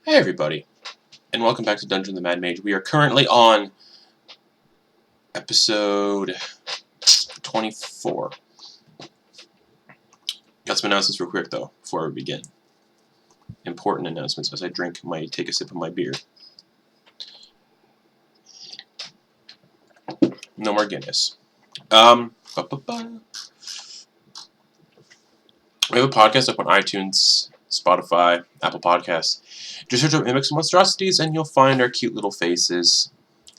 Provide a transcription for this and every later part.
Hey everybody, and welcome back to Dungeon the Mad Mage. We are currently on episode 24. Got some announcements real quick though, before we begin. Important announcements as I take a sip of my beer. No more Guinness. We have a podcast up on iTunes, Spotify, Apple Podcasts. Just search up Mimics and Monstrosities and you'll find our cute little faces.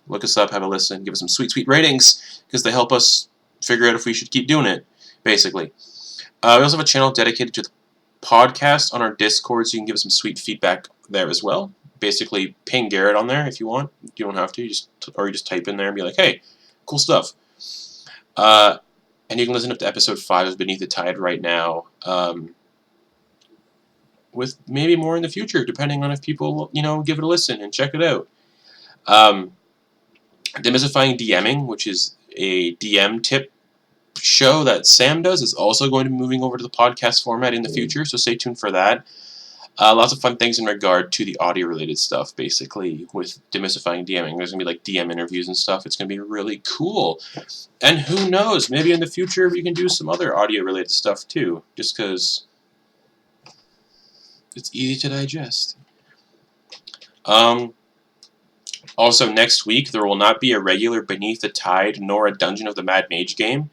Look us up, have a listen, give us some sweet, sweet ratings, because they help us figure out if we should keep doing it, basically. We also have a channel dedicated to the podcast on our Discord, so you can give us some sweet feedback there as well. Basically, ping Garrett on there if you want. You don't have to, you just type in there and be like, hey, cool stuff. And you can listen up to episode 5 of Beneath the Tide right now, with maybe more in the future, depending on if people, give it a listen and check it out. Demystifying DMing, which is a DM tip show that Sam does, is also going to be moving over to the podcast format in the future, so stay tuned for that. Lots of fun things in regard to the audio-related stuff, basically, with Demystifying DMing. There's going to be, like, DM interviews and stuff. It's going to be really cool. And who knows, maybe in the future we can do some other audio-related stuff, too, just because it's easy to digest. Also, next week, there will not be a regular Beneath the Tide nor a Dungeon of the Mad Mage game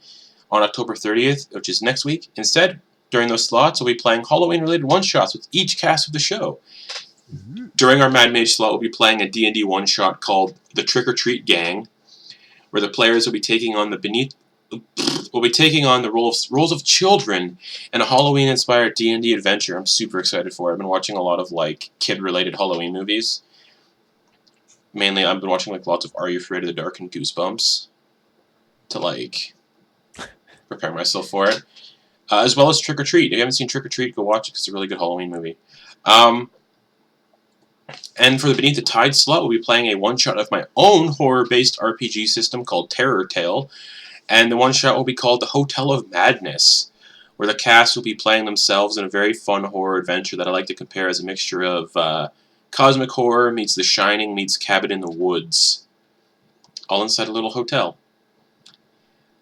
on October 30th, which is next week. Instead, during those slots, we'll be playing Halloween-related one-shots with each cast of the show. During our Mad Mage slot, we'll be playing a D&D one-shot called The Trick or Treat Gang, where the players will be taking on the roles of children in a Halloween-inspired D&D adventure. I'm super excited for it. I've been watching a lot of kid-related Halloween movies. Mainly, I've been watching lots of Are You Afraid of the Dark and Goosebumps to prepare myself for it, as well as Trick or Treat. If you haven't seen Trick or Treat, go watch it because it's a really good Halloween movie. And for the Beneath the Tide slot, we'll be playing a one-shot of my own horror-based RPG system called Terror Tale, and the one-shot will be called The Hotel of Madness, where the cast will be playing themselves in a very fun horror adventure that I like to compare as a mixture of cosmic horror meets The Shining meets Cabin in the Woods, all inside a little hotel.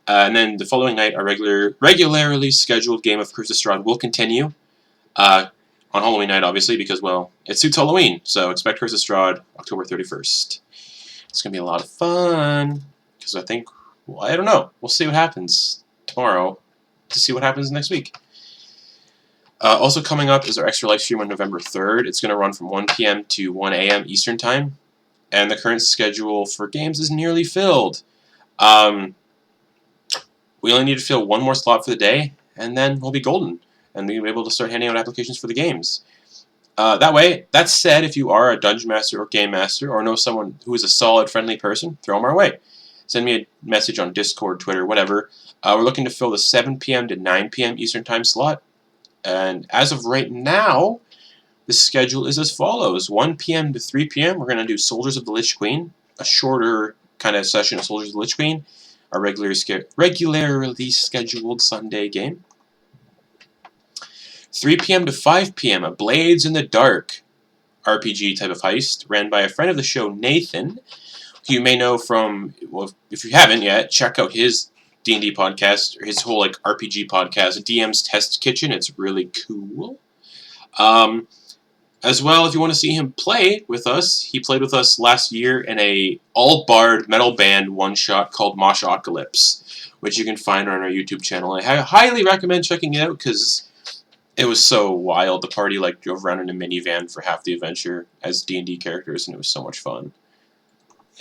And then the following night, our regularly scheduled game of Curse of Strahd will continue on Halloween night, obviously, because, well, it suits Halloween, so expect Curse of Strahd October 31st. It's going to be a lot of fun, because I think, well, I don't know, we'll see what happens tomorrow to see what happens next week. Also coming up is our extra live stream on November 3rd. It's going to run from 1 p.m. to 1 a.m. Eastern Time, and the current schedule for games is nearly filled. We only need to fill one more slot for the day, and then we'll be golden, and we'll be able to start handing out applications for the games. That said, if you are a Dungeon Master or Game Master, or know someone who is a solid, friendly person, throw them our way. Send me a message on Discord, Twitter, whatever. We're looking to fill the 7 p.m. to 9 p.m. Eastern Time slot. And as of right now, the schedule is as follows. 1 p.m. to 3 p.m., we're going to do Soldiers of the Lich Queen, a shorter kind of session of Soldiers of the Lich Queen, our regularly scheduled Sunday game. 3 p.m. to 5 p.m., a Blades in the Dark RPG type of heist, ran by a friend of the show, Nathan, who you may know from, well, if you haven't yet, check out his D&D podcast, or his whole RPG podcast, DM's Test Kitchen. It's really cool. As well, if you want to see him play with us, he played with us last year in a all-bard metal band one-shot called Moshocalypse, which you can find on our YouTube channel. I highly recommend checking it out, because it was so wild. The party drove around in a minivan for half the adventure as D&D characters, and it was so much fun.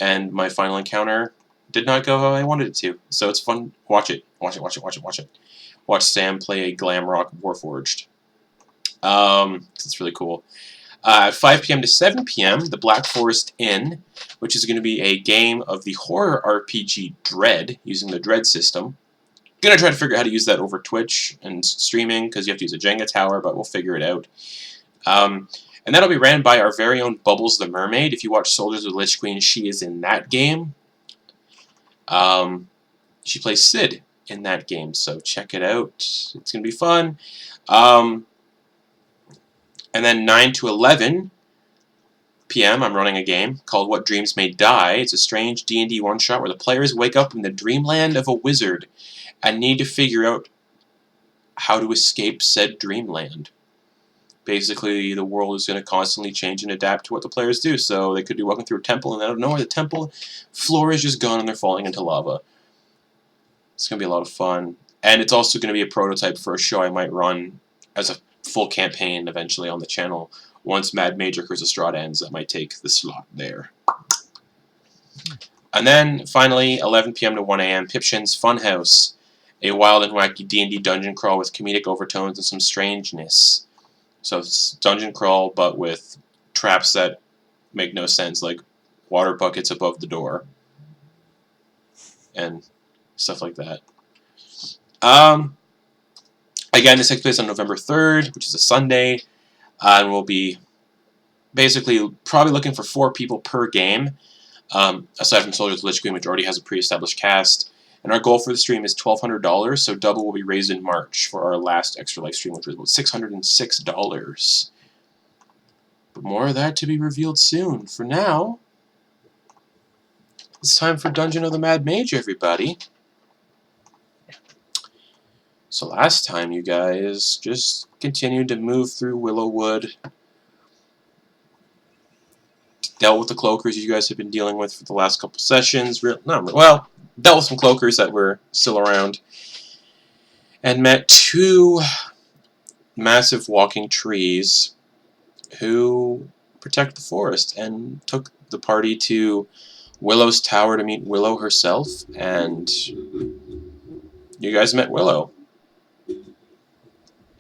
And my final encounter did not go how I wanted it to, so it's fun. Watch it. Watch it. Watch Sam play a glam rock Warforged. It's really cool. At 5 p.m. to 7 p.m., the Black Forest Inn, which is going to be a game of the horror RPG Dread, using the Dread system. Going to try to figure out how to use that over Twitch and streaming, because you have to use a Jenga tower, but we'll figure it out. And that'll be ran by our very own Bubbles the Mermaid. If you watch Soldiers of the Lich Queen, she is in that game. She plays Sid in that game, so check it out. It's going to be fun. And then 9 to 11, p.m., I'm running a game called What Dreams May Die. It's a strange D&D one-shot where the players wake up in the dreamland of a wizard and need to figure out how to escape said dreamland. Basically, the world is going to constantly change and adapt to what the players do. So they could be walking through a temple, and out of nowhere, the temple floor is just gone, and they're falling into lava. It's going to be a lot of fun. And it's also going to be a prototype for a show I might run as a full campaign eventually on the channel. Once Mad Mage or Curse of Strahd ends, I might take the slot there. And then, finally, 11 p.m. to 1 a.m., Pipshin's Funhouse. A wild and wacky D&D dungeon crawl with comedic overtones and some strangeness. So it's dungeon crawl, but with traps that make no sense, like water buckets above the door. And stuff like that. Again, this takes place on November 3rd, which is a Sunday. And we'll be basically probably looking for 4 people per game, aside from Soldiers of the Lich Queen, which already has a pre-established cast. And our goal for the stream is $1,200, so double will be raised in March for our last Extra Life stream, which was about $606. But more of that to be revealed soon. For now, it's time for Dungeon of the Mad Mage, everybody. So last time, you guys just continued to move through Willowwood, dealt with the cloakers you guys have been dealing with for the last couple sessions. Well, dealt with some cloakers that were still around, and met 2 massive walking trees who protect the forest, and took the party to Willow's tower to meet Willow herself, and you guys met Willow.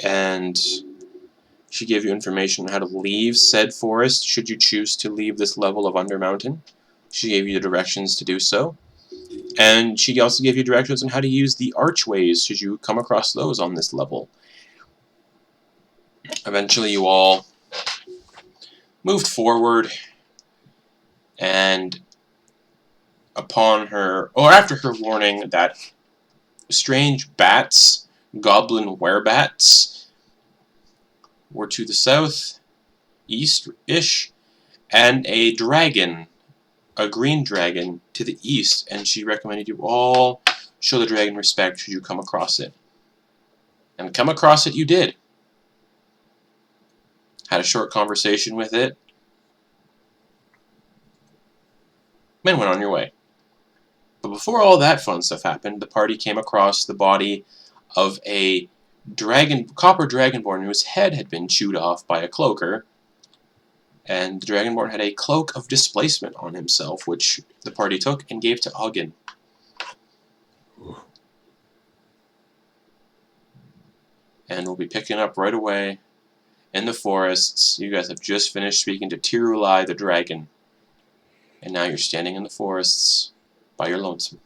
And she gave you information on how to leave said forest should you choose to leave this level of Undermountain. She gave you the directions to do so. And she also gave you directions on how to use the archways should you come across those on this level. Eventually you all moved forward, and after her warning that strange bats, goblin werebats, were to the south, east-ish, and a dragon, a green dragon, to the east, and she recommended you all show the dragon respect should you come across it. And come across it you did. Had a short conversation with it, then went on your way. But before all that fun stuff happened, the party came across the body of a copper dragonborn whose head had been chewed off by a cloaker, and the dragonborn had a cloak of displacement on himself, which the party took and gave to Auggan. And we'll be picking up right away in the forests. You guys have just finished speaking to Tearulai the dragon, and now you're standing in the forests by your lonesome.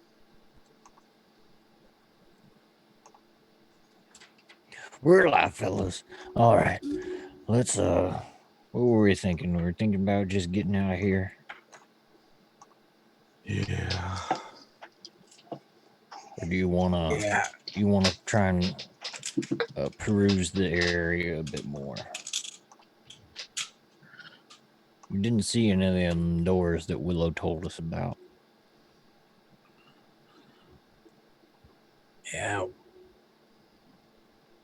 We're alive, fellas. All right, let's what were we thinking? We were thinking about just getting out of here. Yeah. Or do you wanna? Yeah. You wanna try and peruse the area a bit more? We didn't see any of them doors that Willow told us about. Yeah.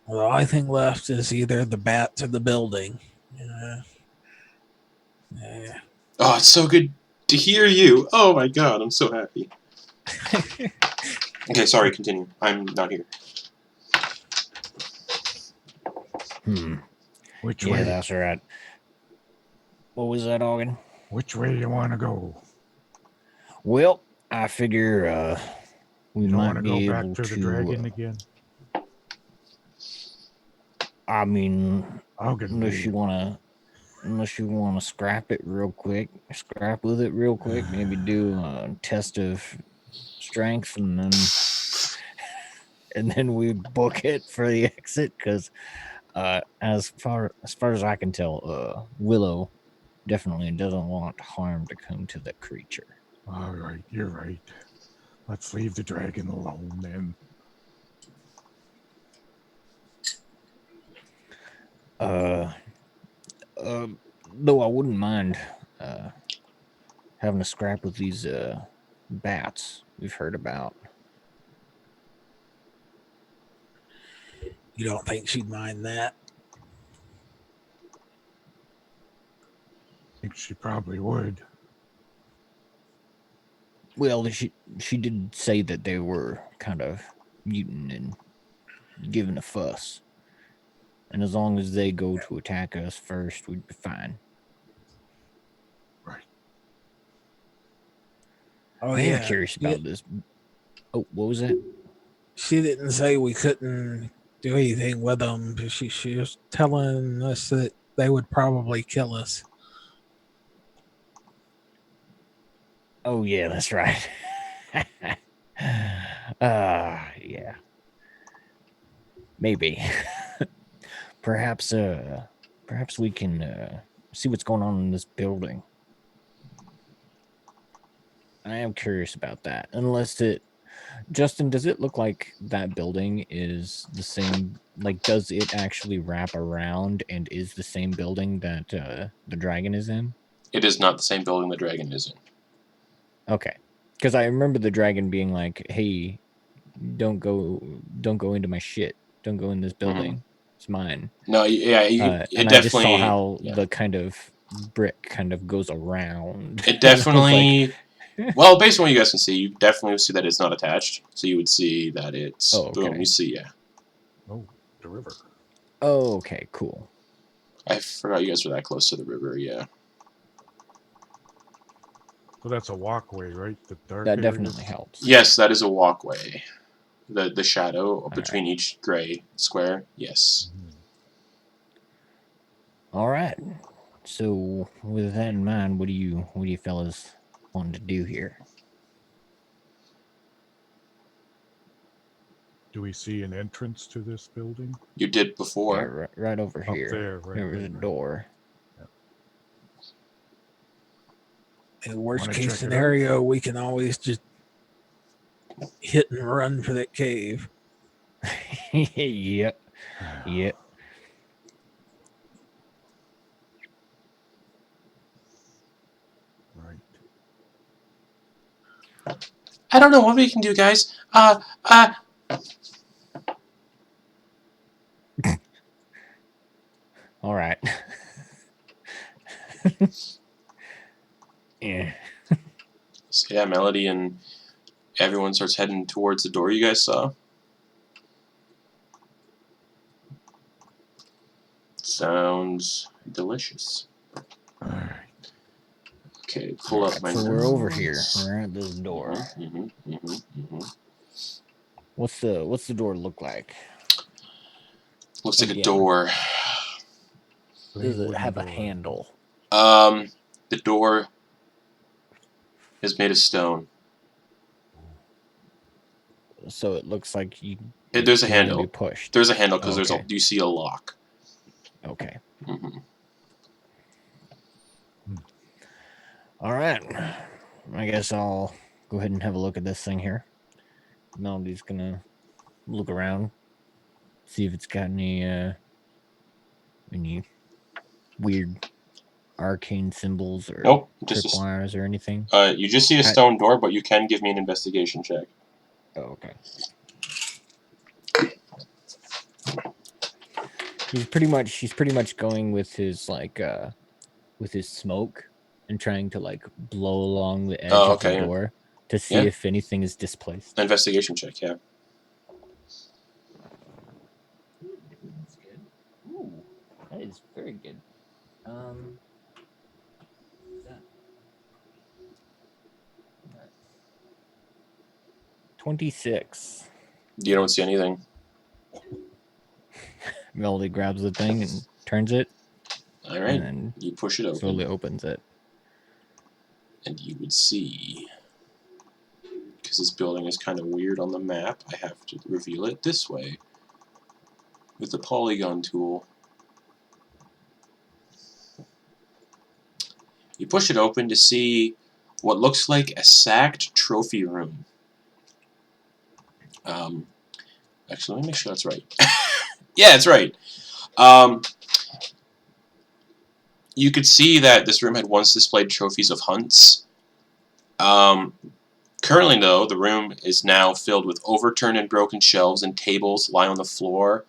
Well, the only thing left is either the bats or the building. Yeah. Oh, it's so good to hear you. Oh my god, I'm so happy. Okay, sorry, continue. I'm not here. Which way? Yeah, that's right. What was that, Auggan? Which way you want to go? Well, I figure we might be able to back to the dragon again. I mean, Auggan, unless you wanna scrap with it real quick, maybe do a test of strength, and then we book it for the exit. Because as far as I can tell, Willow definitely doesn't want harm to come to the creature. All right, you're right. Let's leave the dragon alone then. Though I wouldn't mind having a scrap with these bats we've heard about. You don't think she'd mind that? I think she probably would. Well, she did say that they were kind of mutant and giving a fuss. And as long as they go to attack us first, we'd be fine. Right. Oh, I yeah. am curious about this. Oh, what was that? She didn't say we couldn't do anything with them. She was telling us that they would probably kill us. Oh, yeah, that's right. Yeah. Maybe. Perhaps we can see what's going on in this building. I am curious about that. Justin, does it look like that building is the same? Like, does it actually wrap around and is the same building that the dragon is in? It is not the same building the dragon is in. Okay, because I remember the dragon being like, "Hey, don't go into my shit. Don't go in this building. It's mine." No, yeah, it and definitely. I just saw how yeah. the kind of brick kind of goes around. It And I was definitely. Well, based on what you guys can see, you definitely see that it's not attached. So you would see that it's Oh, boom. okay. You see, yeah. Oh, the river. Oh, okay, cool. I forgot you guys were that close to the river. Yeah. So that's a walkway, right? The dark That area? definitely helps. Yes, that is a walkway. The shadow All between each gray square. Yes. All right. So with that in mind, what do you fellas want to do here? Do we see an entrance to this building? You did Yeah, before. right over Up here. there, right. There was a door. In worst Wanna case check it out? scenario, we can always just hit and run for that cave. Yep. Yep. Right. I don't know what we can do, guys. All right. Yeah. So yeah, Melody and everyone starts heading towards the door you guys saw. Sounds delicious. All right. Okay, pull up my So we're over here. We're at this door. What's the door look like? Looks like a Again. door. Does it Wooden have a door. handle? The door is made of stone. So it looks like There's a can only handle. be pushed. There's a handle because Okay. you see a lock. Okay. Mm-hmm. All right. I guess I'll go ahead and have a look at this thing here. Melody's gonna look around, see if it's got any weird arcane symbols or Nope, just tripwires or anything. you just see a stone door, but you can give me an investigation check. Oh, okay. She's pretty much going with his with his smoke and trying to like blow along the edge of the door to see if anything is displaced. Investigation check, yeah. That's good. Ooh, that is very good. That 26. You don't see anything. Melody grabs the thing and turns it. All right. And you push it open. Slowly opens it. And you would see, because this building is kind of weird on the map, I have to reveal it this way with the polygon tool. You push it open to see what looks like a sacked trophy room. Actually, let me make sure that's right. Yeah, it's right. you could see that this room had once displayed trophies of hunts. Currently, though, the room is now filled with overturned and broken shelves and tables lie on the floor,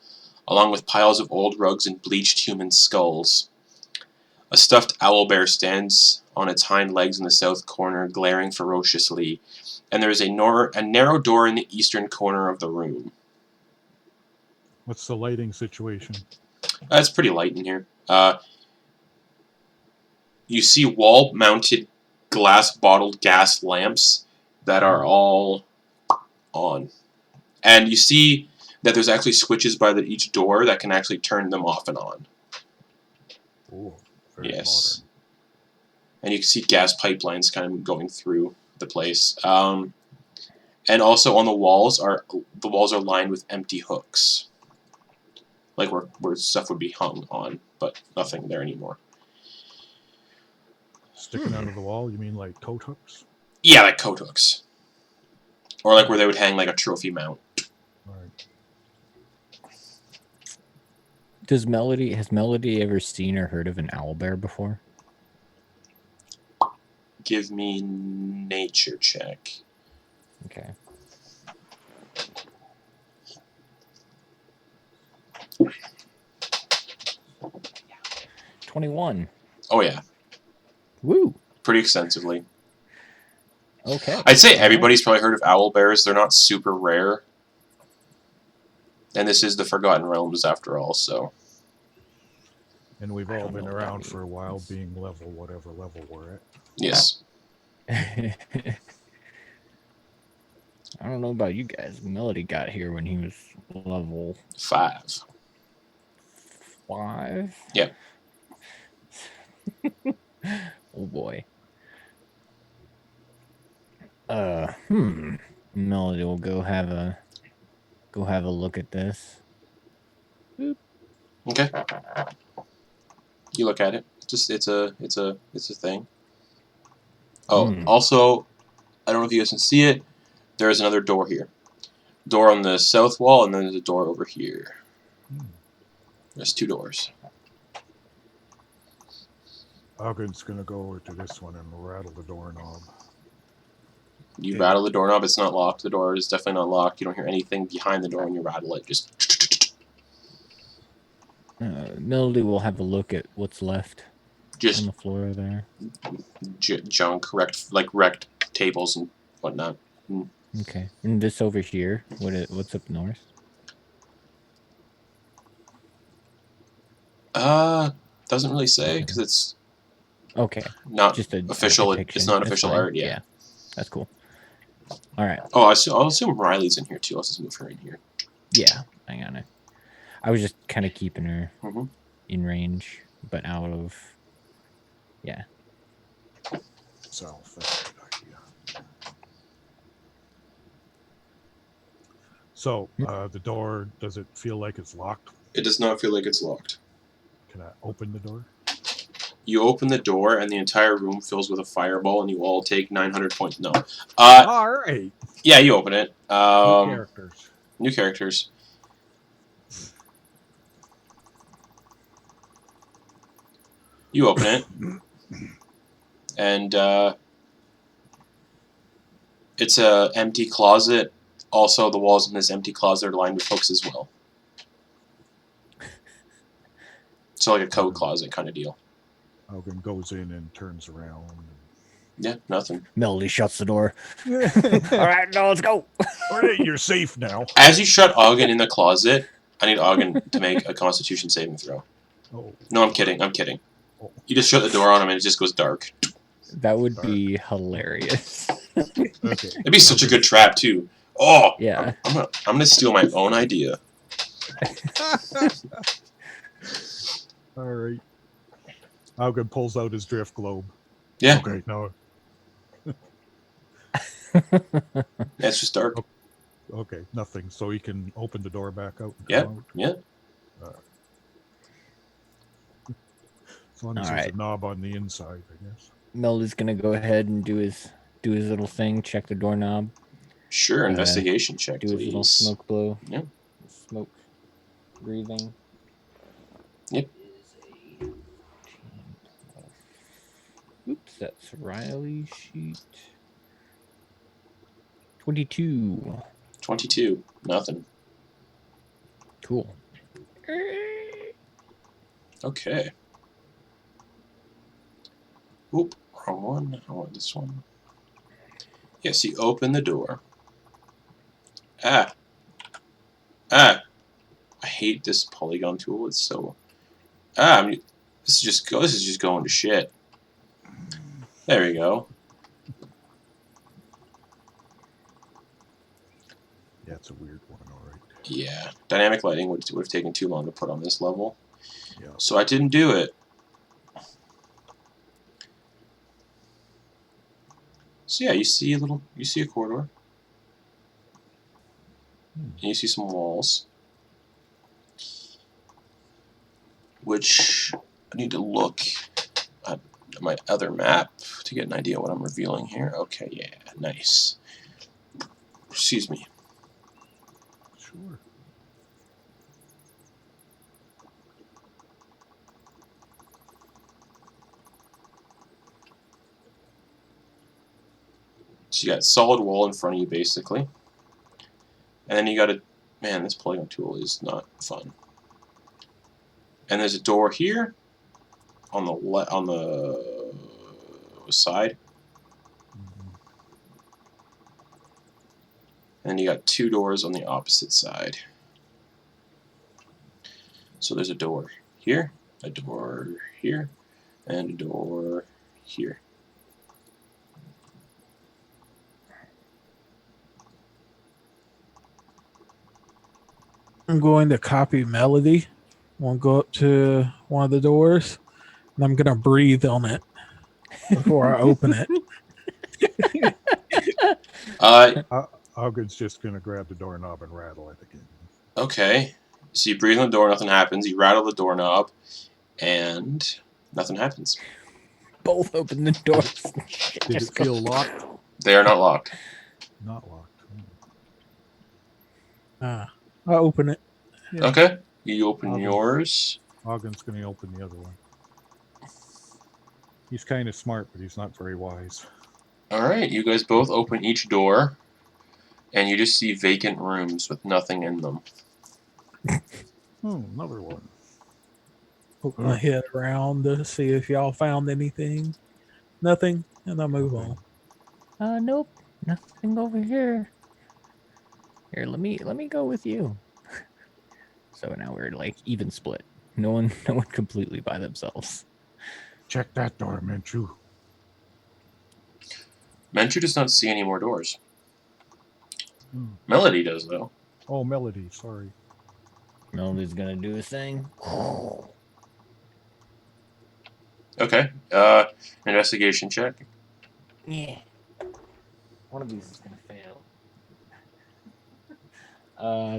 along with piles of old rugs and bleached human skulls. A stuffed owlbear stands on its hind legs in the south corner, glaring ferociously, and there is a narrow door in the eastern corner of the room. What's the lighting situation? It's pretty light in here. You see wall-mounted glass bottled gas lamps that are all on. And you see that there's actually switches by each door that can actually turn them off and on. Oh, very Yes. Modern. And you can see gas pipelines kind of going through the place. And also on the walls are lined with empty hooks. Like where stuff would be hung on, but nothing there anymore. Sticking out of the wall? You mean like coat hooks? Yeah, like coat hooks. Or like where they would hang like a trophy mount. Right. Has Melody ever seen or heard of an owlbear before? Give me nature check. Okay. $21. Oh yeah. Woo. Pretty extensively. Okay. I'd say everybody's probably heard of owlbears. They're not super rare. And this is the Forgotten Realms after all, so. And we've all been around for a while, being level whatever level we're at. Yes. I don't know about you guys. Melody got here when he was level 5. 5? Yeah. Oh boy. Melody will go have a look at this. Boop. Okay. You look at it. It's a thing. Oh, also, I don't know if you guys can see it. There is another door here. Door on the south wall, and then there's a door over here. There's 2 doors. Auggan's gonna go over to this one and rattle the doorknob. You rattle the doorknob, it's not locked. The door is definitely not locked. You don't hear anything behind the door when you rattle it. Just... Melody will have a look at what's left on the floor there. Junk, wrecked tables and whatnot. Okay. And this over here, what's up north? Doesn't really say, because it's not just official. It's not official art, yeah. That's cool. All right. Oh, I'll assume Riley's in here too. I'll just move her in here. Yeah, hang on. I was just kind of keeping her Mm-hmm. in range, but out of... Yeah. So, that's a good idea. So, the door, does it feel like it's locked? It does not feel like it's locked. Can I open the door? You open the door, and the entire room fills with a fireball, and you all take 900 points. No. All right. Yeah, you open it. New characters. New characters. You open it. And it's a empty closet. Also, the walls in this empty closet are lined with hooks as well. So like a coat closet kind of deal. Auggan goes in and turns around. Yeah, nothing. Melody shuts the door. All right, now let's go. All right, you're safe now. As you shut Auggan in the closet, I need Auggan to make a Constitution saving throw. Oh. No, I'm kidding. Oh. You just shut the door on him and it just goes dark. That would be hilarious. Okay. It'd be such a good trap too. Oh, yeah. I'm gonna steal my own idea. All right. Auggan pulls out his drift globe. Yeah. Okay, no. Yeah, it's just dark. Okay, nothing. So he can open the door back out. And Yeah. come out. Yeah. As long as there's a knob on the inside, I guess. Melody's gonna go ahead and do his little thing, check the doorknob. Sure, investigation check, do his little please. smoke blow. Yep. Smoke breathing. Yep. Oops, that's Rylie sheet. 22. 22. Nothing. Cool. Okay. Oop, wrong one. I want this one. Yes, you open the door. Ah. I hate this polygon tool. It's so. This is just going to shit. There we go. Yeah, it's a weird one, alright. Yeah, dynamic lighting would have taken too long to put on this level, Yeah. so I didn't do it. So yeah, you see a corridor, and you see some walls, which I need to look at my other map to get an idea what I'm revealing here. Okay, yeah, nice. Excuse me. Sure. So you got a solid wall in front of you, basically. And then you got a... Man, this polygon tool is not fun. And there's a door here on the side. And you got two doors on the opposite side. So there's a door here, a door here, and a door here. I'm going to copy Melody. I'm going to go up to one of the doors, and I'm going to breathe on it before I open it. Auggan's just gonna grab the doorknob and rattle it again. Okay. So you breathe on the door, nothing happens. You rattle the doorknob, and nothing happens. Both open the doors. Did it feel locked? They are not locked. Not locked. I open it. Yeah. Okay. You open Auggan. yours. Auggan's gonna open the other one. He's kind of smart, but he's not very wise. Alright, you guys both open each door, and you just see vacant rooms with nothing in them. Another one. Poke my head around to see if y'all found anything. Nothing, and I move on. Nope, nothing over here. Here, let me go with you. So now we're like even split. No one completely by themselves. Check that door, Menchu. Menchu does not see any more doors. Melody does, though. Oh, Melody, sorry. Melody's gonna do a thing. Okay. Investigation check. Yeah. One of these is gonna fail.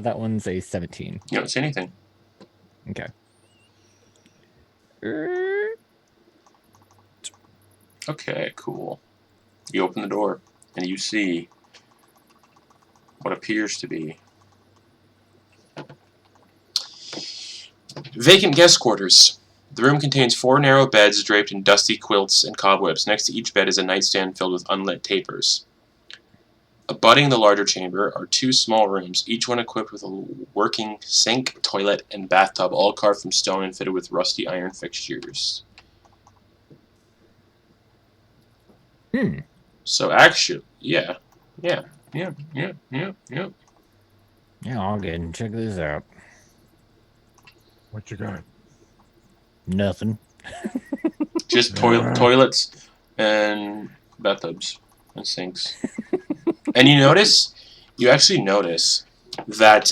That one's a 17. You don't see anything. Okay. Okay, cool. You open the door, and you see what appears to be vacant guest quarters. The room contains 4 narrow beds draped in dusty quilts and cobwebs. Next to each bed is a nightstand filled with unlit tapers. Abutting the larger chamber are 2 small rooms, each one equipped with a working sink, toilet, and bathtub, all carved from stone and fitted with rusty iron fixtures. So actually, yeah. Yeah, Auggan, check this out. What you got? Nothing. Just toilets and bathtubs and sinks. And you actually notice that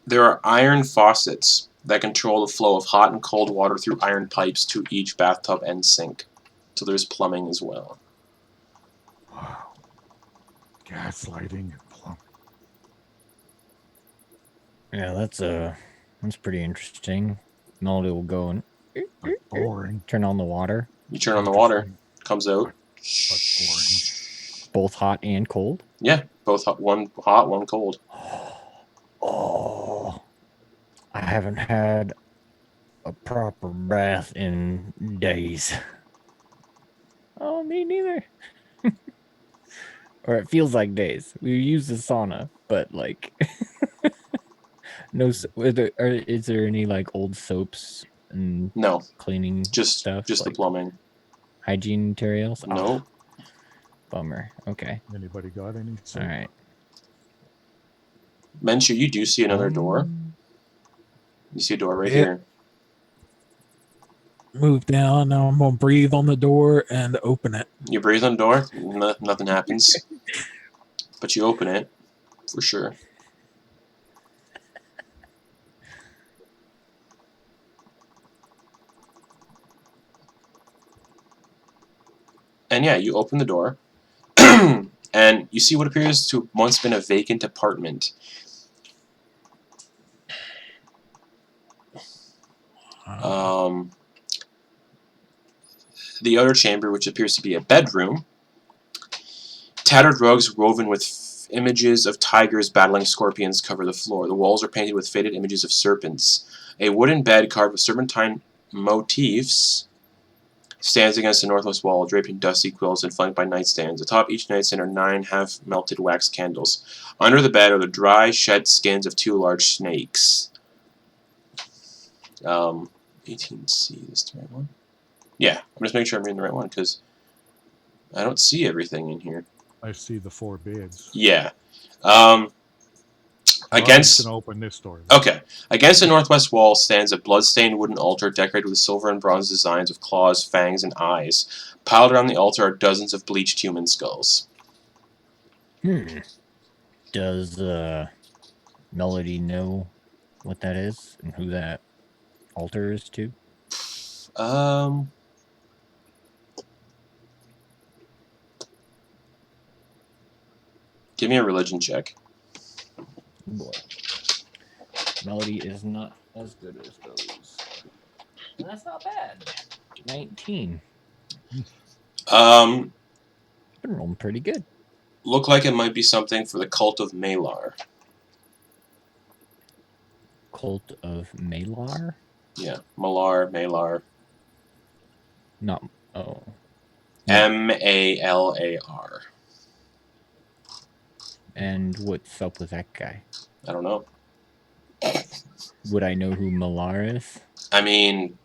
there are iron faucets that control the flow of hot and cold water through iron pipes to each bathtub and sink. So there's plumbing as well. Wow. Gaslighting and plumbing. Yeah, that's pretty interesting. Melody will go and But boring. turn on the water. You turn on the water, comes out. But boring. Both hot and cold. Yeah, both hot, one cold. Oh, I haven't had a proper bath in days. Oh, me neither. Or it feels like days. We use the sauna, but like, no. Is there any like old soaps and No, cleaning just stuff? the like plumbing. hygiene materials? No. Oh, bummer. Okay. Anybody got any? All right. Menchu, you do see another door. You see a door right Yep. here. Move down. Now I'm gonna breathe on the door and open it. You breathe on the door, nothing happens. But you open it, for sure. And yeah, you open the door, and you see what appears to have once been a vacant apartment. The other chamber, which appears to be a bedroom, tattered rugs woven with images of tigers battling scorpions cover the floor. The walls are painted with faded images of serpents. A wooden bed carved with serpentine motifs stands against the northwest wall, draped in dusty quilts and flanked by nightstands. Atop each nightstand are 9 half-melted wax candles. Under the bed are the dry, shed skins of 2 large snakes. 18C, is the right one? Yeah, I'm just making sure I'm reading the right one, because I don't see everything in here. I see the 4 beds. Yeah. I'm Against... just gonna open this door. Okay. Against the northwest wall stands a blood-stained wooden altar decorated with silver and bronze designs of claws, fangs, and eyes. Piled around the altar are dozens of bleached human skulls. Does Melody know what that is and who that altar is to? Give me a religion check. Boy. Melody is not as good as those. And that's not bad. 19. Been rolling pretty good. Look like it might be something for the cult of Malar. Cult of Malar? Yeah, Malar. Not. Oh. Malar. And what's up with that guy? I don't know. Would I know who Malar is? I mean...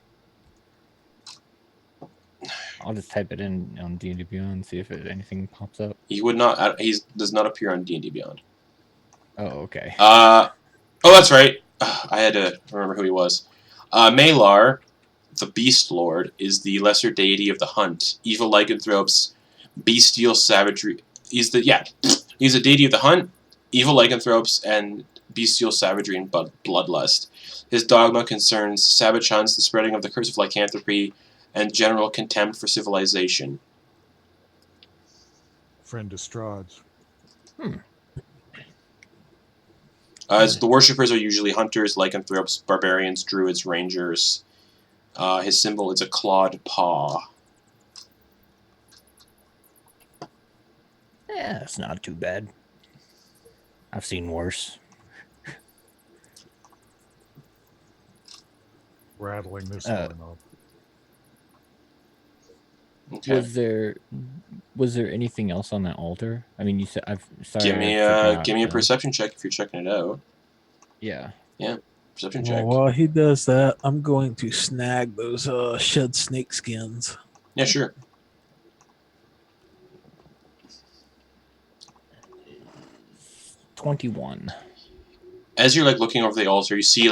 I'll just type it in on D&D Beyond and see if anything pops up. He would not... He does not appear on D&D Beyond. Oh, okay. Oh, that's right. I had to remember who he was. Malar, the Beast Lord, is the lesser deity of the hunt. Evil lycanthropes, bestial savagery... He's the deity of the hunt, evil lycanthropes, and bestial savagery and bloodlust. His dogma concerns savage hunts, the spreading of the curse of lycanthropy, and general contempt for civilization. Friend Estrade's. The worshippers are usually hunters, lycanthropes, barbarians, druids, rangers. His symbol is a clawed paw. Yeah, it's not too bad. I've seen worse. Rattling this one up. Okay. Was there anything else on that altar? I mean, you said Give me a perception check if you're checking it out. Yeah. Yeah, perception check. Well, while he does that, I'm going to snag those shed snake skins. Yeah, sure. 21. As you're looking over the altar, you see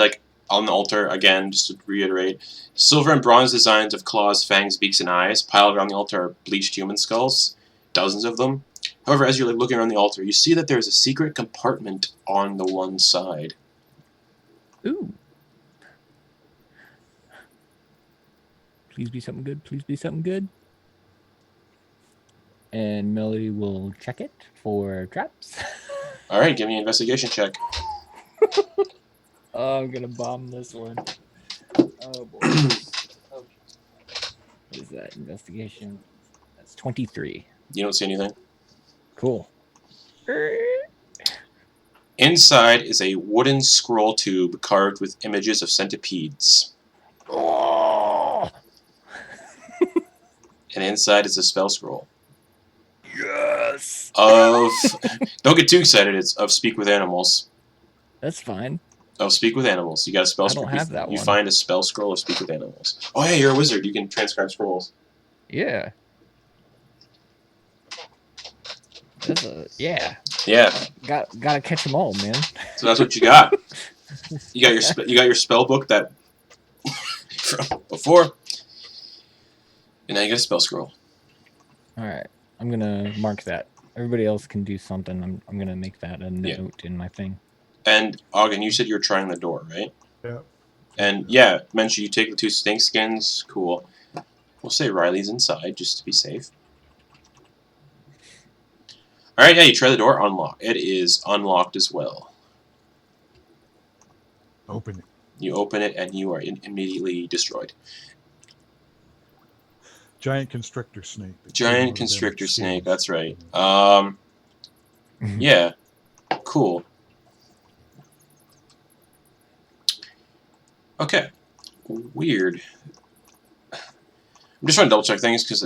on the altar again, just to reiterate, silver and bronze designs of claws, fangs, beaks, and eyes. Piled around the altar are bleached human skulls, dozens of them. However, as you're looking around the altar, you see that there's a secret compartment on the one side. Ooh. Please be something good. Please be something good. And Melody will check it for traps. All right, give me an investigation check. Oh, I'm gonna bomb this one. Oh boy. What is that? Investigation. That's 23. You don't see anything. Cool. Inside is a wooden scroll tube carved with images of centipedes. Oh, And inside is a spell scroll yes. of. Don't get too excited. It's of speak with animals. That's fine. Of speak with animals. You got a spell I scroll. don't have that you one. find a spell scroll of speak with animals. Oh, hey, you're a wizard. You can transcribe scrolls. Yeah. That's a Yeah. Gotta catch them all, man. So that's what you got. You got your spell book that from before, and now you got a spell scroll. All right, I'm gonna mark that. Everybody else can do something. I'm gonna make that a note in my thing. And Auggan, you said you were trying the door, right? Yeah. And yeah, Menchu, you take the 2 stink skins. Cool. We'll say Riley's inside just to be safe. All right, yeah, you try the door. Unlock. It is unlocked as well. Open it. You open it, and you are immediately destroyed. Giant constrictor snake. Giant constrictor snake. That's right. Mhm. Yeah. Cool. Okay. Weird. I'm just trying to double check things because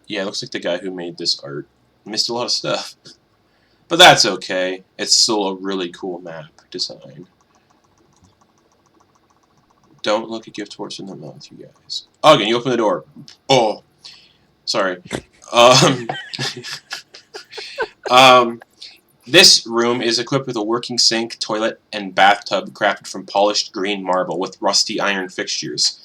yeah, it looks like the guy who made this art missed a lot of stuff. But that's okay. It's still a really cool map design. Don't look a gift horse in the mouth, you guys. Auggan, you open the door. Oh. Sorry. This room is equipped with a working sink, toilet, and bathtub crafted from polished green marble with rusty iron fixtures.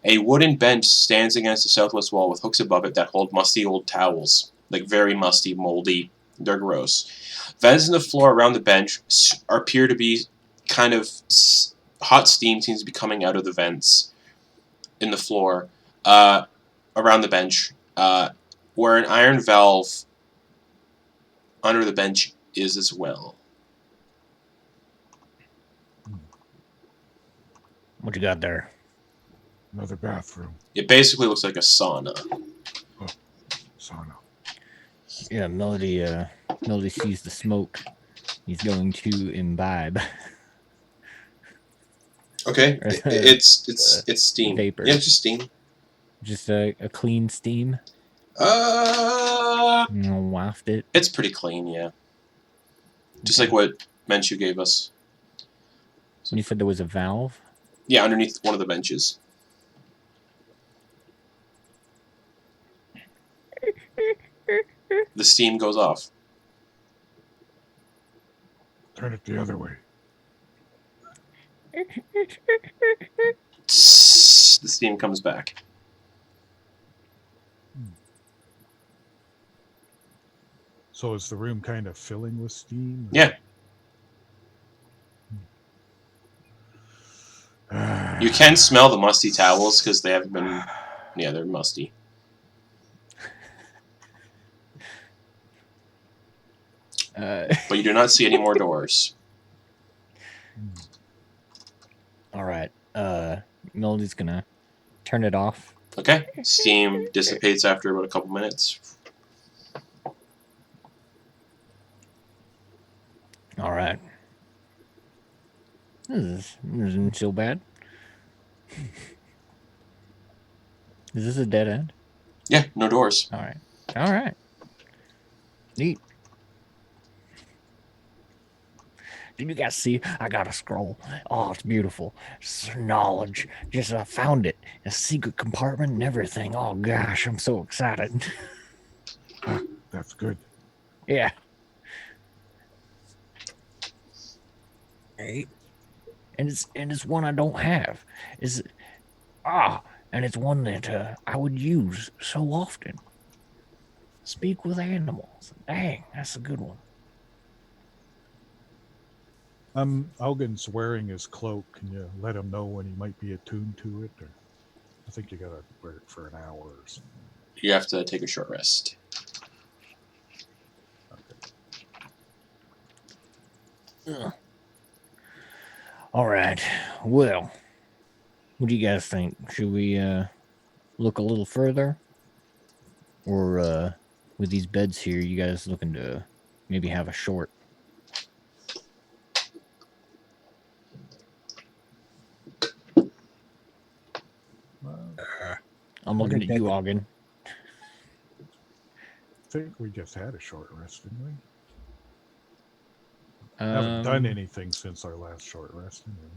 A wooden bench stands against the southwest wall with hooks above it that hold musty old towels. Like very musty, moldy. They're gross. Vents in the floor around the bench appear to be kind of hot steam seems to be coming out of the vents in the floor around the bench, where an iron valve under the bench is as well. What you got there? Another bathroom. It basically looks like a sauna. Oh, sauna. Yeah, Melody sees the smoke. He's going to imbibe. Okay, it's steam. Vapor. Yeah, it's just steam. Just a clean steam. Waft it. It's pretty clean, yeah. Just like what Menchu gave us. When you said there was a valve? Yeah, underneath one of the benches. The steam goes off. Turn it the other way. The steam comes back. So is the room kind of filling with steam? Yeah. You can smell the musty towels because they haven't been... Yeah, they're musty. But you do not see any more doors. All right. Melody's gonna turn it off. Okay. Steam dissipates after about a couple minutes. All right. This isn't so bad. Is this a dead end? Yeah, no doors. All right. All right. Neat. Did you guys see? I got a scroll. Oh, it's beautiful. It's knowledge. Just I found it. A secret compartment and everything. Oh gosh, I'm so excited. That's good. Yeah. Right. And it's one I don't have. And it's one that I would use so often. Speak with animals. Dang, that's a good one. Auggan's wearing his cloak. Can you let him know when he might be attuned to it? Or I think you gotta wear it for an hour or something. You have to take a short rest. Ugh. All right. Well, what do you guys think? Should we look a little further? Or with these beds here, you guys looking to maybe have a short? I'm looking at you, Auggan. I think we just had a short rest, didn't we? Haven't done anything since our last short rest. Anyway.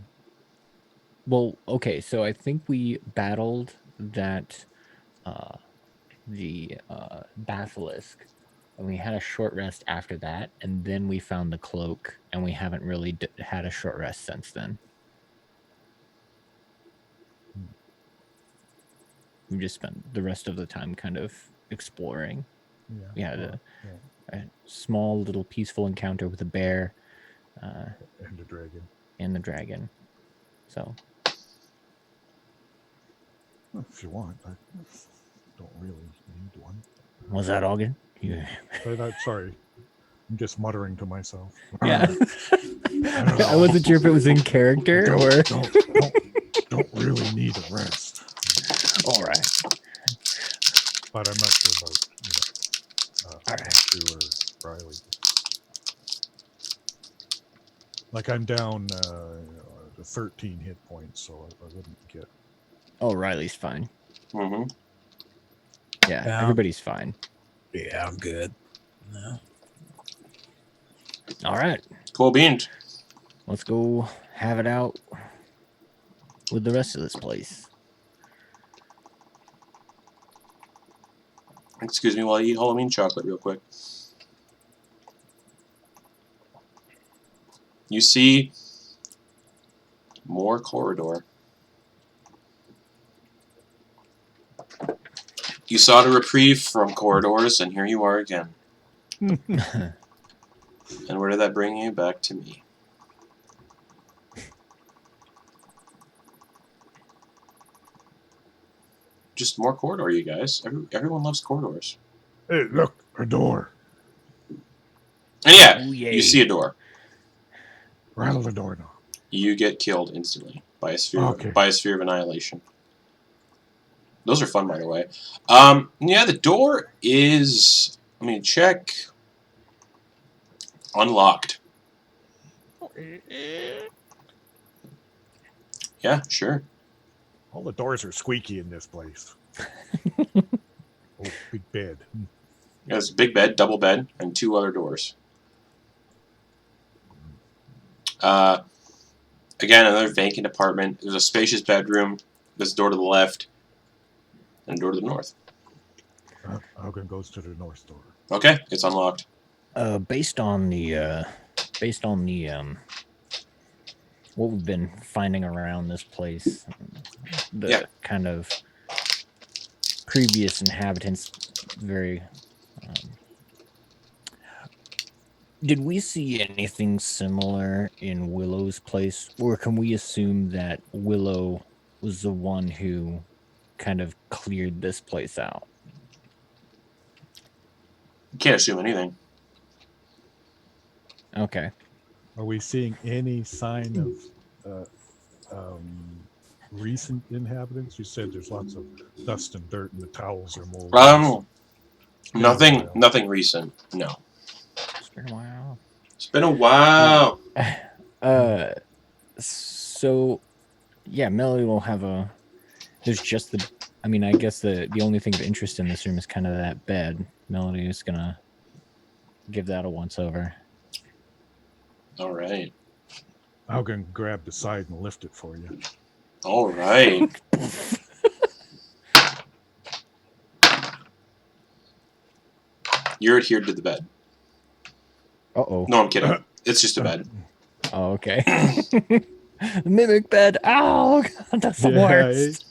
Well, okay, so I think we battled that the basilisk, and we had a short rest after that, and then we found the cloak, and we haven't really had a short rest since then. We just spent the rest of the time kind of exploring. Yeah. We had a small little peaceful encounter with a bear And a dragon. and the dragon. So Well, if you want, I don't really need one. was that Auggan? Yeah. Sorry, I'm just muttering to myself. Yeah. I wasn't sure if it was in character or. Don't really need a rest. All right. But I'm not sure about All right. Menchu or Rylie. Like I'm down to 13 hit points, so I wouldn't get. Oh, Riley's fine. Mm-hmm. Yeah, everybody's fine. Yeah, I'm good. No. All right. Cool beans. Let's go have it out with the rest of this place. Excuse me while I eat Halloween chocolate real quick. You see more corridor. You sought a reprieve from corridors, and here you are again. And where did that bring you? Back to me. Just more corridor, you guys. Everyone loves corridors. Hey, look, a door. And yeah, Ooh, yay. you see a door. Rattle the door now. You get killed instantly by a sphere Okay. by a sphere of annihilation. Those are fun, by the way. Yeah, the door is. I mean, check. Unlocked. Yeah, sure. All the doors are squeaky in this place. Oh, big bed. There's a big bed, double bed, and 2 other doors. Again, another vacant apartment. There's a spacious bedroom. There's a door to the left, and a door to the north. Auggan goes to the north door. Okay, it's unlocked. Based on the what we've been finding around this place, the kind of previous inhabitants, very. Did we see anything similar in Willow's place, or can we assume that Willow was the one who kind of cleared this place out? You can't assume anything. Okay. Are we seeing any sign of recent inhabitants? You said there's lots of dust and dirt, and the towels are mold. Nothing recent. No. It's been a while. It's been a while. So yeah, Melody will have a. There's just the. I mean, I guess the only thing of interest in this room is kind of that bed. Melody is gonna give that a once over. All right. Auggan grab the side and lift it for you. All right. You're adhered to the bed. Uh-oh. No, I'm kidding. It's just a bed. Oh, okay. Mimic bed. Ow! God, that's the worst.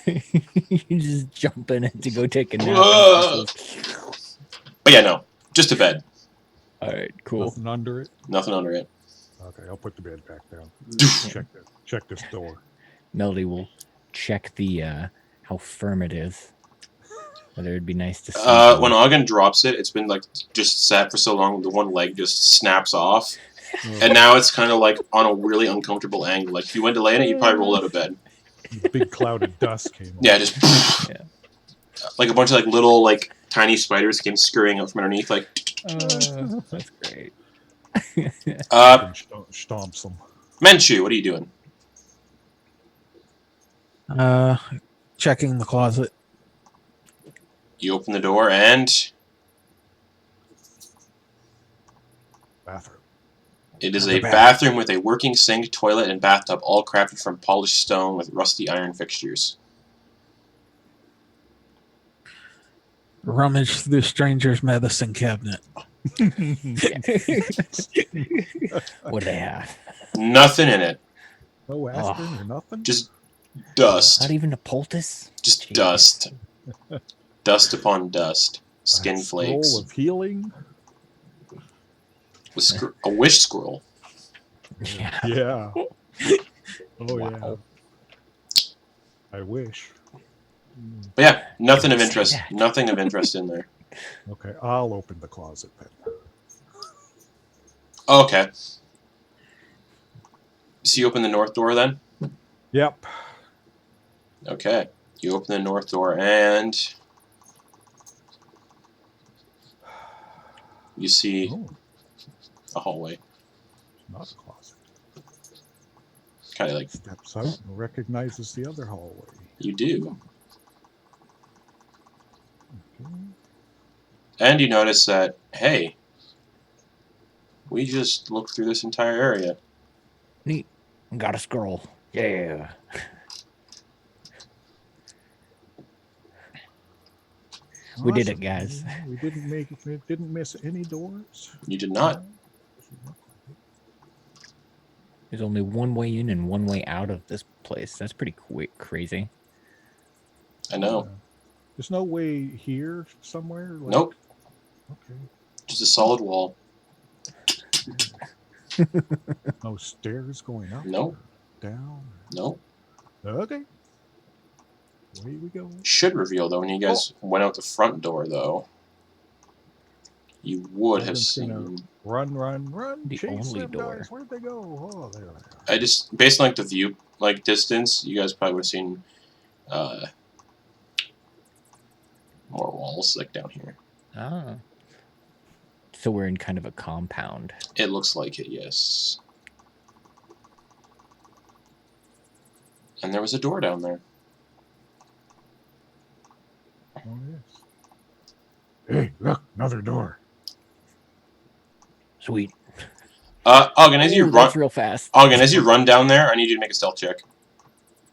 You just jump in it to go take a nap. But yeah, no. Just a bed. All right, cool. Nothing under it? Nothing under it. Okay, I'll put the bed back down. Check this door. Melody will check the how firm it is. Whether it'd be nice to see. When Auggan drops it, it's been like just sat for so long, the one leg just snaps off. And now it's kind of like on a really uncomfortable angle. Like if you went to lay in it, you'd probably roll out of bed. A big cloud of dust came over. Yeah, just like a bunch of like little like tiny spiders came scurrying out from underneath. Like that's great. Stomps them. Menchu, what are you doing? Checking the closet. You open the door and Bathroom. it is The a bathroom. bathroom with a working sink, toilet, and bathtub, all crafted from polished stone with rusty iron fixtures. Rummage through the stranger's medicine cabinet. What do they have? Nothing in it. No aspirin or nothing? Just dust. Not even a poultice? Just Jeez. dust. Dust upon dust. A Skin scroll flakes. of healing? A wish scroll. Yeah. Yeah. Oh, Wow. yeah. I wish. But yeah, nothing of Say interest. that. Nothing of interest in there. Okay, I'll open the closet then. Okay. So you open the north door then? Yep. Okay. You open the north door and you see Oh, a hallway. not a closet. Kind of like Steps out and recognizes the other hallway. you do. Okay. And you notice that, hey, we just looked through this entire area. Neat. Got a scroll. Yeah. We did it, Awesome. guys. We didn't miss any doors. You did not. There's only one way in and one way out of this place. That's pretty crazy. I know. There's no way here somewhere? Like, Nope. Okay. Just a solid wall. No stairs going up? Nope. Or down? Nope. Okay. Away we go. Should reveal, though, when you guys went out the front door, though, you would have Auggan's gonna seen... Run. The Chase only them door. guys. Where'd they go? Oh, there they are. I just, based on like the view, like distance, you guys probably would have seen more walls like down here. Ah. So we're in kind of a compound. It looks like it, yes. And there was a door down there. Oh, yes. Hey, look, another door. Sweet. Auggan, as you Ooh, run, that's real fast. Auggan, as you run down there, I need you to make a stealth check.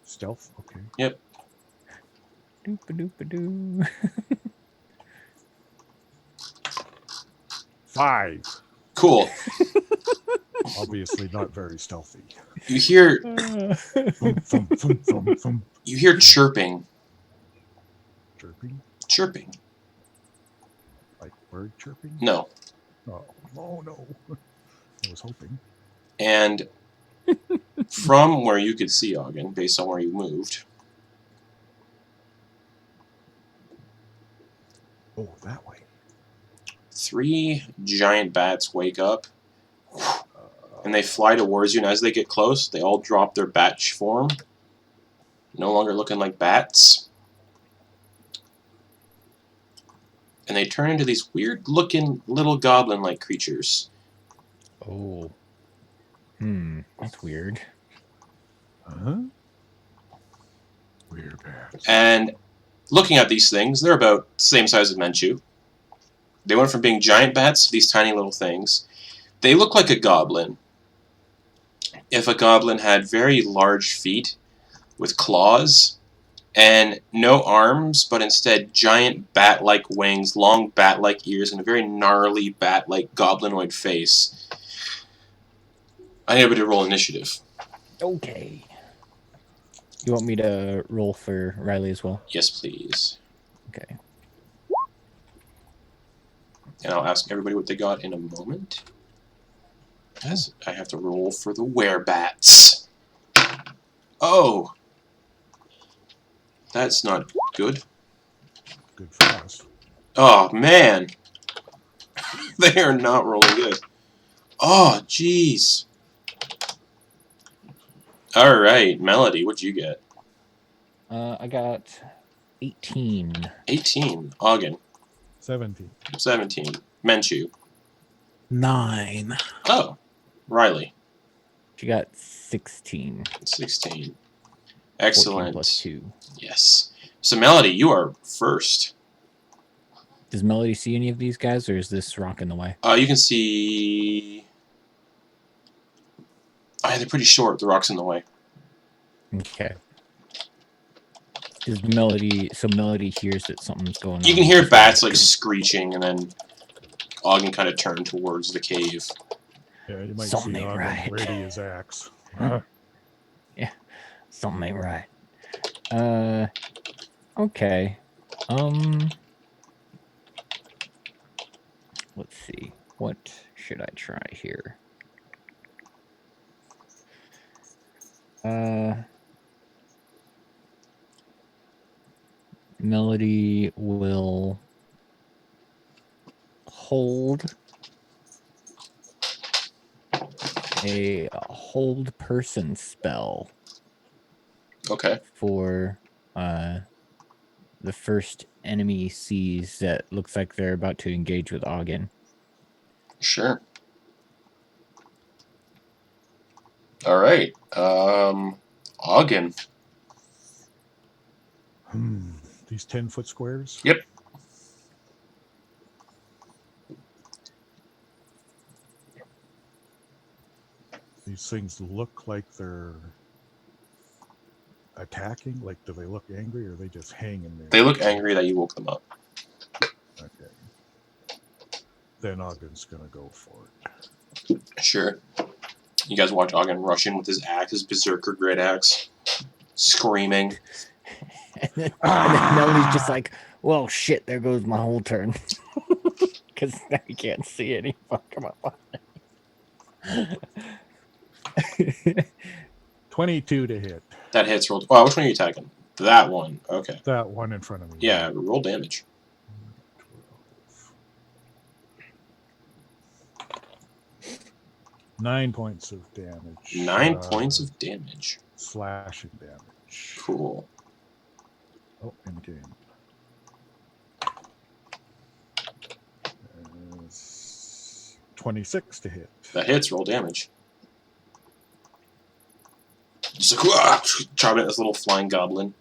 Stealth? Okay. Yep. Doop-a-doop-a-doo. 5. Cool. Obviously not very stealthy. You hear Thump, thump, thump, thump, thump. you hear chirping, Chirping? chirping. Like bird chirping? No, Oh, no. I was hoping. and from where you could see Auggan, based on where you moved, Oh, that way. 3 giant bats wake up, and they fly towards you. And as they get close, they all drop their bat form, no longer looking like bats. And they turn into these weird-looking little goblin-like creatures. Oh. That's weird. Huh? Weird bats. And looking at these things, they're about the same size as Menchu. They went from being giant bats to these tiny little things. They look like a goblin. If a goblin had very large feet with claws and no arms, but instead giant bat-like wings, long bat-like ears, and a very gnarly bat-like goblinoid face. I need everybody to roll initiative. Okay. You want me to roll for Rylie as well? Yes, please. Okay. And I'll ask everybody what they got in a moment. As I have to roll for the werebats. Oh! That's not good. Good for us. Oh, man! They are not rolling good. Oh, jeez. Alright, Melody, what'd you get? I got 18. 18. Auggan. 17. 17. Menchu. 9. Oh. Rylie. She got 16. 16. 14 Excellent. plus 2. Yes. So, Melody, you are first. Does Melody see any of these guys, or is this rock in the way? You can see. They're pretty short. The rock's in the way. Okay. Does Melody? So Melody hears that something's going on. You can hear She's bats like, like screeching, and then Auggan kind of turned towards the cave. Yeah, you might Something see ain't Auggan right. ready his axe. something ain't right. Okay. Let's see. What should I try here? Melody will hold a hold person spell Okay. for the first enemy sees that looks like they're about to engage with Auggan. Sure. All right. Auggan. These 10-foot squares? Yep. These things look like they're attacking? Like, do they look angry, or are they just hanging there? They look angry that you woke them up. Okay. Then Auggan's gonna go for it. Sure. You guys watch Auggan rush in with his axe, his berserker great axe, screaming. and then Melody's just like, well, shit, there goes my whole turn. Because now you can't see any fucking up. 22 to hit. That hits. Roll. Oh, which one are you attacking? That one. Okay. That one in front of me. Yeah, roll damage. 9 points of damage. 9 points of damage. Slashing damage. Cool. Oh, in game. 26 to hit. That hits. Roll damage. Just like, chopping at this little flying goblin.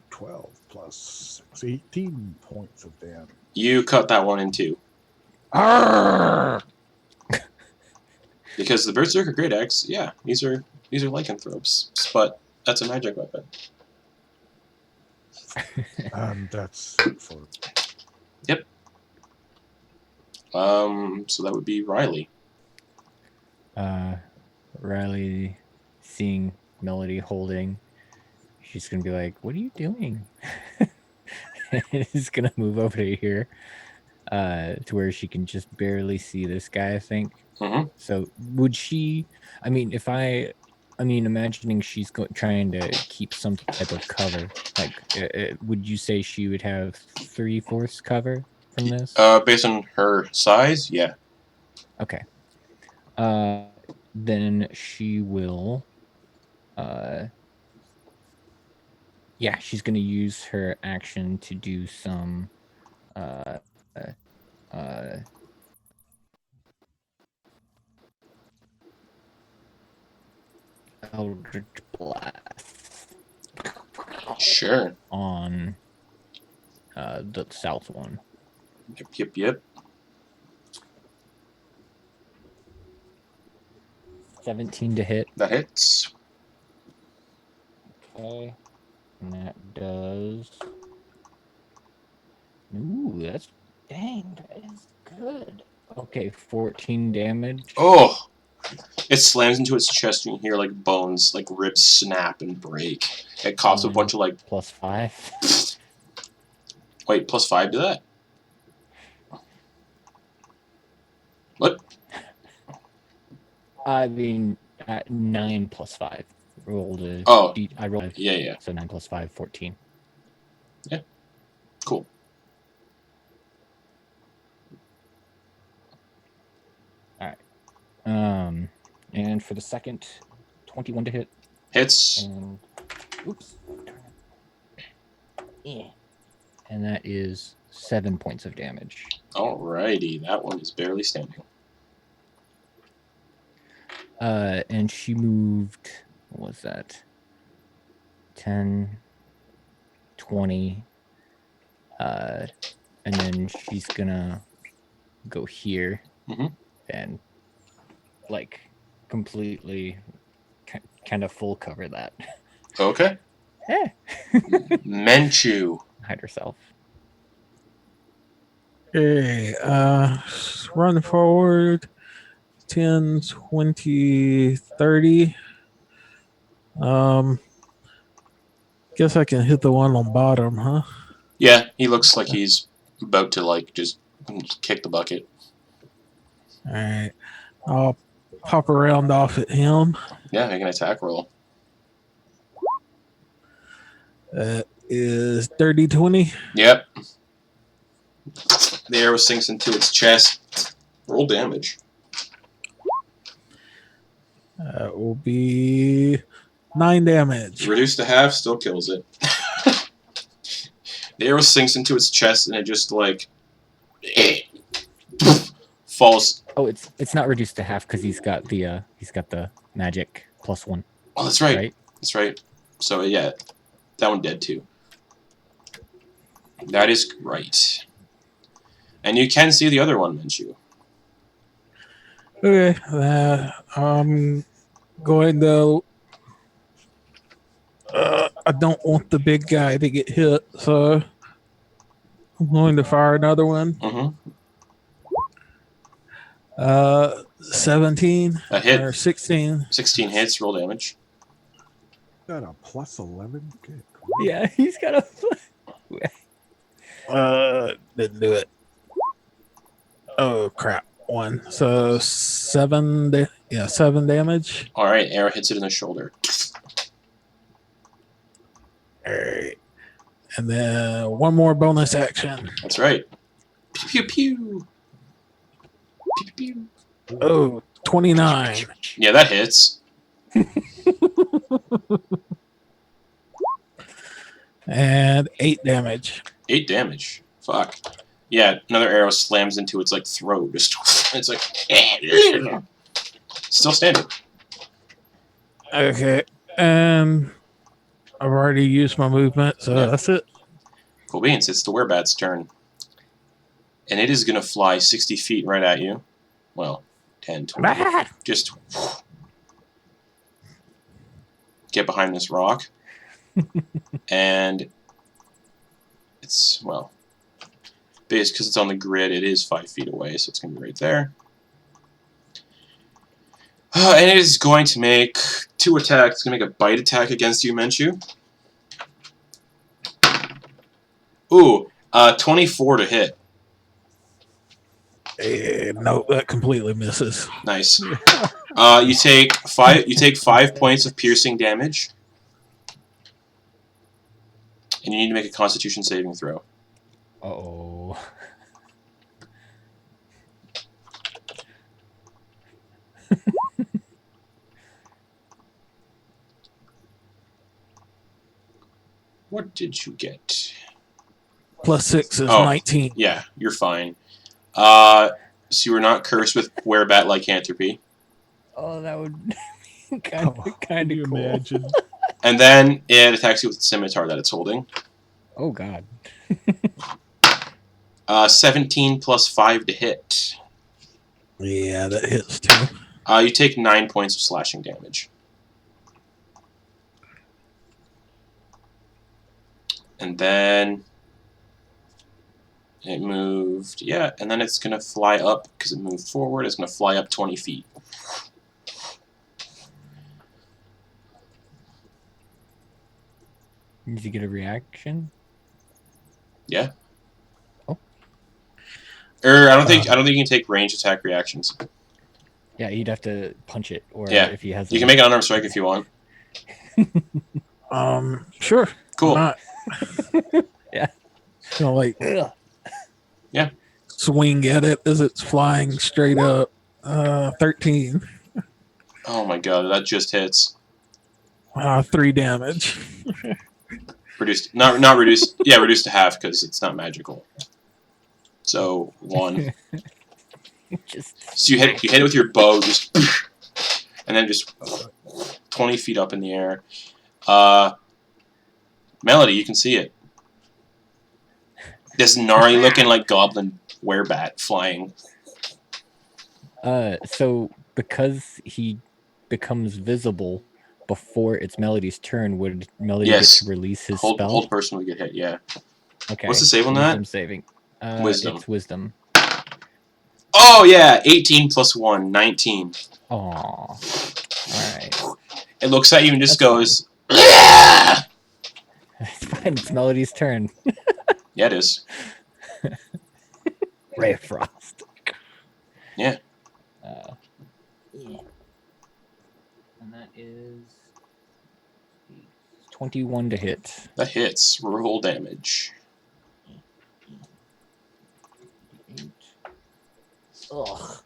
12 plus 6, 18 points of damage. You cut that one in two. Arrgh! Because the Berserker Great Axe, yeah, these are lycanthropes, but that's a magic weapon. And that's for... Yep. So that would be Rylie. Rylie, seeing Melody holding, she's gonna be like, "What are you doing?" He's gonna move over to here, to where she can just barely see this guy, I think. Mm-hmm. So would she? I mean, imagining she's trying to keep some type of cover. Like, would you say she would have 3/4 cover from this? Based on her size, yeah. Okay. Then she will. Yeah, she's gonna use her action to do some. Eldritch Blast Sure. on the south one. Yep. 17 to hit. That hits. Okay. And that does. Ooh, that's dang, that is good. Okay, 14 damage. Oh! It slams into its chest and you hear like bones, like ribs snap and break. It coughs a bunch of like... Plus 5. Wait, plus 5 to that? What? I mean, 9 plus 5. Rolled a Oh. I rolled. Yeah. So 9 plus 5, 14. Yeah. Cool. All right. And for the second, 21 to hit. Hits. And oops. Yeah. And that is 7 points of damage. Alrighty, that one is barely standing. And she moved, what was that? 10, 20. and then she's gonna go here Mhm. and like completely kind of full cover that. Okay. Eh. Menchu. Hide herself. Okay, run forward 10, 20, 30. Guess I can hit the one on bottom, huh? Yeah, he looks like he's about to like just kick the bucket. Alright. I'll pop around off at him. Yeah, make an attack roll. That is dirty 20. Yep. The arrow sinks into its chest. Roll damage. That will be 9 damage. Reduced to half, still kills it. The arrow sinks into its chest and it just like falls. Oh, it's not reduced to half because he's got the magic +1. Oh, that's right. Right? That's right. So yeah, that one dead too. That is right. And you can see the other one, Menchu. Okay, I'm going to. I don't want the big guy to get hit, so I'm going to fire another one. Mm-hmm. 17 A hit. or 16. 16 hits, roll damage. Got a +11. Good. Yeah, he's got a. Didn't do it. Oh crap! 1. So 7. 7 damage. All right, arrow hits it in the shoulder. All right, and then one more bonus action. That's right. Pew pew pew. Pew pew pew. Oh, 29. Yeah, that hits. And 8 damage. 8 damage. Fuck. Yeah, another arrow slams into its like throat. Just it's like still standing. Okay, and I've already used my movement, so Yeah. that's it. Cool beans. It's the werebat's turn, and it is gonna fly 60 feet right at you. Well, 10, 20. Just get behind this rock, and it's well. Because it's on the grid, it is 5 feet away, so it's going to be right there. And it is going to make 2 attacks. It's going to make a bite attack against you, Menchu. Ooh, 24 to hit. No, that completely misses. Nice. You take 5 points of piercing damage, and you need to make a Constitution saving throw. Uh-oh. What did you get? +6 is Oh. 19. Yeah, you're fine. So you were not cursed with werebat lycanthropy. Oh, that would be Can kind you of cool. imagine? And then it attacks you with the scimitar that it's holding. Oh God. 17 plus 5 to hit. Yeah, that hits too. You take 9 points of slashing damage. And then it moved, yeah, and then it's going to fly up, because it moved forward, it's going to fly up 20 feet. Did you get a reaction? Yeah. Oh. I don't think you can take range attack reactions. Yeah, you'd have to punch it, or Yeah. if he has. You can make an unarmed strike if you want. Sure. Cool. Why not? Yeah. You know, like Ugh. swing at it as it's flying straight up. 13. Oh my god, that just hits. 3 damage. Reduced, not reduced. Yeah, reduced to half because it's not magical. So 1. Just So you hit it with your bow, just, and then just 20 feet up in the air. Melody, you can see it. This gnarly looking like goblin werebat flying. So because he becomes visible before it's Melody's turn, would Melody Yes. get to release his Hold spell? person would get hit, yeah. Okay. What's the save on Wisdom that? saving. Wisdom. It's wisdom. Oh, yeah! 18 plus 1, 19. Aw. Alright. It looks at you and just That's goes... It's fine. It's Melody's turn. Yeah, it is. Ray of Frost. Yeah. And that is 21 to hit. That hits. Roll damage. 8. Ugh.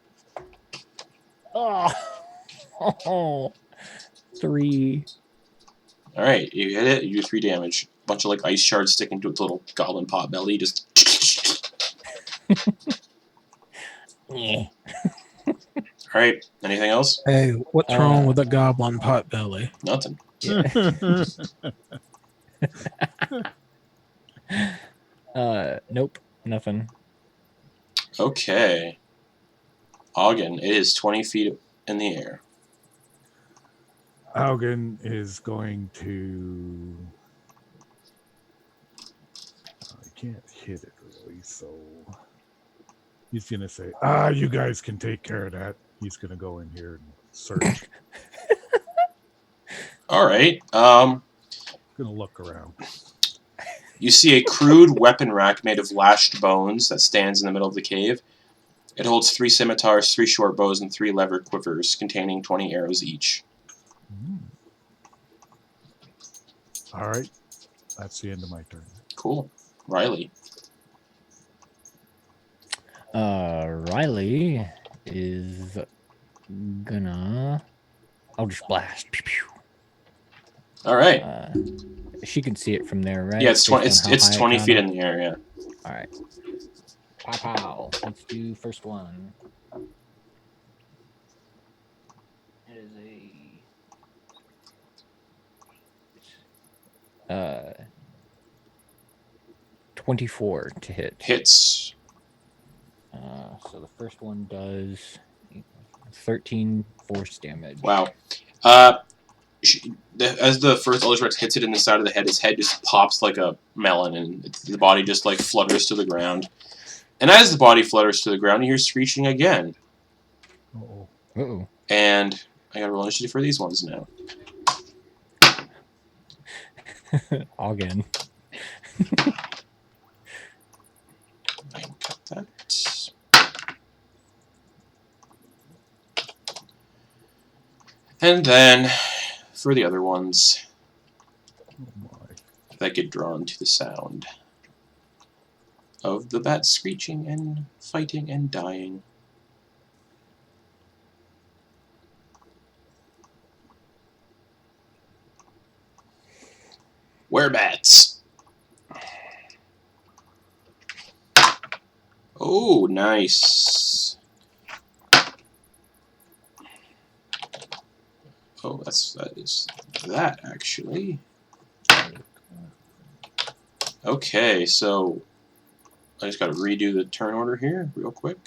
Oh. 3. Alright, you hit it, you do 3 damage. Bunch of like ice shards sticking to its little goblin pot belly, just... Yeah. Alright, anything else? Hey, what's wrong with a goblin pot belly? Nothing. Nope, nothing. Okay. Auggan, it is 20 feet in the air. Auggan is going to... I can't hit it really, so... He's going to say, you guys can take care of that. He's going to go in here and search. Alright, Going to look around. you see a crude weapon rack made of lashed bones that stands in the middle of the cave. It holds 3 scimitars, 3 short bows, and 3 lever quivers containing 20 arrows each. All right. That's the end of my turn. Cool. Rylie. Rylie is gonna Eldritch Blast. Pew, pew. Alright. She can see it from there, right? Yeah, it's 20, Based on how it's high it 20 got feet up? in the air, yeah. Alright. Pow pow. Let's do first one. It is a 24 to hit. Hits. So the first one does 13 force damage. Wow. As the first Eldritch Rex hits it in the side of the head, his head just pops like a melon, and the body just like flutters to the ground. And as the body flutters to the ground, you hear screeching again. Uh-oh. Uh-oh. And I gotta roll initiative for these ones now. Auggan. I can cut that. And then, for the other ones Oh my. that get drawn to the sound of the bat screeching and fighting and dying. Werebats. Oh, nice. Oh, that is that actually. Okay, so I just got to redo the turn order here real quick.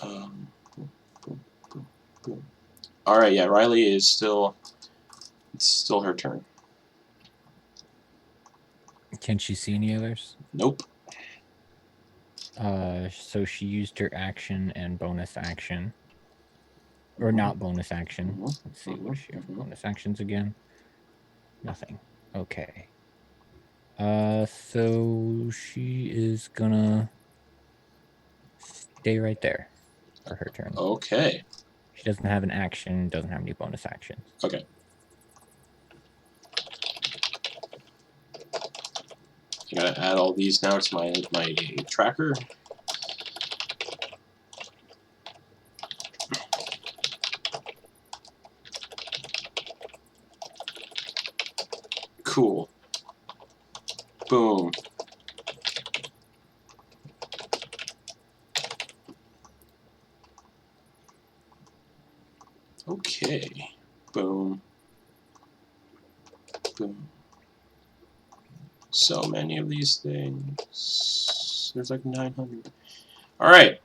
Boom, boom, boom, boom. All right, yeah, Rylie is still. It's still her turn. Can she see any others? Nope. So she used her action and bonus action. Or not bonus action. Mhm. Let's see, what is she? Mhm. Bonus actions again? Nothing. Okay. So she is gonna stay right there for her turn. Okay. She doesn't have an action, doesn't have any bonus actions. Okay. I gotta add all these now to my tracker. Cool. Boom. Okay. Boom. Boom. so many of these things. There's like 900. Alright.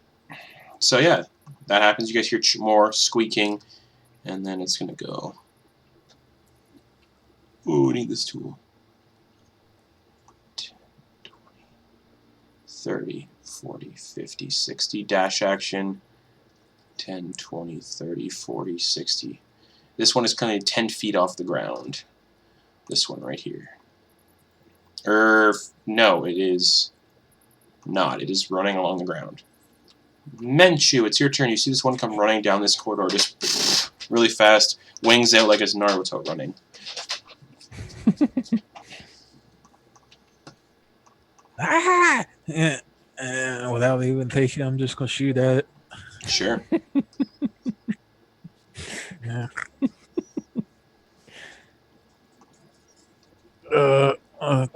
So yeah, that happens. You guys hear more squeaking, and then it's going to go. Ooh, I need this tool. 10, 20, 30, 40, 50, 60. Dash action. 10, 20, 30, 40, 60. This one is kind of 10 feet off the ground. This one right here. No, it is not. It is running along the ground. Menchu, it's your turn. You see this one come running down this corridor just really fast, wings out like it's Naruto running. Ah! Without even thinking, I'm just gonna shoot at it. Sure. Yeah.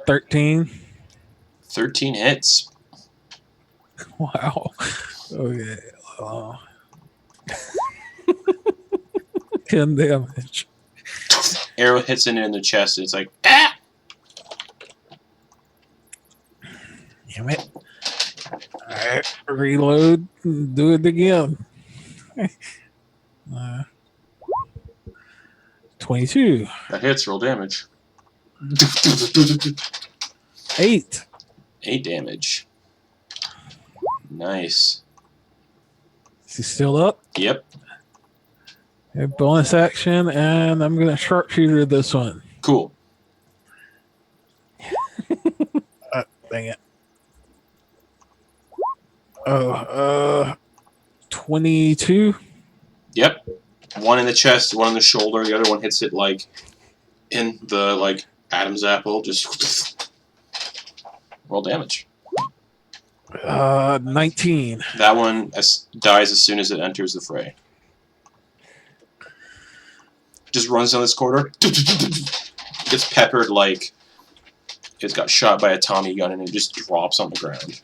13. 13 hits. Wow. Okay. 10 damage. Arrow hits it in the chest, and it's like, ah! Damn it. Alright. Reload. Do it again. 22. That hits, roll damage. 8. 8 damage. Nice. Is he still up? Yep. Okay, bonus action, and I'm going to sharpshooter this one. Cool. Dang it. 22. Yep. One in the chest, one in the shoulder. The other one hits it like in the like Adam's apple. Just roll damage. 19. That one dies as soon as it enters the fray. Just runs down this corridor. Gets peppered like it's got shot by a Tommy gun, and it just drops on the ground.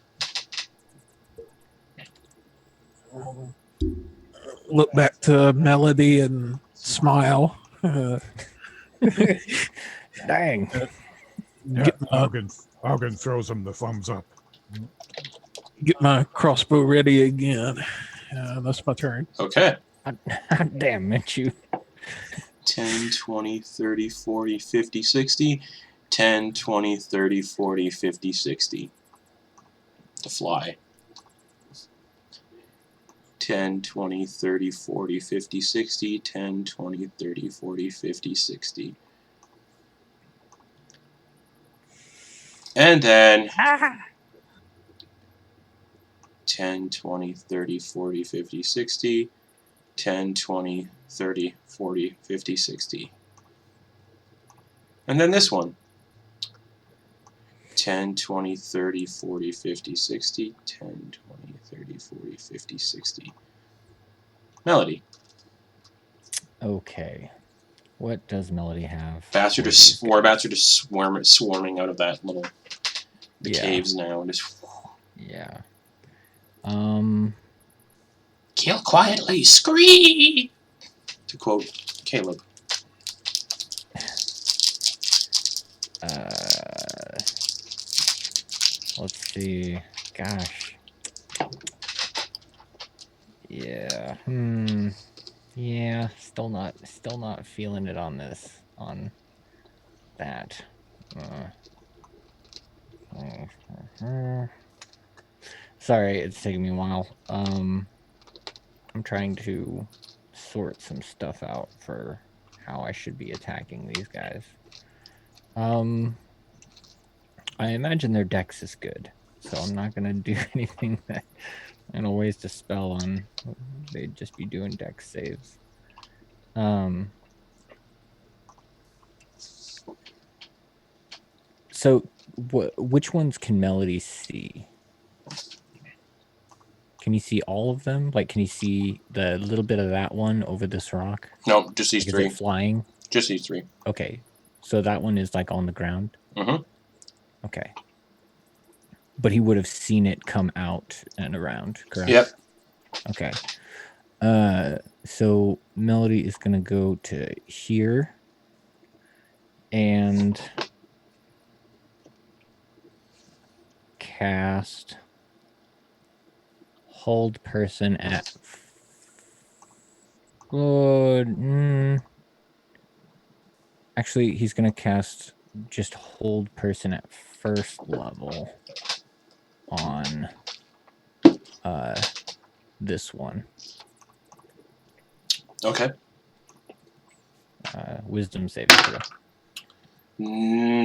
Look back to Melody and smile. Dang. Yeah, Get my- Auggan throws him the thumbs up. Get my crossbow ready again. That's my turn. Okay. Damn, Menchu. 10, 20, 30, 40, 50, 60. 10, 20, 30, 40, 50, 60. To fly. 10, 20, 30, 40, 50, 60. 10, 20, 30, 40, 50, 60. And then 10, 20, 30, 40, 50, 60. 10, 20, 30, 40, 50, 60. And then this one. 10, 20, 30, 40, 50, 60. 10, 20, 30, 40, 50, 60. Melody. Okay. What does Melody have? Bats are just, war bats are just swarming out of that little the Yeah. caves now. And just Yeah. kill quietly, scream! To quote Caleb. Let's see. Gosh. Yeah. Yeah. Still not feeling it on this. On that. Sorry, it's taking me a while. I'm trying to sort some stuff out for how I should be attacking these guys. I imagine their dex is good, so I'm not gonna do anything that I'm gonna waste a spell on. They'd just be doing dex saves. So which ones can Melody see? Can you see all of them? Like, can you see the little bit of that one over this rock? No, just these Like, three. is it flying? Just these three. Okay, so that one is like on the ground. Mm-hmm. Okay, but he would have seen it come out and around, correct? Yep. Okay. So Melody is gonna go to here, and cast hold person at good. Actually, he's gonna cast just hold person at first level on this one. Okay. Wisdom saving throw.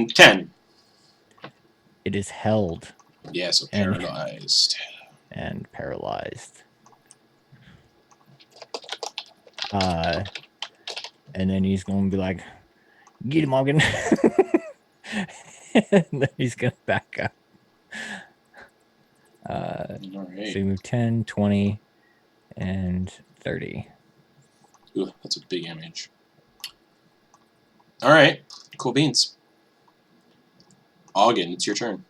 10. It is held Yeah, so And- paralyzed. and paralyzed. And then he's gonna be like, "Get him, Auggan." And then he's gonna back up. All So right. you move 10, 20, and 30. Ooh, that's a big image. All right. Cool beans. Auggan, it's your turn.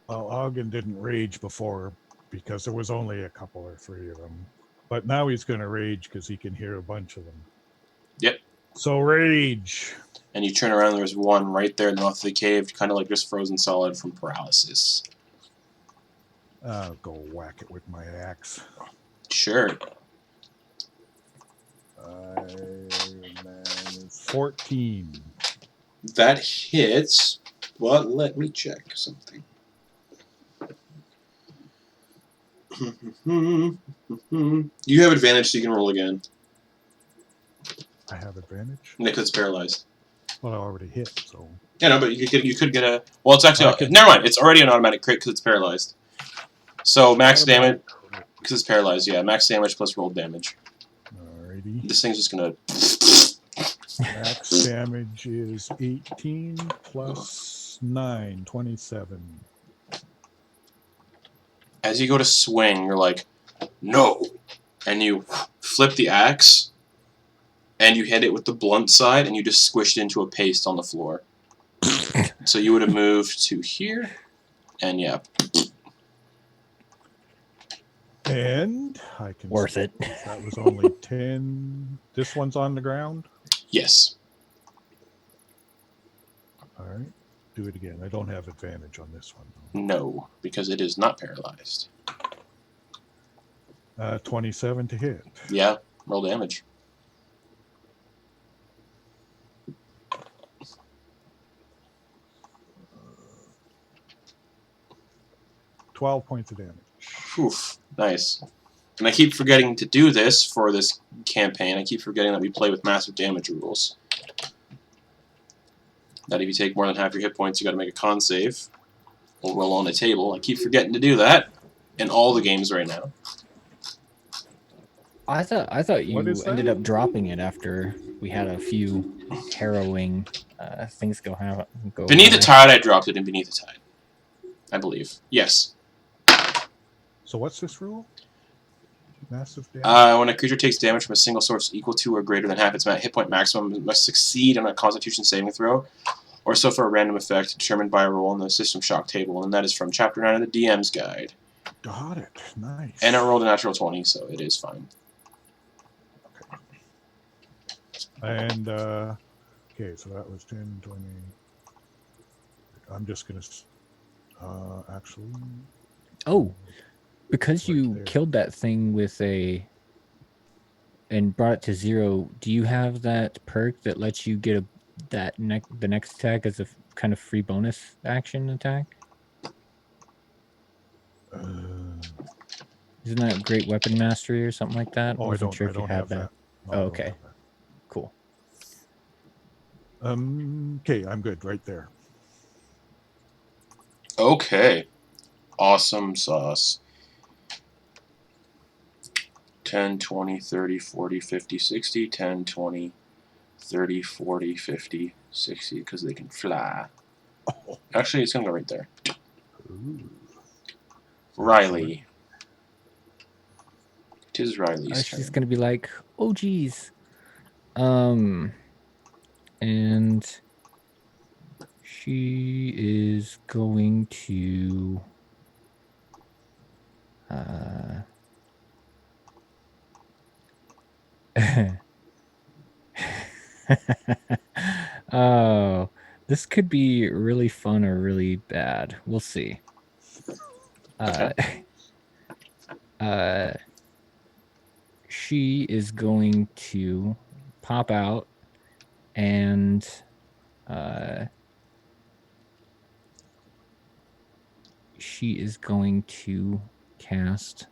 Well, Auggan didn't rage before because there was only a couple or three of them. But now he's going to rage because he can hear a bunch of them. Yep. So rage. And you turn around, there's one right there in the mouth of the cave, kind of like just frozen solid from paralysis. I'll go whack it with my axe. Sure. 14. That hits, but let me check something. You have advantage, so you can roll again. I have advantage. Nick, it's paralyzed. Well, I already hit, so. Yeah, no, but you could get a. Well, it's actually never mind. It's already an automatic crit because it's paralyzed. So max damage because it's paralyzed. Yeah, max damage plus rolled damage. Alrighty. This thing's just gonna. Max damage is 18 plus 9, 27. As you go to swing, you're like, no, and you flip the axe, and you hit it with the blunt side, and you just squished it into a paste on the floor. So you would have moved to here, and yeah. And I can. Worth it. That was only 10. This one's on the ground. Yes. All right. Do it again. I don't have advantage on this one. No, because it is not paralyzed. 27 to hit. Yeah, roll damage. Uh, 12 points of damage. Oof, nice. And I keep forgetting to do this for this campaign. I keep forgetting that we play with massive damage rules. That if you take more than half your hit points, you got to make a con save. Or roll on a table. I keep forgetting to do that in all the games right now. I thought you What is that? ended up dropping it after we had a few harrowing things go Beneath the awry. Tide, I dropped it in Beneath the Tide. I believe. Yes. So what's this rule? Massive damage. When a creature takes damage from a single source equal to or greater than half its hit point maximum, it must succeed on a Constitution saving throw, or suffer a random effect determined by a roll in the System Shock table, and that is from Chapter 9 of the DM's Guide. Got it. Nice. And it rolled a natural 20, so it is fine. And, okay, so that was 10, 20. I'm just going to, actually. Oh, because Right you there. killed that thing with and brought it to 0, do you have that perk that lets you get the next attack as a kind of free bonus action attack? Isn't that Great Weapon Mastery or something like that? Oh, I Wasn't don't, sure I if you don't had have that. No, Oh, I don't okay. have that. Cool. Okay, I'm good right there. Okay. Awesome sauce. 10, 20, 30, 40, 50, 60. 10, 20, 30, 40, 50, 60, because they can fly. Oh. Actually, it's going to go right there. Ooh. Rylie. It is Riley's She's turn. gonna be like, oh geez. And she is going to oh, this could be really fun or really bad. We'll see. She is going to pop out and she is going to cast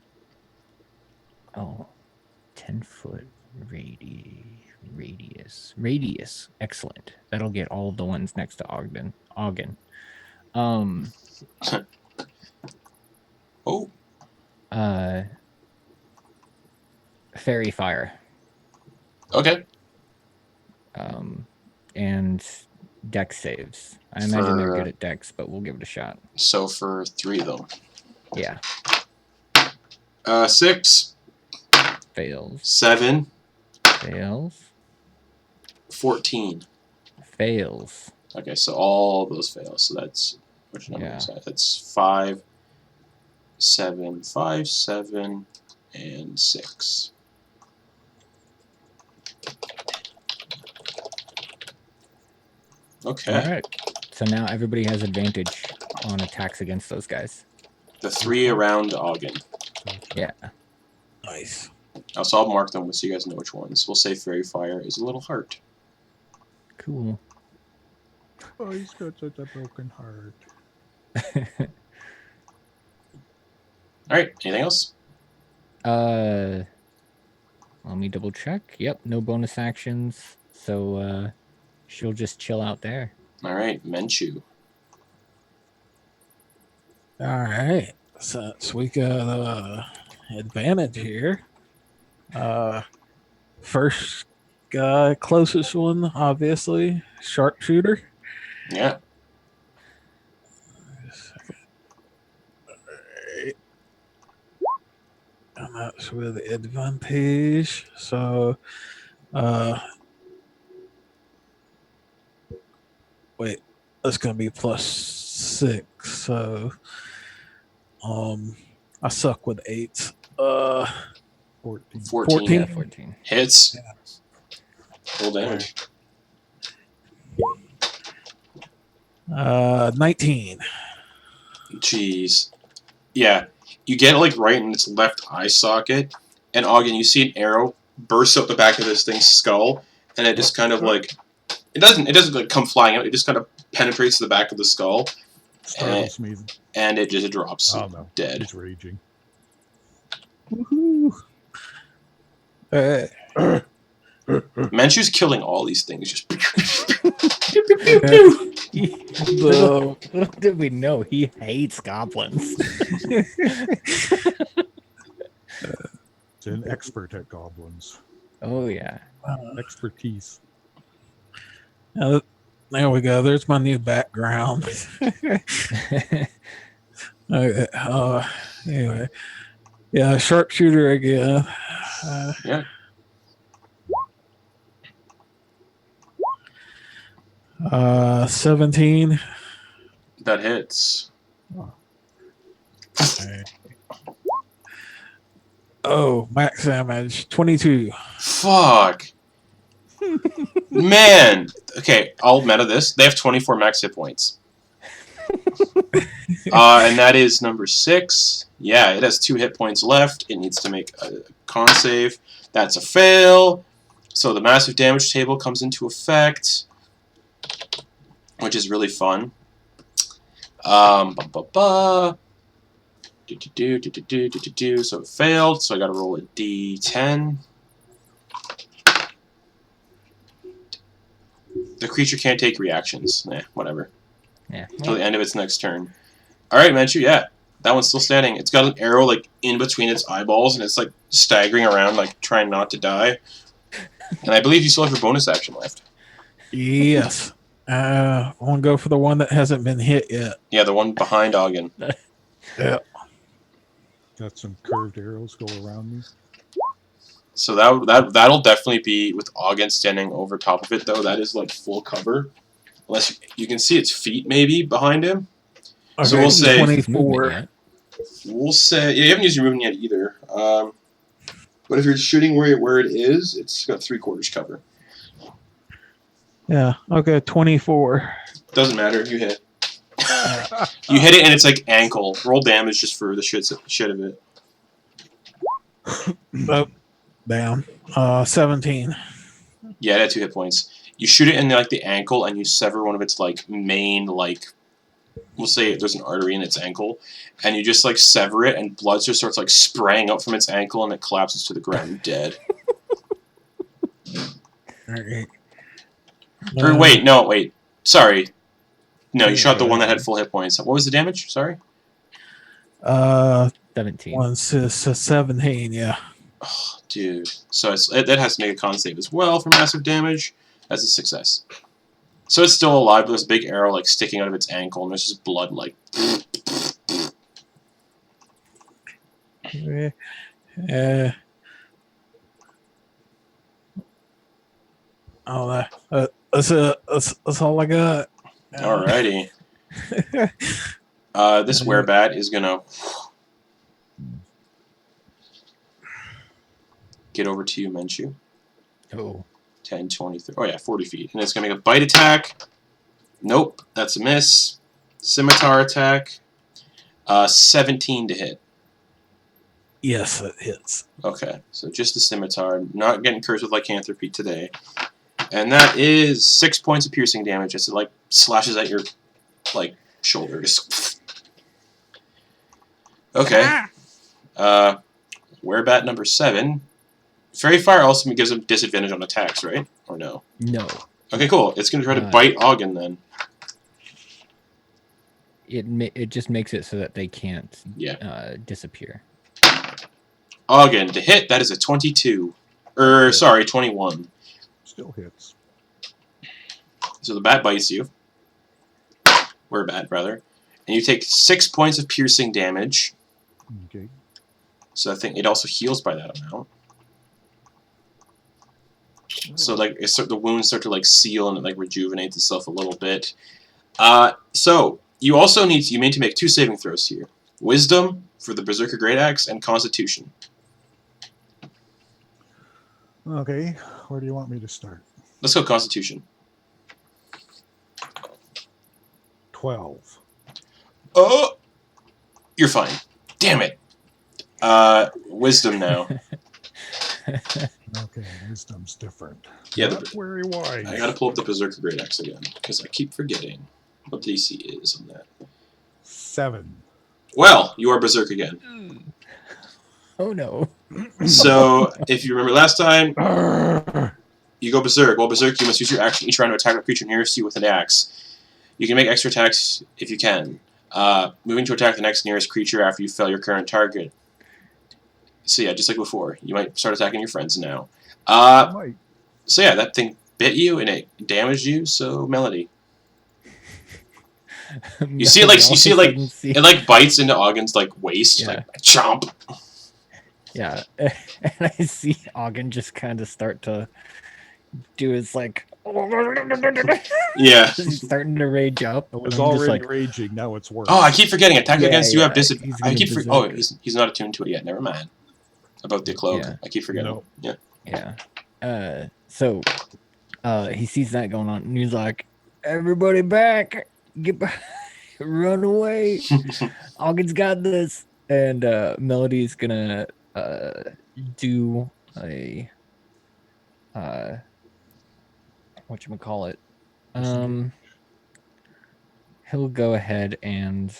10-foot radius. Excellent. That'll get all of the ones next to Auggan. Oh, Fairy fire. okay. And dex saves. I imagine they're For- good at dex, but we'll give it a shot. So for 3 of them. Yeah. 6, Fails. 7, Fails. 14. Fails. Okay, so all those fail. So that's which number Yeah. is that? That's 5, 7, 5, 7, and 6. Okay. All right. So now everybody has advantage on attacks against those guys. The 3 around Auggan. Yeah. Nice. So I'll mark them so you guys know which ones. We'll say Fairy Fire is a little heart. Cool. Oh, he's got such a broken heart. Alright, anything else? Let me double check. Yep, no bonus actions. So she'll just chill out there. Alright, Menchu. All right. Since we got advantage here, first guy, closest one, obviously, sharpshooter. Yeah. Alright. And that's with advantage. So, wait, that's gonna be +6. So, I suck with 8s. 14. 14. Yeah, 14. Hits. Full damage. 19. Jeez. Yeah. You get it like right in its left eye socket, and Auggan, you see an arrow burst out the back of this thing's skull, and it just kind of like it doesn't like come flying out, it just kind of penetrates the back of the skull, Startles me. and it just drops Oh no, dead. he's raging. Woohoo. Menchu's killing all these things, just So, Little did we know he hates goblins. He's an expert at goblins. Oh yeah. Expertise. there we go. There's my new background. Okay. Anyway, yeah, sharpshooter again. yeah. 17. That hits. Oh, max damage 22. Fuck. Man. Okay, I'll meta this. They have 24 max hit points. And that is number 6. Yeah, it has 2 hit points left. It needs to make a con save. That's a fail. So the massive damage table comes into effect, which is really fun. So it failed, so I gotta roll a d10. The creature can't take reactions. Nah, whatever. Yeah. Until the end of its next turn. Alright, Menchu, yeah. That one's still standing. It's got an arrow like in between its eyeballs, and it's like staggering around, like trying not to die. And I believe you still have your bonus action left. Yes. I want to go for the one that hasn't been hit yet. Yeah, the one behind Auggan. Yeah. Got some curved arrows go around me. So that'll definitely be with Auggan standing over top of it, though. That is like full cover, unless you can see its feet maybe behind him. Okay, So we'll say 24. We'll say you haven't used your movement yet either. But if you're shooting where it is, it's got 3/4 cover. Yeah. Okay, 24. Doesn't matter. You hit. You hit it and it's like ankle. Roll damage just for the shit of it. Oh, down. 17. Yeah, it had 2 hit points. You shoot it in like the ankle and you sever one of its like main like, we'll say there's an artery in its ankle, and you just like sever it and blood just starts like spraying up from its ankle and it collapses to the ground dead. Alright. Or wait. Sorry. No, you shot the one that had full hit points. What was the damage? Sorry? 17. 17, yeah. Oh, dude. So that has to make a con save as well for massive damage. That's a success. So it's still alive, but there's a big arrow like sticking out of its ankle, and there's just blood like. That's all I got. Alrighty. This werebat is gonna get over to you, Menchu. Oh. 10, 20, 30. Oh yeah, 40 feet. And it's gonna make a bite attack. Nope, that's a miss. Scimitar attack. 17 to hit. Yes, it hits. Okay, so just the scimitar. Not getting cursed with lycanthropy today. And that is 6 points of piercing damage as it like slashes at your like shoulder. Just okay. Werebat number 7. Fairy Fire also gives him disadvantage on attacks, right? Or no? No. Okay, cool. It's gonna try to bite Auggan then. It just makes it so that they can't disappear. Auggan to hit. That is a 22. Sorry, 21. Still hits. So the bat bites you. Werebat, rather. And you take 6 points of piercing damage. Okay. So I think it also heals by that amount. So like the wounds start to like seal and it like rejuvenates itself a little bit. So you also need to make 2 saving throws here: Wisdom for the Berserker Great Axe and Constitution. Okay, where do you want me to start? Let's go Constitution. 12. Oh, you're fine. Damn it. Wisdom now. Okay, wisdom's different. Yeah, Not very wise. I gotta pull up the Berserker Great Axe again because I keep forgetting what the DC is on that. 7. Well, you are Berserk again. Oh no. So, if you remember last time, you go Berserk. Well, Berserk, you must use your action each round to attack a creature nearest you with an axe. You can make extra attacks if you can. Moving to attack the next nearest creature after you fell your current target. So yeah, just like before, you might start attacking your friends now. So yeah, that thing bit you and it damaged you. So Melody, you see it like it like bites into Auggan's like waist, like chomp. Yeah, and I see Auggan just kind of start to do his like. Yeah, He's starting to rage up. It was already raging. Now it's worse. Oh, I keep forgetting. Attack against you have disadvantage. Oh, he's not attuned to it yet. Never mind. About the cloak, I keep forgetting. No. Yeah. So, he sees that going on, and he's like, "Everybody back! Get back! Run away! Auggan's got this." And Melody's gonna do a whatchamacallit. He'll go ahead and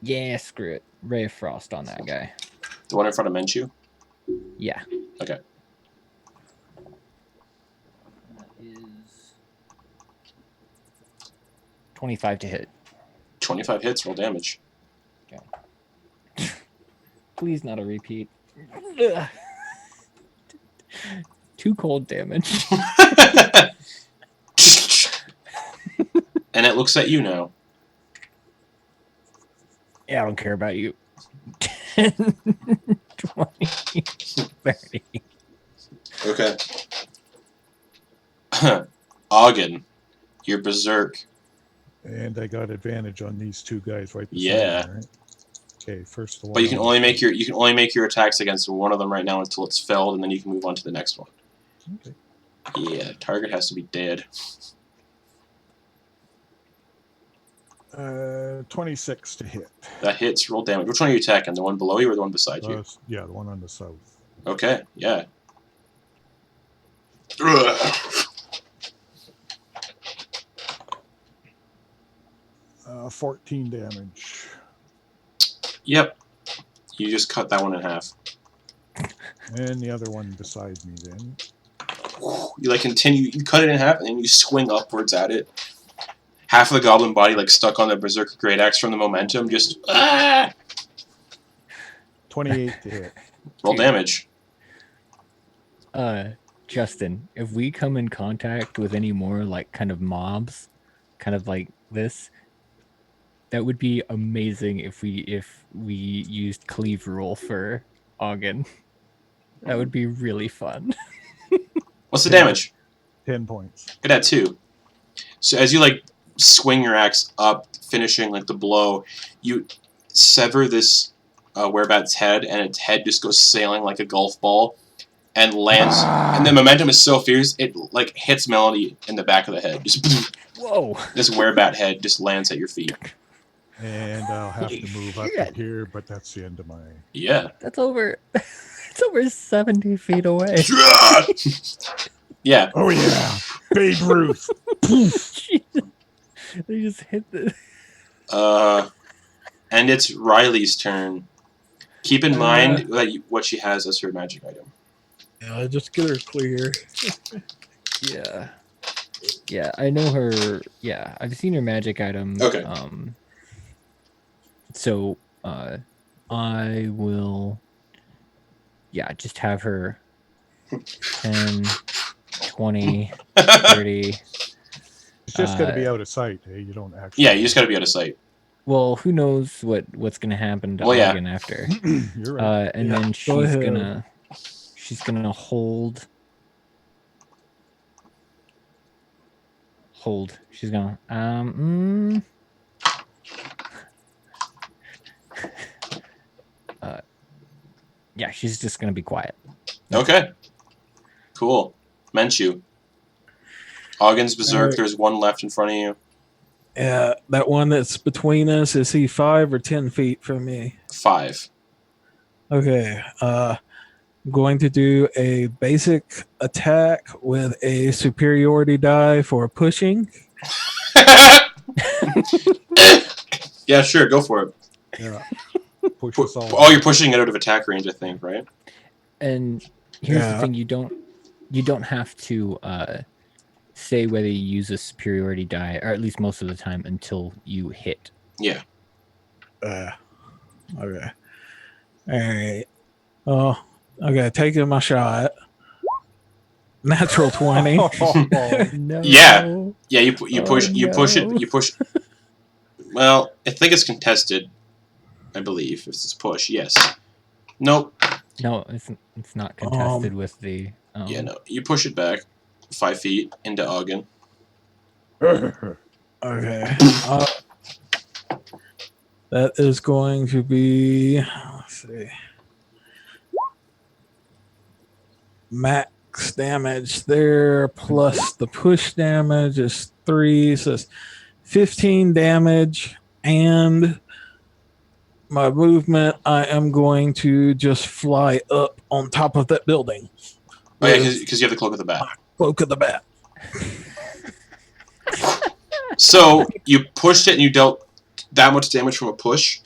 yeah, screw it. Ray of Frost on that guy. The one in front of Menchu? Yeah. Okay. That is 25 to hit. 25 hits, roll damage. Okay. Please not a repeat. 2 cold damage. And it looks at you now. Yeah, I don't care about you. 10, 20, 30. Okay. Auggan, you're Berserk. And I got advantage on these 2 guys right beside Yeah. me, right? Okay, first the one. But you can only make your attacks against one of them right now until it's felled, and then you can move on to the next one. Okay. Yeah, target has to be dead. 26 to hit. That hits. Roll damage. Which one are you attacking? The one below you or the one beside you? Yeah, the one on the south. Okay, yeah. 14 damage. Yep. You just cut that one in half. And the other one beside me then. You like continue, you cut it in half, and then you swing upwards at it. Half of the goblin body like stuck on the berserker great axe from the momentum, just 28 to hit. Roll damage. Justin, if we come in contact with any more like kind of mobs, kind of like this, that would be amazing if we used cleave rule for Auggan. That would be really fun. What's the damage? 10 points. It had 2. So as you like swing your axe up, finishing like the blow, you sever this werebat's head, and its head just goes sailing like a golf ball, and lands. And the momentum is so fierce, it like hits Melody in the back of the head. Just whoa! This werebat head just lands at your feet. And I'll have to move up to here, but that's the end of my. Yeah. That's over. It's over 70 feet away. Yeah. Oh yeah, Babe Ruth. They just hit the. And it's Riley's turn. Keep in mind that what she has as her magic item. Yeah, just get her clear. Yeah. Yeah, I know her. Yeah, I've seen her magic item. Okay. So, I will. Yeah, just have her 10, 20, 30. It's just going to be out of sight. Hey, you don't actually. Yeah, you just got to be out of sight. Well, who knows what's gonna happen to Auggan after? You're right. And then she's gonna hold. She's gonna yeah, she's just gonna be quiet. Okay. Cool. Menchu. Auggan's berserk. There's one left in front of you. Yeah, that one that's between us, is he 5 or 10 feet from me? 5. Okay. I'm going to do a basic attack with a superiority die for pushing. Yeah, sure. Go for it. Yeah. Push us all. Oh, you're pushing it out of attack range, I think, right? And here's the thing: you don't have to say whether you use a superiority die, or at least most of the time, until you hit. Yeah. Okay. All right. Oh, okay. Taking my shot. Natural 20. No. Yeah. Yeah. You push it. Well, I think it's contested. I believe if it's push. Yes. Nope. No, it's not contested with the. Yeah. No. You push it back 5 feet into Auggan. Okay. That is going to be. Let's see. Max damage there plus the push damage is 3, so it's 15 damage, and my movement, I am going to just fly up on top of that building. Oh yeah, because you have the cloak of the bat. Cloak of the bat. So you pushed it and you dealt that much damage from a push.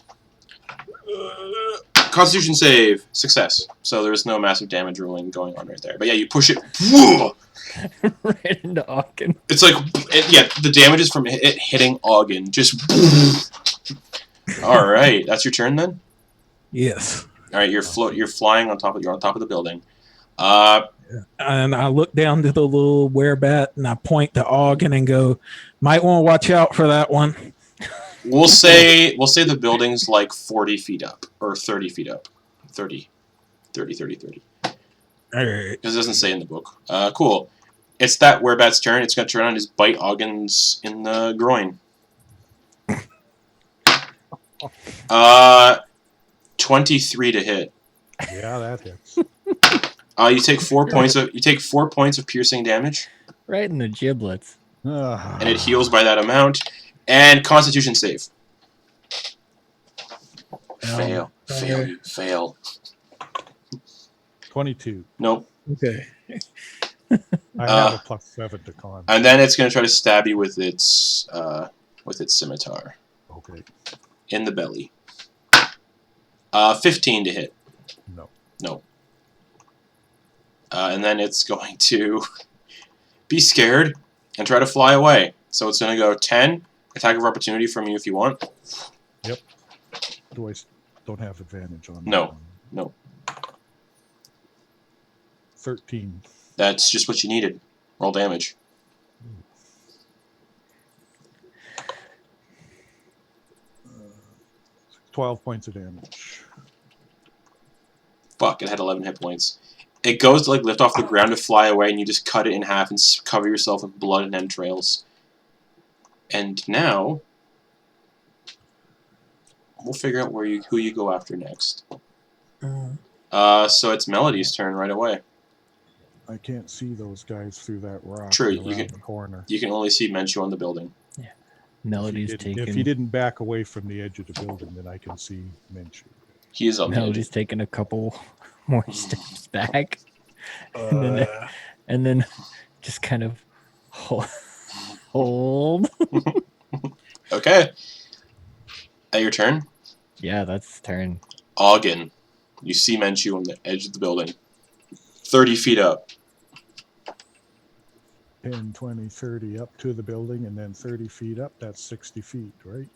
Constitution save. Success. So there's no massive damage ruling going on right there. But yeah, you push it. Whoa! Right into Auggan. It's like, the damage is from it hitting Auggan. Just. All right, that's your turn then. Yes. All right, you're flying on top of the building. And I look down to the little werebat and I point to Auggan and go, "Might want to watch out for that one." We'll say the building's like 40 feet up or 30 feet up. 30. All right. Because it doesn't say in the book. Cool. It's that werebat's turn. It's going to turn around and just bite Auggan's in the groin. 23 to hit. Yeah, that hits. You take 4 points of piercing damage, Right in the giblets. and it heals by that amount. And Constitution save. Fail. You fail. 22. Nope. Okay. I have a +7 to con. And then it's going to try to stab you with its scimitar Okay. in the belly. 15 to hit. No. No. And then it's going to be scared and try to fly away. So it's going to go 10. Attack of opportunity from you if you want. Yep. Don't have advantage on No. that one. No. 13. That's just what you needed. Roll damage. Uh, 12 points of damage. Fuck, it had 11 hit points. It goes to lift off the ground to fly away, and you just cut it in half and cover yourself with blood and entrails. And now we'll figure out who you go after next. So it's Melody's turn right away. I can't see those guys through that rock. True, around the corner. You can only see Menchu on the building. Yeah. Melody's taking. If he didn't back away from the edge of the building, then I can see Menchu. He is on the edge. Melody's taking a couple more steps back, and then just kind of hold. Okay. At your turn, Yeah, that's his turn. Auggan. You see Menchu on the edge of the building. 30 feet up. 10, 20, 30 up to the building, and then 30 feet up. That's 60 feet, right?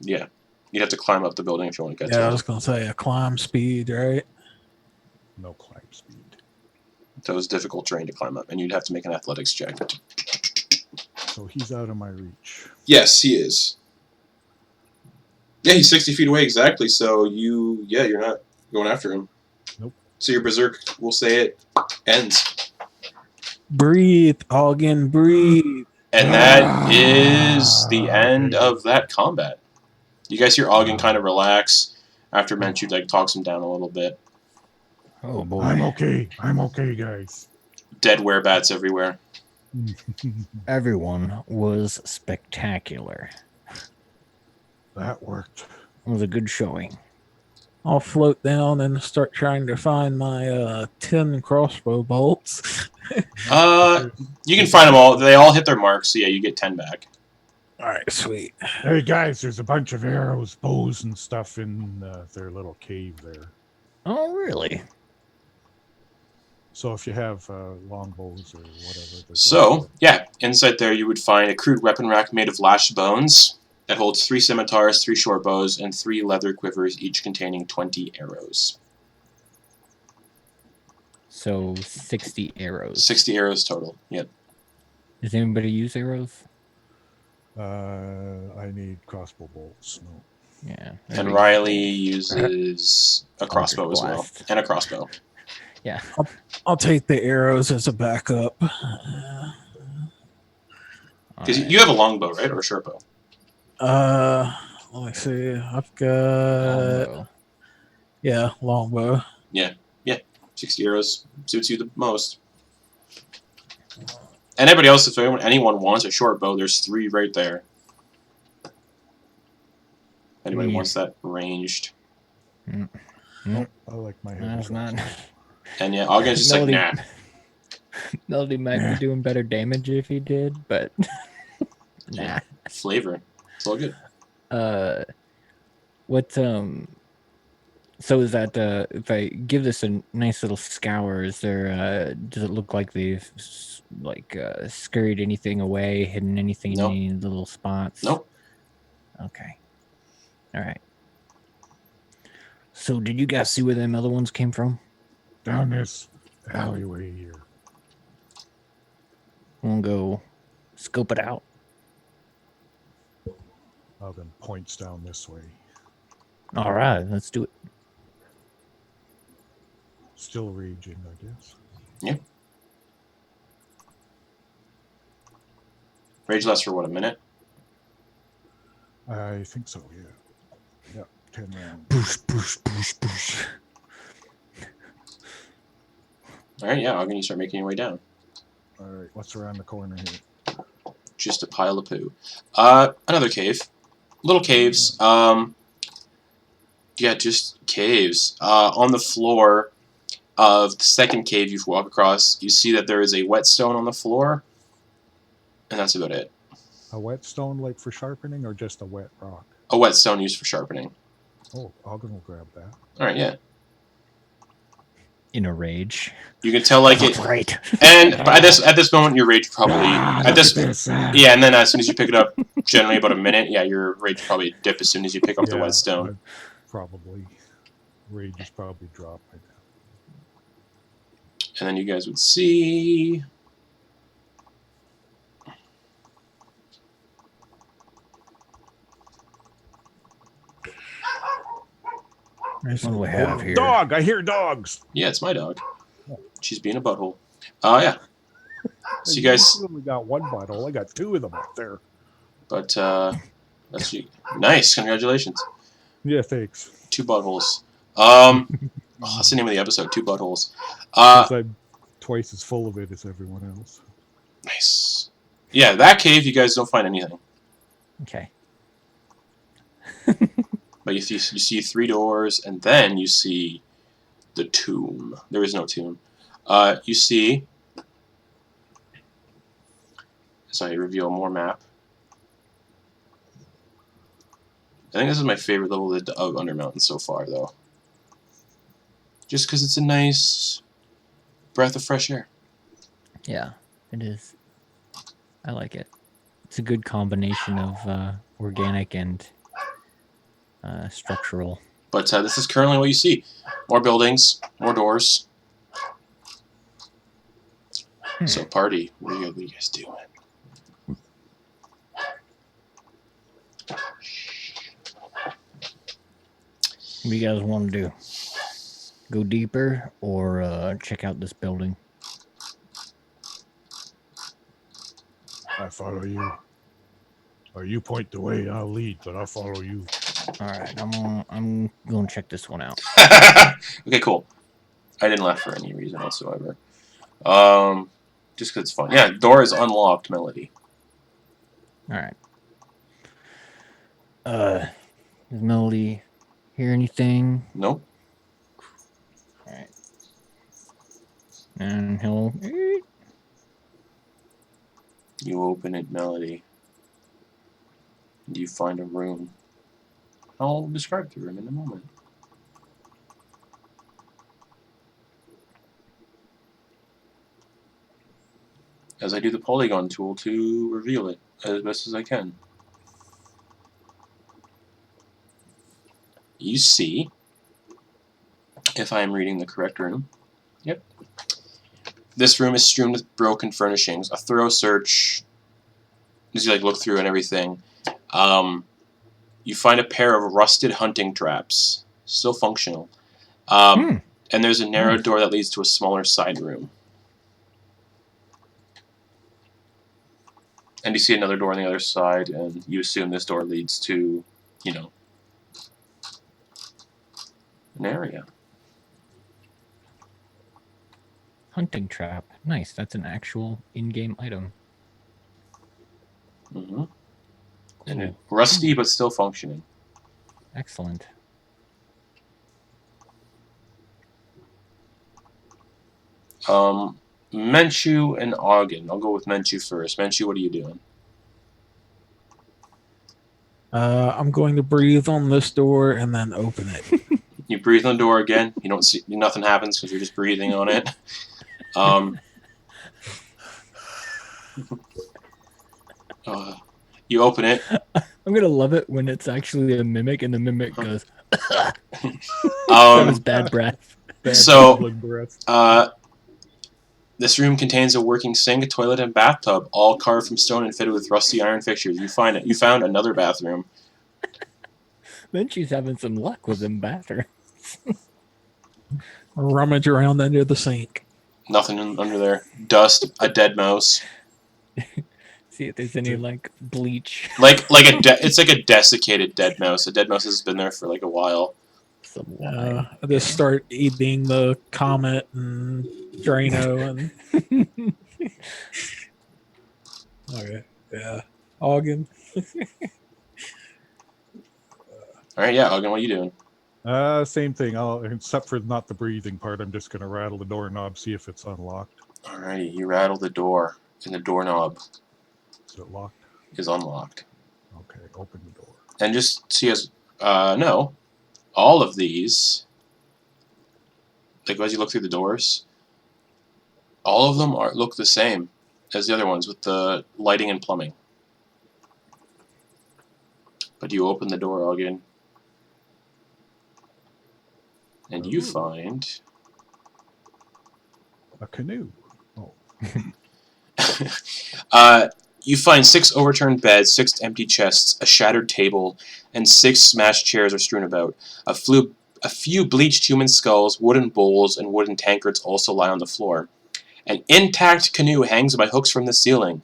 Yeah. You'd have to climb up the building if you want to get to Yeah, I it. was going to say a climb speed, right? No climb speed. That was difficult terrain to climb up, and you'd have to make an athletics check. So he's out of my reach. Yes, he is. Yeah, he's 60 feet away exactly, so you're not going after him. Nope. So your berserk, we'll say it, ends. Breathe, Auggan, breathe. And that is the end of that combat. You guys hear Auggan kind of relax after Menchu talks him down a little bit. Oh boy. I'm okay, guys. Dead werebats everywhere. Everyone was spectacular. That worked. It was a good showing. I'll float down and start trying to find my 10 crossbow bolts. You can find them all. They all hit their marks, so yeah, you get 10 back. All right, sweet. Hey guys, there's a bunch of arrows, bows, and stuff in their little cave there. Oh, really? So if you have long bows or whatever. So, yeah, inside there you would find a crude weapon rack made of lashed bones that holds 3 scimitars, 3 short bows, and 3 leather quivers, each containing 20 arrows. So 60 arrows. 60 arrows total, yep. Does anybody use arrows? I need crossbow bolts. No. Yeah. And Rylie uses a crossbow as well. Blast. And a crossbow. Yeah. I'll take the arrows as a backup. Because you have a longbow, right? Or a short bow? Let me see. I've got longbow. 60 arrows suits you the most. Anybody else, if anyone wants a short bow, there's 3 right there. Anybody wants that ranged. Nope. I like my heavy That's not. crossbow. And yeah, Auggan's just like, nah. Melody might be doing better damage if he did, but nah. Flavor. It's all good. What so is that if I give this a nice little scour, is there does it look like they've scurried anything away, hidden anything Nope. in any little spots? Nope. Okay. All right. So did you guys see where them other ones came from? Down this alleyway here. We'll go scope it out. Auggan points down this way. All right, let's do it. Still raging, I guess. Yeah. Rage lasts for what, a minute? I think so, yeah. Yeah, 10 rounds. Boosh, boosh, boosh, boosh. All right, yeah, Auggan, you start making your way down. All right, what's around the corner here? Just a pile of poo. Another cave. Little caves. Yeah, just caves. On the floor of the second cave you walk across, you see that there is a whetstone on the floor, and that's about it. A whetstone, like for sharpening, or just a wet rock? A whetstone used for sharpening. Oh, Auggan will grab that. All right, yeah. In a rage. You can tell like it. Great. And at this moment, your rage probably at this. Yeah, and then as soon as you pick it up, generally about a minute. Yeah, your rage probably dip as soon as you pick up the whetstone. Probably. Rage is probably dropped by now. And then you guys would see. What do we have here? Dog! I hear dogs! Yeah, it's my dog. She's being a butthole. Yeah. So you guys. You only got one butthole. I got two of them up there. But that's you. Nice, congratulations. Yeah, thanks. 2 buttholes. That's the name of the episode. 2 buttholes. I'm twice as full of it as everyone else. Nice. Yeah, that cave, you guys don't find anything. Okay. But you see 3 doors, and then you see the tomb. There is no tomb. You see. Sorry, reveal more map. I think this is my favorite level of Undermountain so far, though. Just because it's a nice breath of fresh air. Yeah, it is. I like it. It's a good combination of organic and structural. But this is currently what you see. More buildings, more doors. So party, what are you guys doing? What do you guys want to do? Go deeper or check out this building? I follow you. Or you point the way, I'll lead, but I'll follow you. All right, I'm going to check this one out. Okay, cool. I didn't laugh for any reason whatsoever. Just because it's fun. Yeah, door is unlocked, Melody. All right. Does Melody hear anything? Nope. All right. And he'll... You open it, Melody. You find a room. I'll describe the room in a moment. As I do the polygon tool to reveal it as best as I can. You see, if I am reading the correct room, yep. This room is strewn with broken furnishings. A thorough search, as you look through and everything, you find a pair of rusted hunting traps, still functional. And there's a narrow door that leads to a smaller side room. And you see another door on the other side, and you assume this door leads to, an area. Hunting trap. Nice. That's an actual in-game item. Mm-hmm. And rusty, but still functioning. Excellent. Menchu and Auggan. I'll go with Menchu first. Menchu, what are you doing? I'm going to breathe on this door and then open it. You breathe on the door again. You don't see nothing happens because you're just breathing on it. You open it. I'm gonna love it when it's actually a mimic and the mimic goes. That was bad breath. This room contains a working sink, a toilet, and bathtub, all carved from stone and fitted with rusty iron fixtures. You found another bathroom. Then she's having some luck with them bathrooms. Rummage around under the sink. Nothing under there. Dust. A dead mouse. See if there's any bleach. It's like a desiccated dead mouse. A dead mouse has been there for a while. I just start eating the comet and Drano and okay, yeah, Auggan. All right, yeah, Auggan, what are you doing? Same thing. Except for not the breathing part, I'm just gonna rattle the doorknob, see if it's unlocked. All righty, you rattle the door, and the doorknob Is it locked? is unlocked. Okay, open the door. And just see as no, all of these, like as you look through the doors, all of them look the same as the other ones with the lighting and plumbing. But you open the door again, and you find a canoe. Oh, you find 6 overturned beds, 6 empty chests, a shattered table, and 6 smashed chairs are strewn about. A few bleached human skulls, wooden bowls, and wooden tankards also lie on the floor. An intact canoe hangs by hooks from the ceiling.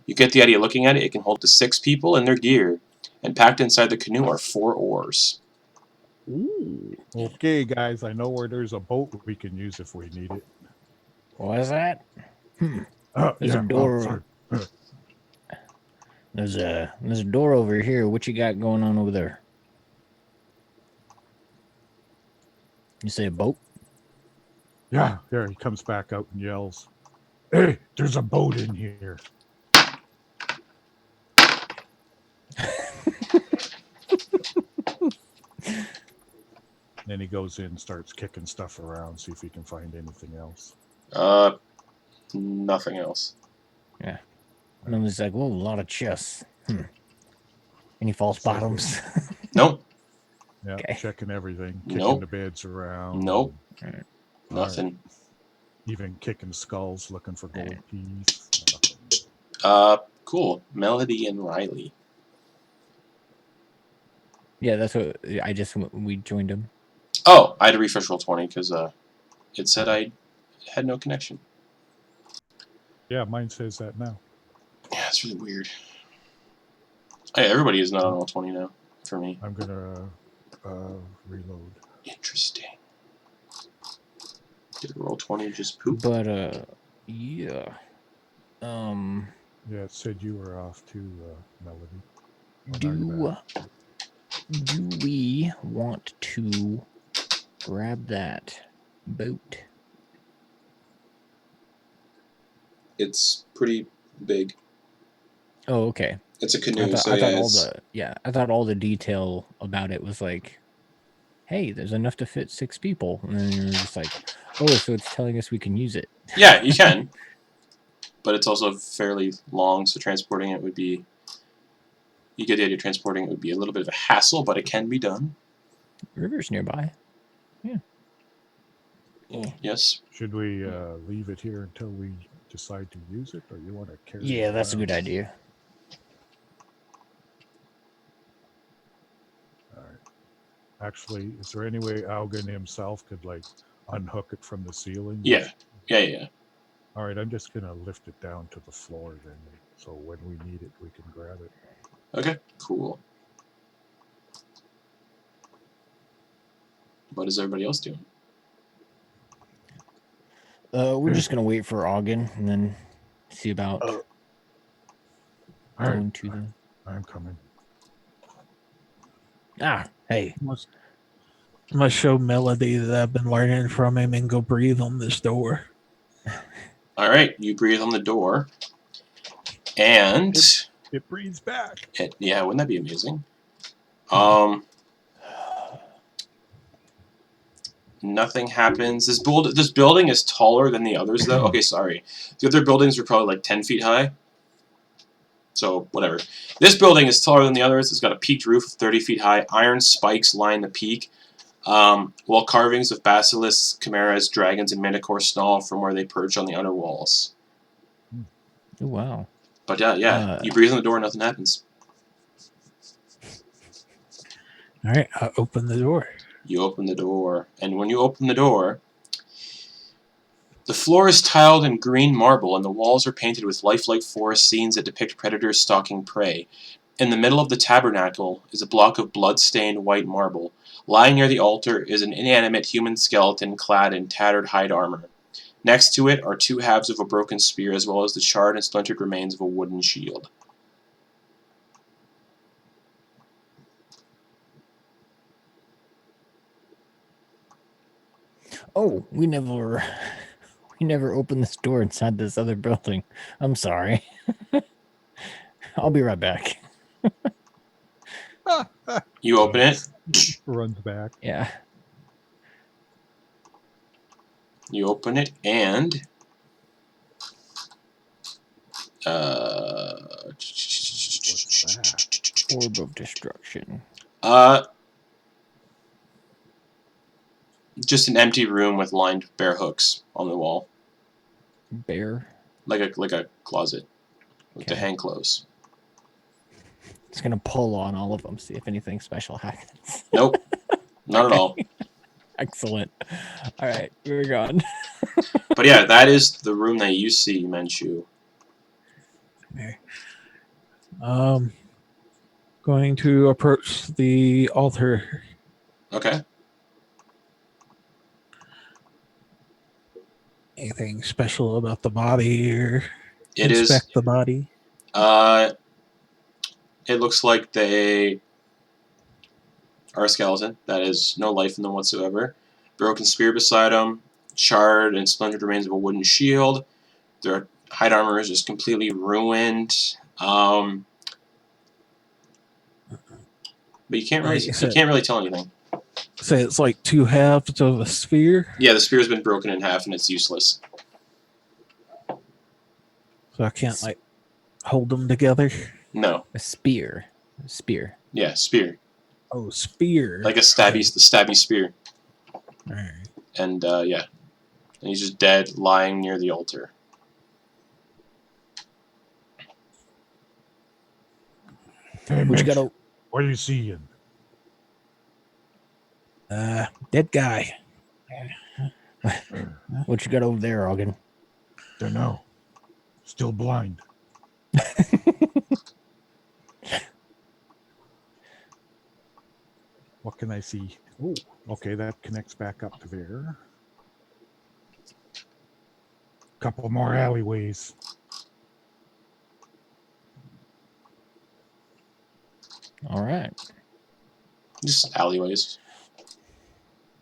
You get the idea looking at it. It can hold to 6 people and their gear. And packed inside the canoe are 4 oars. Ooh. Okay, guys, I know where there's a boat we can use if we need it. What is that? There's yeah, a door. sorry. There's a door over here. What you got going on over there? You say a boat? Yeah, there he comes back out and yells, "Hey, there's a boat in here." Then he goes in, starts kicking stuff around, see if he can find anything else. Nothing else. Yeah. And then he's like, whoa, a lot of chests. Any false bottoms? Nope. Yeah, Okay. checking everything, kicking Nope. the beds around. Nope. Right. Nothing. Right. Even kicking skulls, looking for gold keys. Cool. Melody and Rylie. Yeah, that's what we joined him. Oh, I had to refresh roll 20 because it said I had no connection. Yeah, mine says that now. Yeah, it's really weird. Hey, everybody is not on roll 20 now for me. I'm gonna reload. Interesting. Did roll 20 just poop? But yeah. Yeah, it said you were off too, Melody. Do we want to grab that boat? It's pretty big. Oh, okay. It's a canoe, I thought all the detail about it was like, hey, there's enough to fit 6 people, and then you're just like, oh, so it's telling us we can use it. Yeah, you can. But it's also fairly long, so transporting it would be... You get the idea transporting it would be a little bit of a hassle, but it can be done. River's nearby. Yeah. Yes. Should we leave it here until we decide to use it, or you want to carry it? Yeah, that's a around? good idea. All right. Actually, is there any way Auggan himself could like unhook it from the ceiling? Yeah. Yeah. All right, I'm just gonna lift it down to the floor then, so when we need it, we can grab it. Okay, cool. What is everybody else doing? We're just gonna wait for Auggan and then see about going to the. I'm coming. Hey. I'm gonna show Melody that I've been learning from him and go breathe on this door. All right, you breathe on the door, and it breathes back. Yeah, wouldn't that be amazing? Nothing happens. This building is taller than the others, though. Okay, sorry. The other buildings are probably like 10 feet high. So, whatever. This building is taller than the others. It's got a peaked roof of 30 feet high. Iron spikes line the peak, while carvings of basilisks, chimeras, dragons, and minotaurs snarl from where they perch on the outer walls. Oh, wow. But yeah, you breathe on the door and nothing happens. All right, I open the door. You open the door, and when you open the door, the floor is tiled in green marble, and the walls are painted with lifelike forest scenes that depict predators stalking prey. In the middle of the tabernacle is a block of blood-stained white marble. Lying near the altar is an inanimate human skeleton clad in tattered hide armor. Next to it are 2 halves of a broken spear, as well as the charred and splintered remains of a wooden shield. Oh, we never opened this door inside this other building. I'm sorry. I'll be right back. You open it. Runs back. Yeah. You open it, and What's that? Orb of destruction. Just an empty room with lined bear hooks on the wall, Bear. like a closet with the Okay. hang clothes. It's gonna pull on all of them, see if anything special happens. Nope, not at all. Excellent. All right, we're gone. But yeah, that is the room that you see, Menchu. Okay. Going to approach the altar. Okay. Anything special about the body or It is. inspect the body? It looks like they are a skeleton. That is no life in them whatsoever. Broken spear beside them, charred and splintered remains of a wooden shield. Their hide armor is just completely ruined. But you can't really tell anything. Say it's like 2 halves of a sphere. Yeah, the spear's been broken in half and it's useless. So I can't like hold them together. No. A spear. Spear. Yeah, spear. Oh, spear. Like a stabby spear. All right. And yeah. And he's just dead, lying near the altar. Hey, What you Mitch, got? what are you seeing? Dead guy. What you got over there, Auggan? Don't know. Still blind. What can I see? Oh, okay, that connects back up to there. Couple more alleyways. All right. Just alleyways.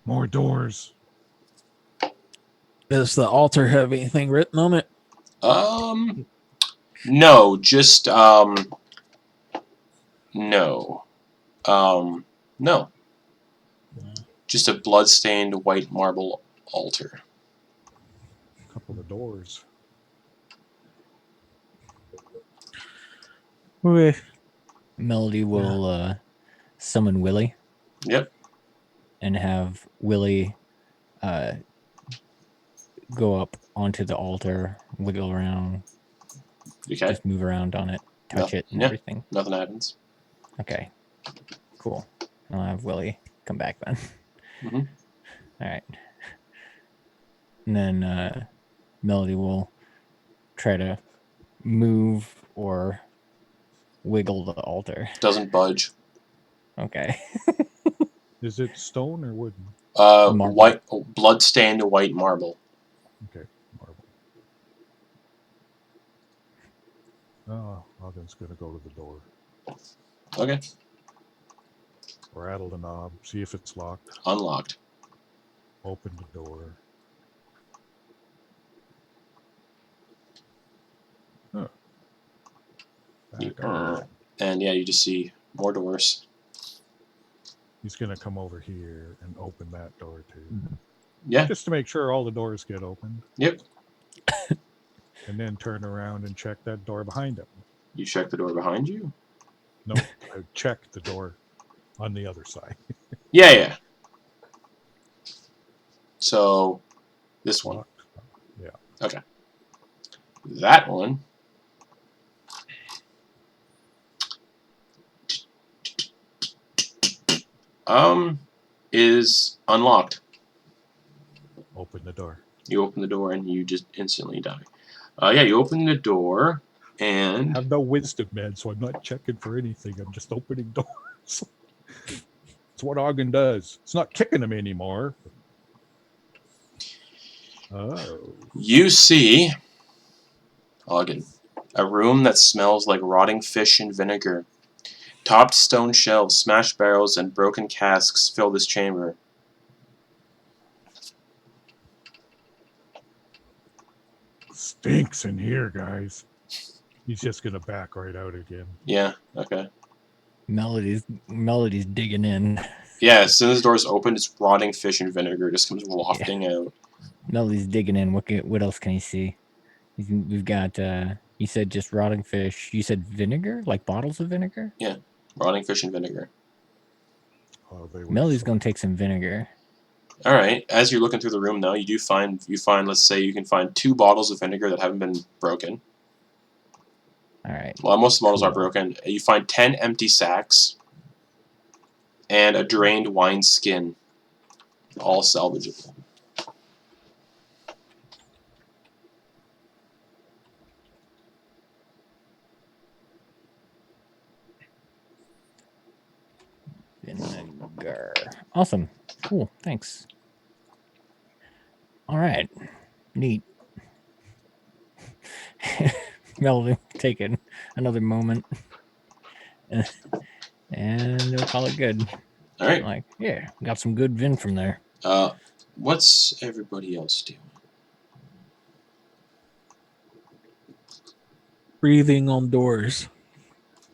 More doors. Does the altar have anything written on it? No, just, no. No. Just a blood-stained white marble altar. Couple of doors. Okay. Melody will summon Willie Yep. and have Willie go up onto the altar, wiggle around, Okay. just move around on it, touch it, and Yeah. everything. Nothing happens. Okay. Cool. I'll have Willie come back then. Mhm. All right. And then Melody will try to move or wiggle the altar. Doesn't budge. Okay. Is it stone or wooden? Marble. White, blood-stained white marble. Okay, marble. Oh, Auggan's gonna go to the door. Okay. Rattle the knob, see if it's locked. Unlocked. Open the door. Huh. Back up. And yeah, you just see more doors. He's gonna come over here and open that door too. Yeah. Just to make sure all the doors get opened. Yep. And then turn around and check that door behind him. You check the door behind you? No, I check the door on the other side. Yeah. So, this one. Locked. Yeah. Okay. That one. Is unlocked. Open the door. You open the door and you just instantly die. Yeah, you open the door I and have no wisdom, man, so I'm not checking for anything. I'm just opening doors. It's what Auggan does. It's not kicking him anymore. Oh. You see, Auggan, a room that smells like rotting fish and vinegar. Topped stone shelves, smashed barrels, and broken casks fill this chamber. Stinks in here, guys. He's just gonna back right out again. Yeah, okay. Melody's digging in. Yeah, as soon as the door's open, it's rotting fish and vinegar just comes wafting out. Melody's digging in. What else can he see? We've got. You said just rotting fish. You said vinegar, like bottles of vinegar. Yeah, rotting fish and vinegar. Oh, they were Melody's so- gonna take some vinegar. All right. As you're looking through the room now, you find. Let's say you can find 2 bottles of vinegar that haven't been broken. All right. Well, most of the bottles are Cool. broken. You find 10 empty sacks and a drained wine skin, all salvageable. Vinegar. Awesome. Cool. Thanks. All right. Neat. Melody, taking another moment. And we'll call it good. All right. Like, yeah, got some good vin from there. What's everybody else doing? Breathing on doors.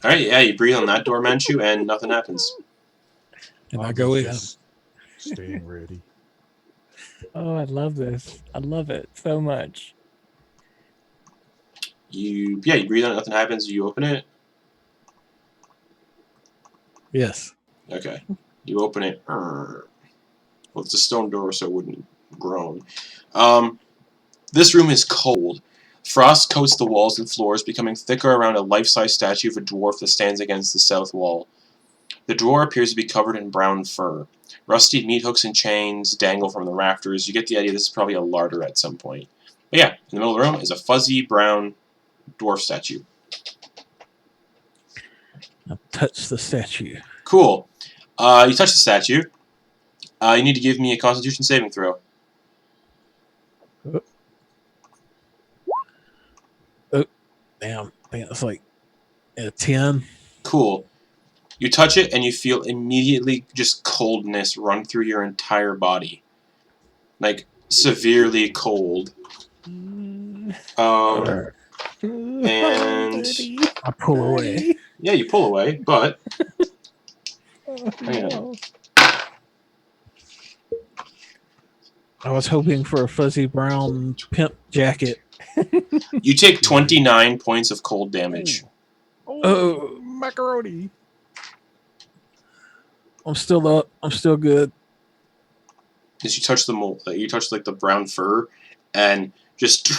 All right. Yeah, you breathe on that door, Menchu, and nothing happens. And I I'm go in. just staying ready. Oh, I love this. I love it so much. You breathe on it, nothing happens. You open it. Yes. Okay. You open it. Well, it's a stone door, so it wouldn't groan. This room is cold. Frost coats the walls and floors, becoming thicker around a life-size statue of a dwarf that stands against the south wall. The drawer appears to be covered in brown fur. Rusty meat hooks and chains dangle from the rafters. You get the idea this is probably a larder at some point. But yeah, in the middle of the room is a fuzzy brown dwarf statue. I touch the statue. Cool. You touch the statue. You need to give me a Constitution saving throw. Damn. I think it's like a 10. Cool. You touch it and you feel immediately just coldness run through your entire body. Like, severely cold. And I pull away. yeah, you pull away, but hang on. No. I was hoping for a fuzzy brown pimp jacket. You take 29 points of cold damage. Oh, macaroni. I'm still up. I'm still good. As you touch the mold, you touch like the brown fur, and just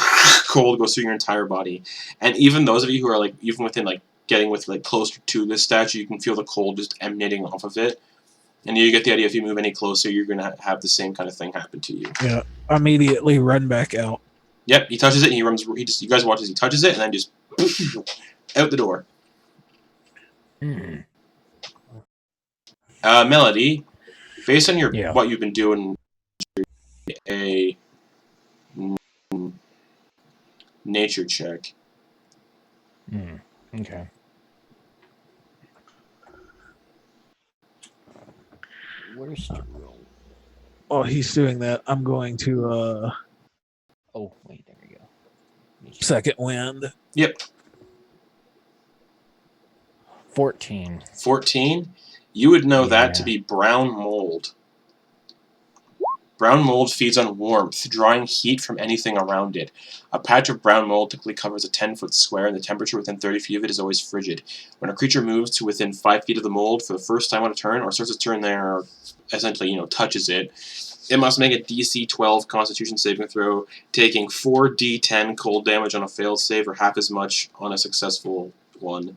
cold goes through your entire body. And even those of you who are like even within like getting with like closer to this statue, you can feel the cold just emanating off of it. And you get the idea if you move any closer, you're gonna have the same kind of thing happen to you. Yeah. Immediately run back out. Yep, he touches it and he runs. You guys watch as he touches it and then just out the door. Melody, based on your what you've been doing, a nature check. Okay. Where's Darryl? While he's doing that, I'm going to Oh, wait, there we go. second wind. Yep. 14. 14. You would know that to Yeah. be brown mold. Brown mold feeds on warmth, drawing heat from anything around it. A patch of brown mold typically covers a 10-foot square, and the temperature within 30 feet of it is always frigid. When a creature moves to within 5 feet of the mold for the first time on a turn, or starts its turn there, or essentially, touches it, it must make a DC 12 Constitution saving throw, taking 4d10 cold damage on a failed save, or half as much on a successful one.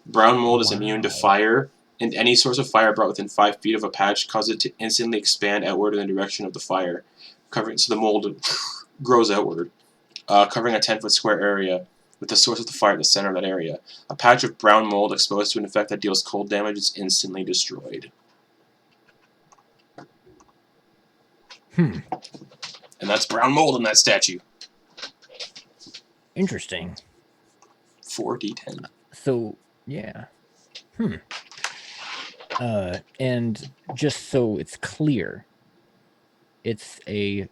Brown mold is immune to fire, and any source of fire brought within 5 feet of a patch causes it to instantly expand outward in the direction of the fire, so the mold grows outward, covering a 10-foot square area, with the source of the fire at the center of that area. A patch of brown mold exposed to an effect that deals cold damage is instantly destroyed. And And that's brown mold in that statue. Interesting. 4d10. So, yeah. And just so it's clear, it's a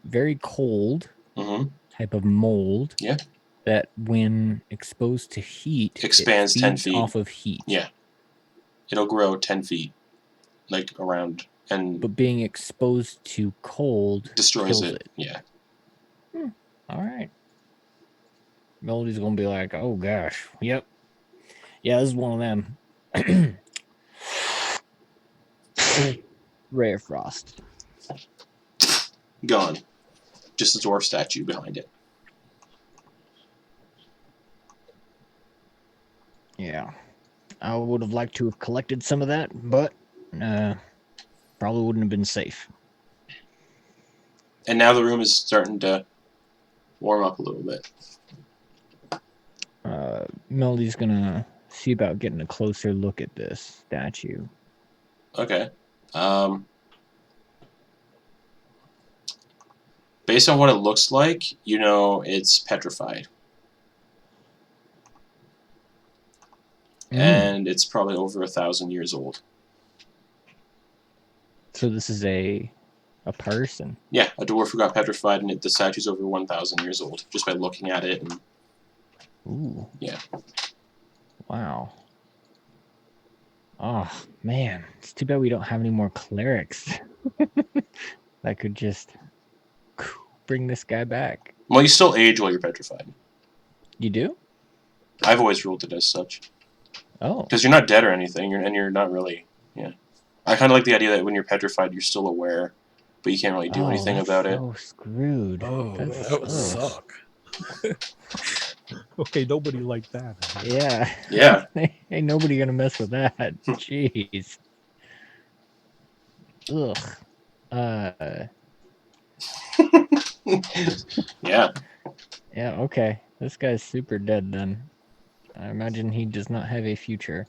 very cold Mm-hmm. type of mold. Yeah. That when exposed to heat, Expands it 10 feeds feet. off of heat. Yeah. It'll grow 10 feet. Like, around. And But being exposed to cold destroys kills it. Yeah. All right. Melody's going to be like, oh, gosh. Yep. Yeah, this is one of them. Ray of Frost. Gone. Just a dwarf statue behind it. Yeah. I would have liked to have collected some of that, but probably wouldn't have been safe. And now the room is starting to warm up a little bit. Melody's going to see about getting a closer look at this statue. Okay. Based on what it looks like, you know it's petrified. And it's probably over 1,000 years old. So this is a person. Yeah, a dwarf who got petrified, and the statue's over 1,000 years old, just by looking at it. And Ooh. yeah. Wow. Oh, man. It's too bad we don't have any more clerics that could just bring this guy back. Well, you still age while you're petrified. You do? I've always ruled it as such. Oh. Because you're not dead or anything, and you're not really... Yeah. I kind of like the idea that when you're petrified, you're still aware, but you can't really do anything about it. Oh, screwed. Oh, that would suck. Okay, nobody liked that. Yeah. Yeah. Ain't nobody gonna mess with that. Jeez. Ugh. Yeah. Yeah, okay. This guy's super dead then. I imagine he does not have a future.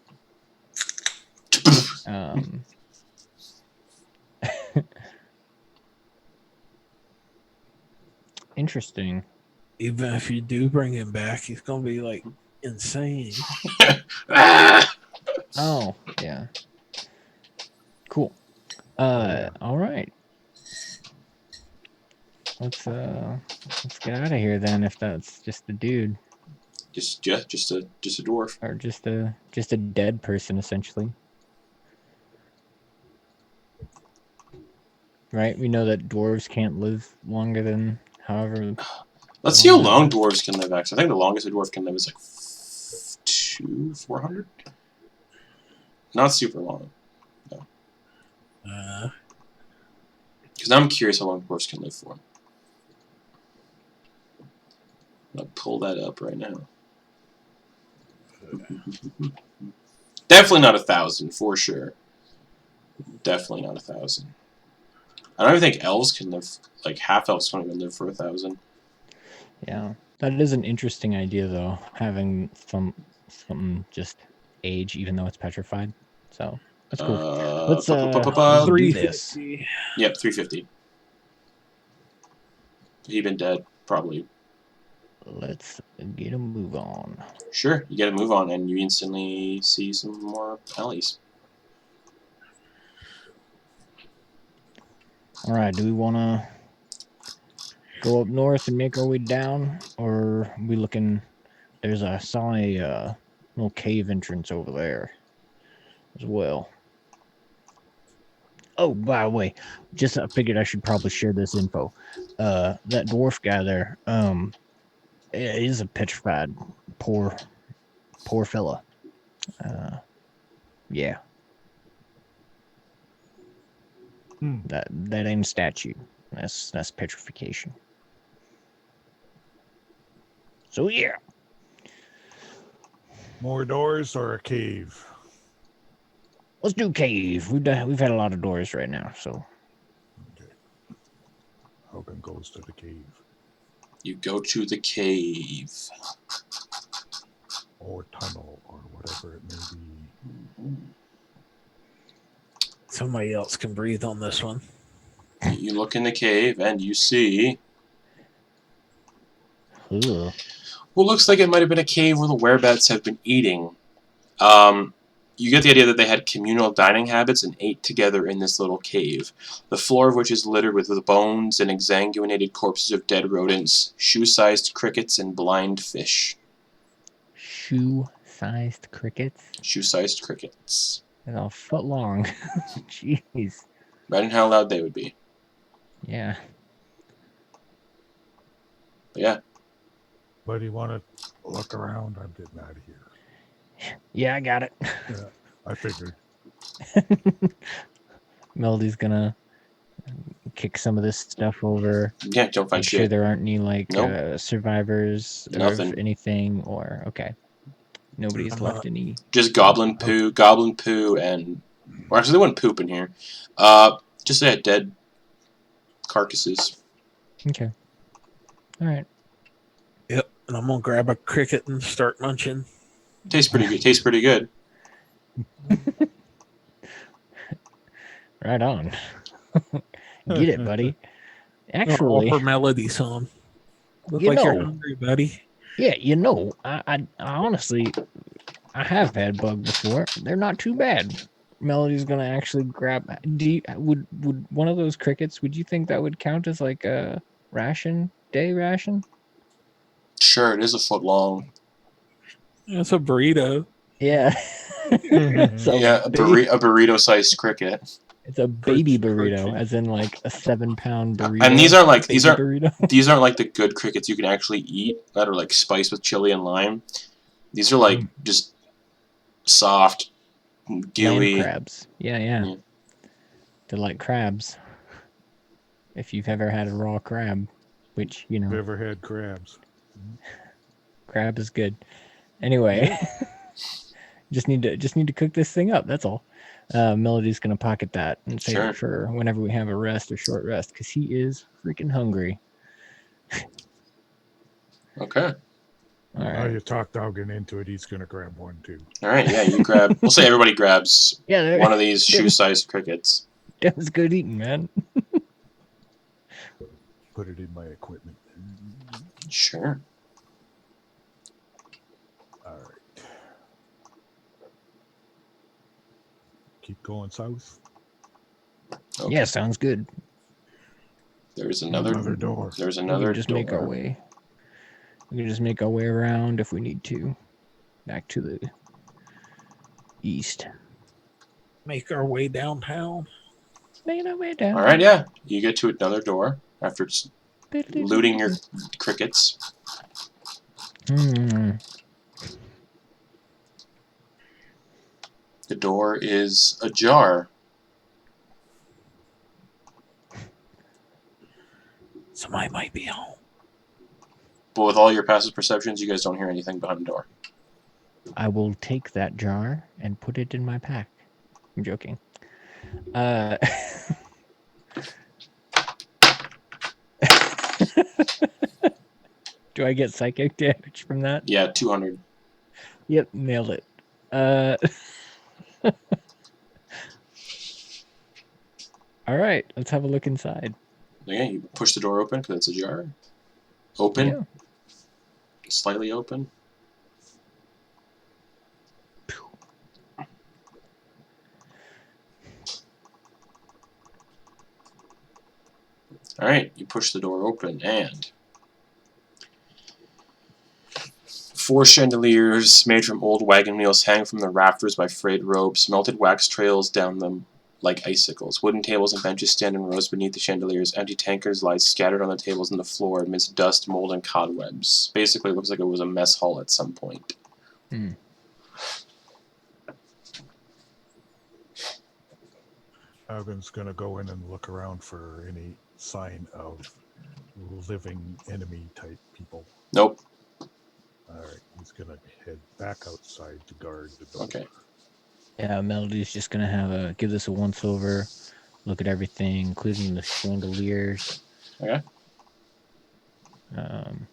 Interesting. Even if you do bring him back, he's gonna be like insane. Oh, yeah. Cool. All right. Let's get out of here then. If that's just a dude, just a dwarf, or just a dead person essentially. Right? We know that dwarves can't live longer than however. Let's see how long dwarves can live. Actually, I think the longest a dwarf can live is like 400. Not super long. No. Because now I'm curious how long dwarves can live for. I'm gonna pull that up right now. Definitely not 1,000 for sure. Definitely not 1,000. I don't even think elves can live. Like half elves can't even live for 1,000. Yeah, that is an interesting idea though. Having something just age, even though it's petrified. So that's cool. Let's do this. Yep, 350. He'd been dead probably. Let's get a move on. Sure, you get a move on, and you instantly see some more alleys. All right, do we want to go up north and make our way down, or are we looking? I saw a little cave entrance over there as well. Oh, by the way, I figured I should probably share this info. That dwarf guy there, is a petrified, poor fella. Yeah. That ain't a statue. That's petrification. So yeah. More doors or a cave? Let's do cave. We've had a lot of doors right now, so. Okay. Auggan goes to the cave. You go to the cave. Or tunnel, or whatever it may be. Somebody else can breathe on this one. You look in the cave and you see Ugh. what looks like it might have been a cave where the werebats have been eating. You get the idea that they had communal dining habits and ate together in this little cave, the floor of which is littered with the bones and exsanguinated corpses of dead rodents, shoe-sized crickets, and blind fish. Shoe-sized crickets? Shoe-sized crickets. They're a foot long. Jeez. Imagine how loud they would be. Yeah. But yeah. But you want to look around? I'm getting out of here. Yeah, I got it. Yeah, I figured. Melody's gonna kick some of this stuff over. Yeah, don't find Make sure shit. there aren't any like Nope. survivors Nothing. of anything, or okay. Nobody's left any. Just goblin poo, and... Or actually, they wouldn't poop in here. Just dead carcasses. Okay. Alright. Yep. And I'm gonna grab a cricket and start munching. Tastes pretty good. Tastes pretty good. Right on. Get it, buddy. I'll Actually, offer Melody some. Look You like you're know. hungry, buddy. yeah, I honestly, I have had bug before. They're not too bad. Melody's gonna actually grab. Would one of those crickets? Would you think that would count as like a day ration? Sure, it is a foot long. It's a burrito. Yeah. So Yeah, a burrito-sized cricket. it's a baby Crunchy. burrito, as in like a 7-pound burrito. And these aren't baby burrito. these aren't like the good crickets you can actually eat that are like spiced with chili and lime. These are like just soft, gooey. Land crabs. Yeah. Yeah. They're like crabs. If you've ever had a raw crab, which Never had crabs. crab is good. Anyway, just need to cook this thing up. That's all. Melody's gonna pocket that and save Sure. it for whenever we have a rest or short rest, because he is freaking hungry. Okay. All Now right. you talked Auggan into it. He's going to grab one too. All right. Yeah, you grab. We'll say everybody grabs Yeah, one of these shoe-sized crickets. that was good eating, man. Put it in my equipment. Sure. All right. Keep going south. Okay. Yeah, sounds good. There's Another another. door. There's We another can just make our door. way. We can just make our way around if we need to, back to the east. Make our way downtown. Making our way down. All right. Yeah, you get to another door after looting your crickets. Hmm. The door is ajar. Somebody might be home. But with all your passive perceptions, you guys don't hear anything behind the door. I will take that jar and put it in my pack. I'm joking. Do I get psychic damage from that? Yeah, 200. Yep, nailed it. All right, let's have a look inside. Yeah, you push the door open because it's ajar. Open. Yeah. Slightly open. Alright, you push the door open and 4 chandeliers made from old wagon wheels hang from the rafters by frayed ropes. Melted wax trails down them like icicles. Wooden tables and benches stand in rows beneath the chandeliers. Empty tankards lie scattered on the tables and the floor amidst dust, mold, and cobwebs. Basically, it looks like it was a mess hall at some point. Hmm. Auggan's going to go in and look around for any sign of living enemy type people. Nope. All right, he's going to head back outside to guard the door. Okay. Yeah, Melody's just gonna give this a once over, look at everything, including the chandeliers. Okay. And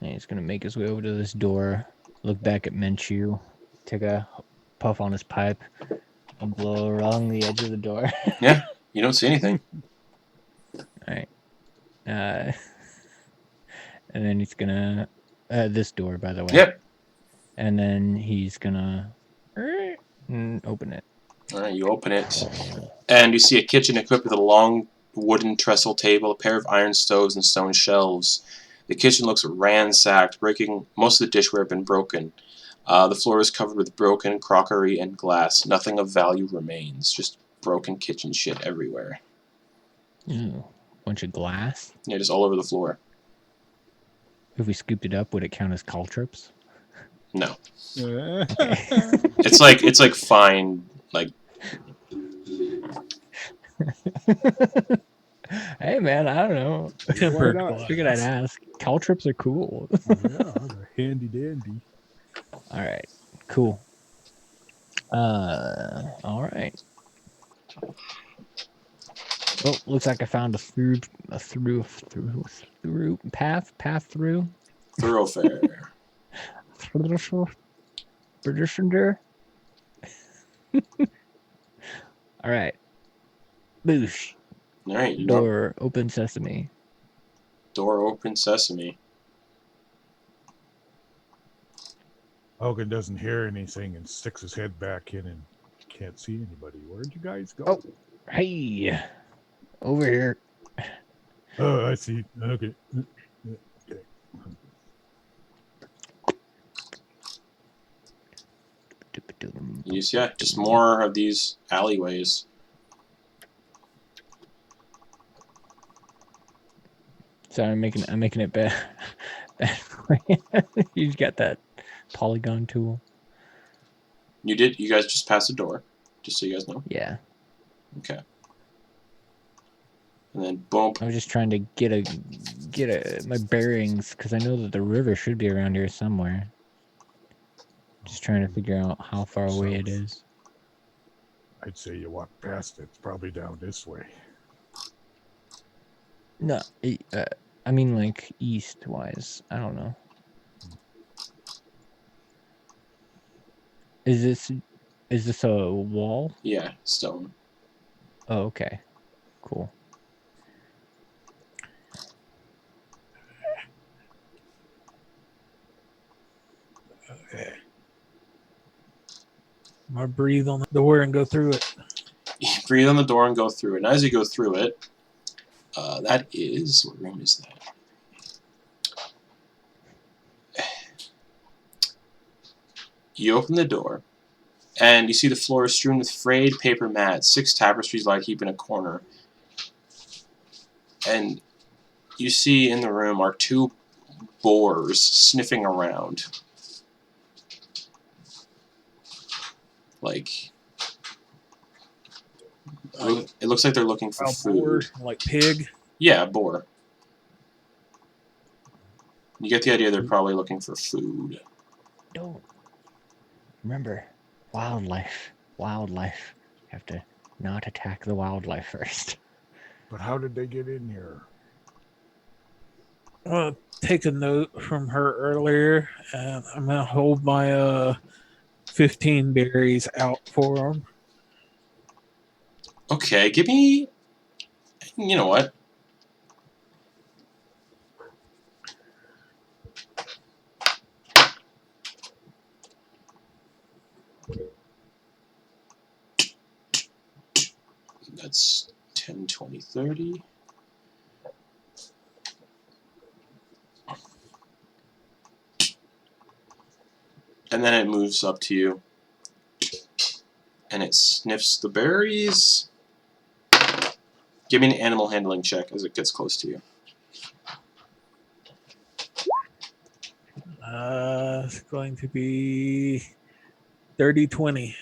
he's gonna make his way over to this door, look back at Menchu, take a puff on his pipe, and blow along the edge of the door. Yeah. You don't see anything. All right. And then he's gonna this door, by the way. Yep. And then he's gonna open it. All right, you open it, and you see a kitchen equipped with a long wooden trestle table, a pair of iron stoves, and stone shelves. The kitchen looks ransacked, most of the dishware have been broken. The floor is covered with broken crockery and glass. Nothing of value remains, just broken kitchen shit everywhere. Ooh, bunch of glass. Yeah, just all over the floor. If we scooped it up, would it count as caltrops? No. Okay. It's like fine, like. Hey man, I don't know. Tempered not? glass. Figured I'd ask. Caltrops are cool. Yeah, they're handy dandy. All right, cool. All right. Oh, looks like I found a through path through. Thoroughfare. All right. Boosh. All right, you door Door open sesame. open sesame. Auggan doesn't hear anything and sticks his head back in and can't see anybody. Where'd you guys go? Oh. Hey, over here. Oh, I see. Okay. Okay. You see, yeah, just more of these alleyways. Sorry, I'm making it bad. You got that polygon tool. You guys just passed the door, just so you guys know. Yeah. Okay. And then boom. I was just trying to get my bearings because I know that the river should be around here somewhere. Just trying to figure out how far away it is. I'd say you walk past it. It's probably down this way. No, I mean like east wise. I don't know. Is this a wall? Yeah, stone. Oh, okay. Cool. Okay. I'm gonna breathe on the door and go through it. You breathe on the door and go through it. And as you go through it, that is, what room is that? You open the door, and you see the floor is strewn with frayed paper mats. 6 tapestries lie heaped in a corner. And you see in the room are 2 boars sniffing around. Like, it looks like they're looking for food. Like pig. Yeah, boar. You get the idea they're probably looking for food. Don't. Remember, wildlife. Wildlife. You have to not attack the wildlife first. But how did they get in here? I'm gonna take a note from her earlier, and I'm gonna hold my 15 berries out for them. Okay, give me... You know what? That's 10, 20, 30. And then it moves up to you. And it sniffs the berries. Give me an animal handling check as it gets close to you. It's going to be 30-20.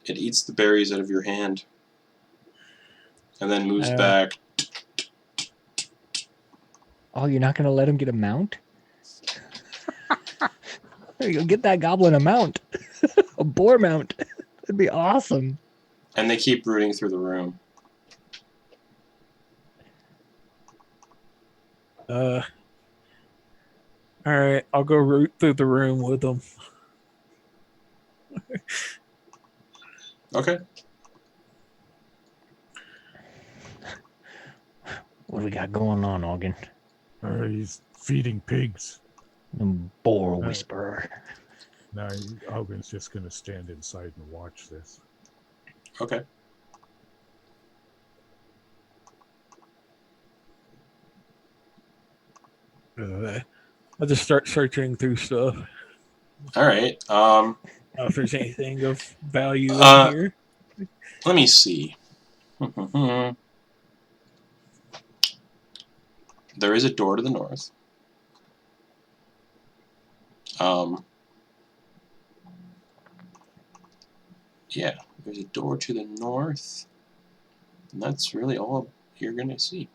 It eats the berries out of your hand. And then moves back. Oh, you're not gonna let him get a mount? You'll get that goblin a mount. A boar mount. That'd be awesome. And they keep rooting through the room. Alright, I'll go root through the room with them. Okay. What do we got going on, Auggan? He's feeding pigs. Boar whisperer. Now Auggan's just going to stand inside and watch this. Okay. I just start searching through stuff. All right. If there's anything of value in here. Let me see. There is a door to the north. Yeah, there's a door to the north. And that's really all you're going to see.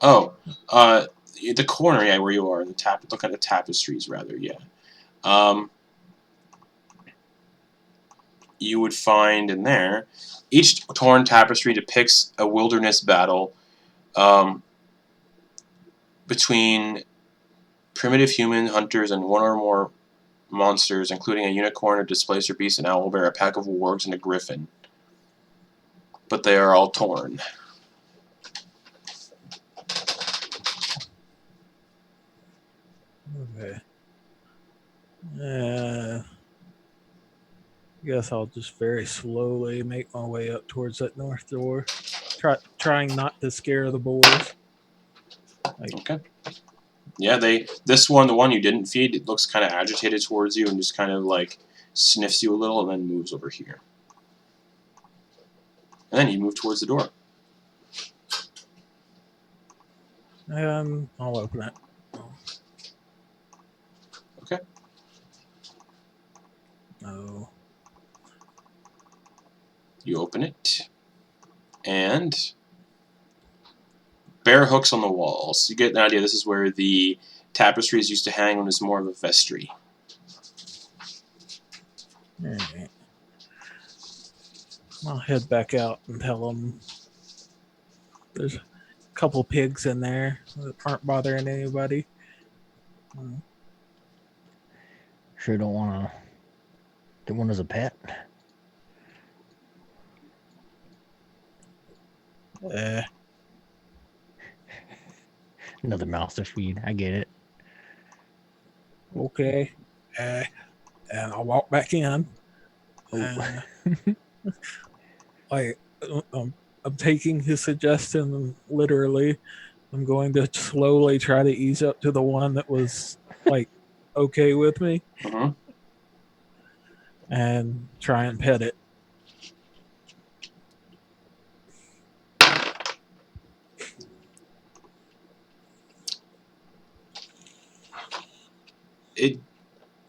Oh, the corner, yeah, where you are, look at the tapestries, rather, yeah. You would find in there, each torn tapestry depicts a wilderness battle between primitive human hunters and one or more monsters, including a unicorn, a displacer beast, an owlbear, a pack of wargs, and a griffin. But they are all torn. Okay. I guess I'll just very slowly make my way up towards that north door, trying not to scare the boars. Okay. Yeah, this one, the one you didn't feed, it looks kind of agitated towards you and just kind of like sniffs you a little and then moves over here. And then you move towards the door. I'll open it. Okay. No. You open it, and bare hooks on the walls. You get an idea. This is where the tapestries used to hang when it was more of a vestry. Alright. I'll head back out and tell them there's a couple pigs in there that aren't bothering anybody. Sure don't want to get one as a pet. Another mouth to feed. I get it. Okay. And I'll walk back in. I'm taking his suggestion literally. I'm going to slowly try to ease up to the one that was like okay with me and try and pet it.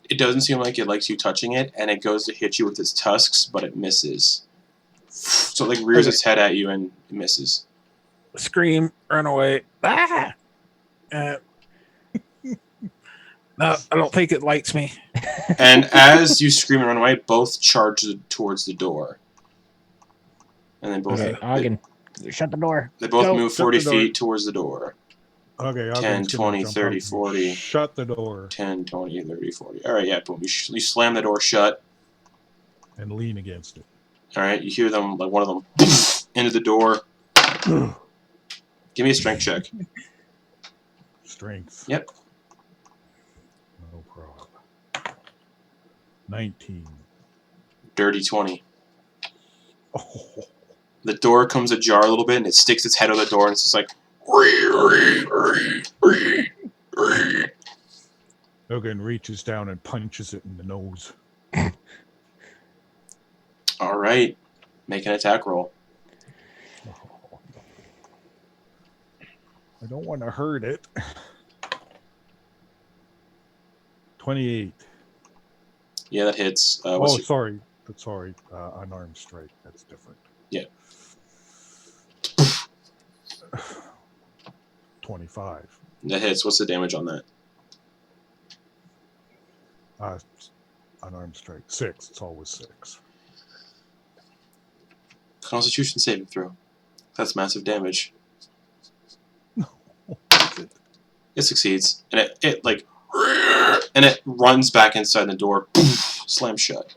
It doesn't seem like it likes you touching it, and it goes to hit you with its tusks, but it misses. So it like rears its head at you and it misses. Scream, run away. Ah! No, I don't think it likes me. And as you scream and run away, both charge towards the door. And then both... Okay, Auggan, shut the door. They both Go, move shut 40 the door. feet towards the door. Okay, 10, 20, 30, 40. 40. Shut the door 10, 20, 30, 40. Alright, yeah, boom. You slam the door shut. and lean against it. Alright, you hear them, like one of them, into the door. Give me a strength check. Strength. Yep. No problem. 19. Dirty 20. Oh. The door comes ajar a little bit, and it sticks its head out the door, and it's just like... Auggan reaches down and punches it in the nose. Alright. Make an attack roll. I don't want to hurt it. 28. Yeah, that hits. Sorry. Unarmed strike. That's different. Yeah. 25. That hits. What's the damage on that? Unarmed strike. 6. It's always 6. Constitution saving throw. That's massive damage. No. It succeeds. And it like... And it runs back inside the door. Slam shut.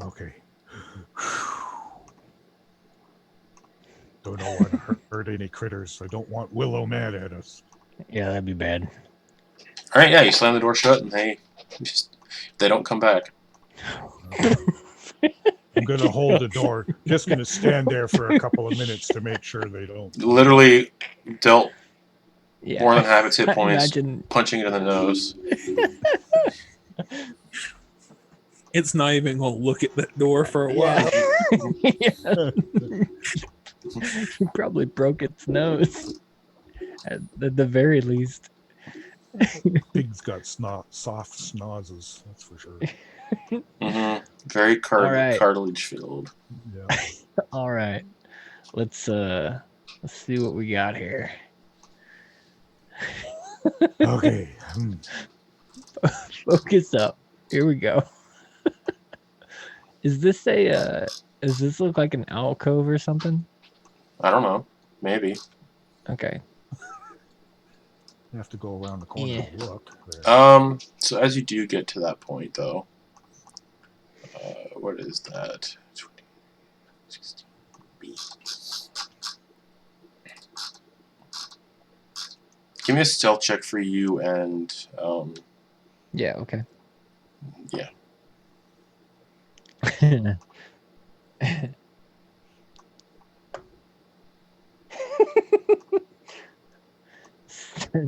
Okay. Don't want to hurt any critters. I don't want Willow mad at us. Yeah, that'd be bad. All right, yeah, you slam the door shut, and they don't come back. I'm going to hold the door. Just going to stand there for a couple of minutes to make sure they don't. Literally dealt Yeah. more than half its hit I points, imagine. punching it in the nose. It's not even going to look at that door for a while. Yeah. You probably broke its nose. At the very least. Pig's got soft snozzes, that's for sure. Mm-hmm. Very Alright. cartilage filled. Yeah. All right. Let's see what we got here. Okay. Focus up. Here we go. Does this look like an alcove or something? I don't know. Maybe. Okay. You have to go around the corner and look. There. So as you do get to that point, though, what is that? 20, 16, B. Give me a stealth check for you and Yeah, okay. yeah.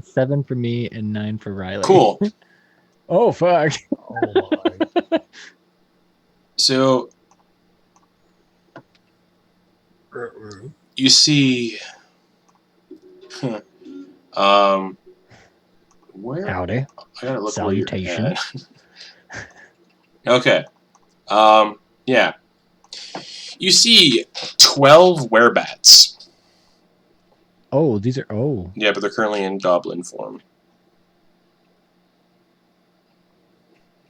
7 for me and 9 for Rylie. Cool. Oh fuck. Oh my. So you see, where? Howdy. I gotta look. Salutation. Okay. Yeah. You see 12 werebats. Oh, these are Yeah, but they're currently in goblin form.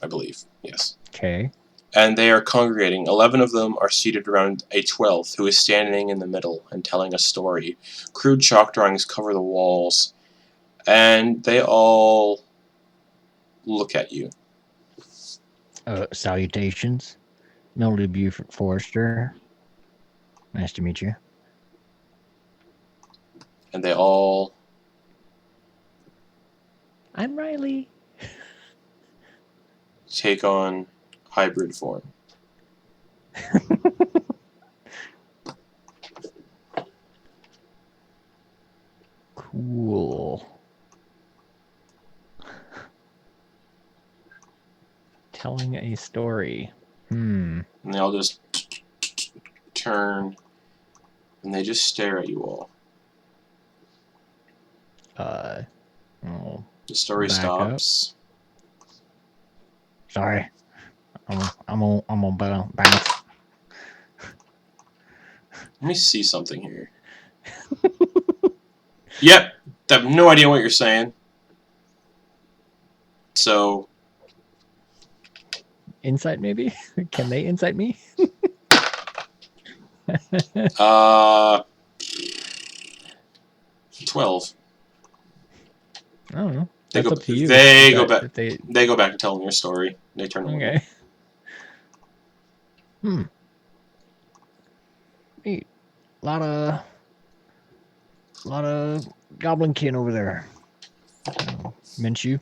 I believe. Yes. okay. And they are congregating. 11 of them are seated around a 12th, who is standing in the middle and telling a story. Crude chalk drawings cover the walls, and they all look at you. Salutations. Melody Buford Forrester. Nice to meet you. And they all... I'm Rylie. take on hybrid form. Cool. Telling a story. And they all just turn, and they just stare at you all. Oh, The story back stops. sorry. I'm on bounce. Let me see something here. Yep, I have no idea what you're saying. So, Insight, maybe? Can they insight me? 12. I don't know. They That's go, up to you. They If go that- back. if They go back to telling your story. They turn away. Okay. Neat. Lot of goblinkin over there. Menchu.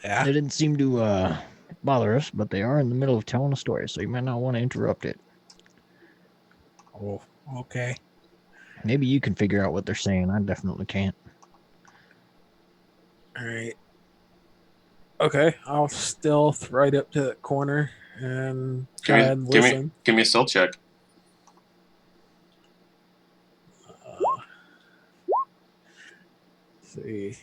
Yeah. They didn't seem to bother us, but they are in the middle of telling a story, so you might not want to interrupt it. Oh, okay. Maybe you can figure out what they're saying. I definitely can't. All right. Okay, I'll stealth right up to that corner and try and listen. Give me a stealth check. Let's see.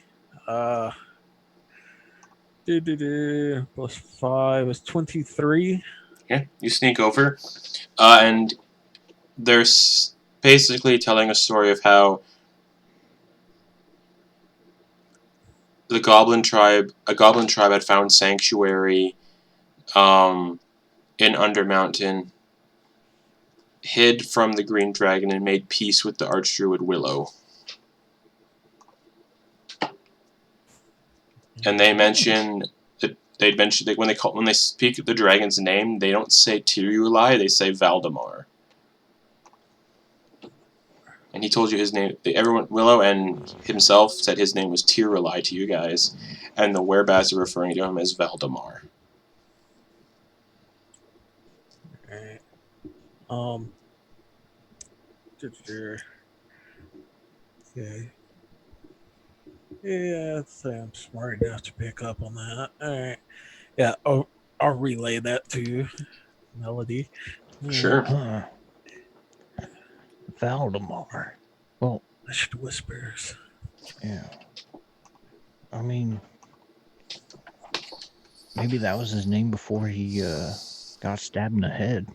Plus 5 is 23. Okay, you sneak over, and they're basically telling a story of how a goblin tribe had found sanctuary in Undermountain, hid from the Green Dragon, and made peace with the Archdruid Willow. And they mention that when they speak the dragon's name, they don't say Tearulai, they say Valdemar. And he told you his name. Everyone, Willow and himself said his name was Tearulai to you guys, and the werebats are referring to him as Valdemar. Alright. Okay. Yeah, I'd say I'm smart enough to pick up on that. Alright. Yeah, I'll relay that to you, Melody. Sure. Huh. Valdemar. Well, Hushed whispers. yeah. I mean, maybe that was his name before he got stabbed in the head.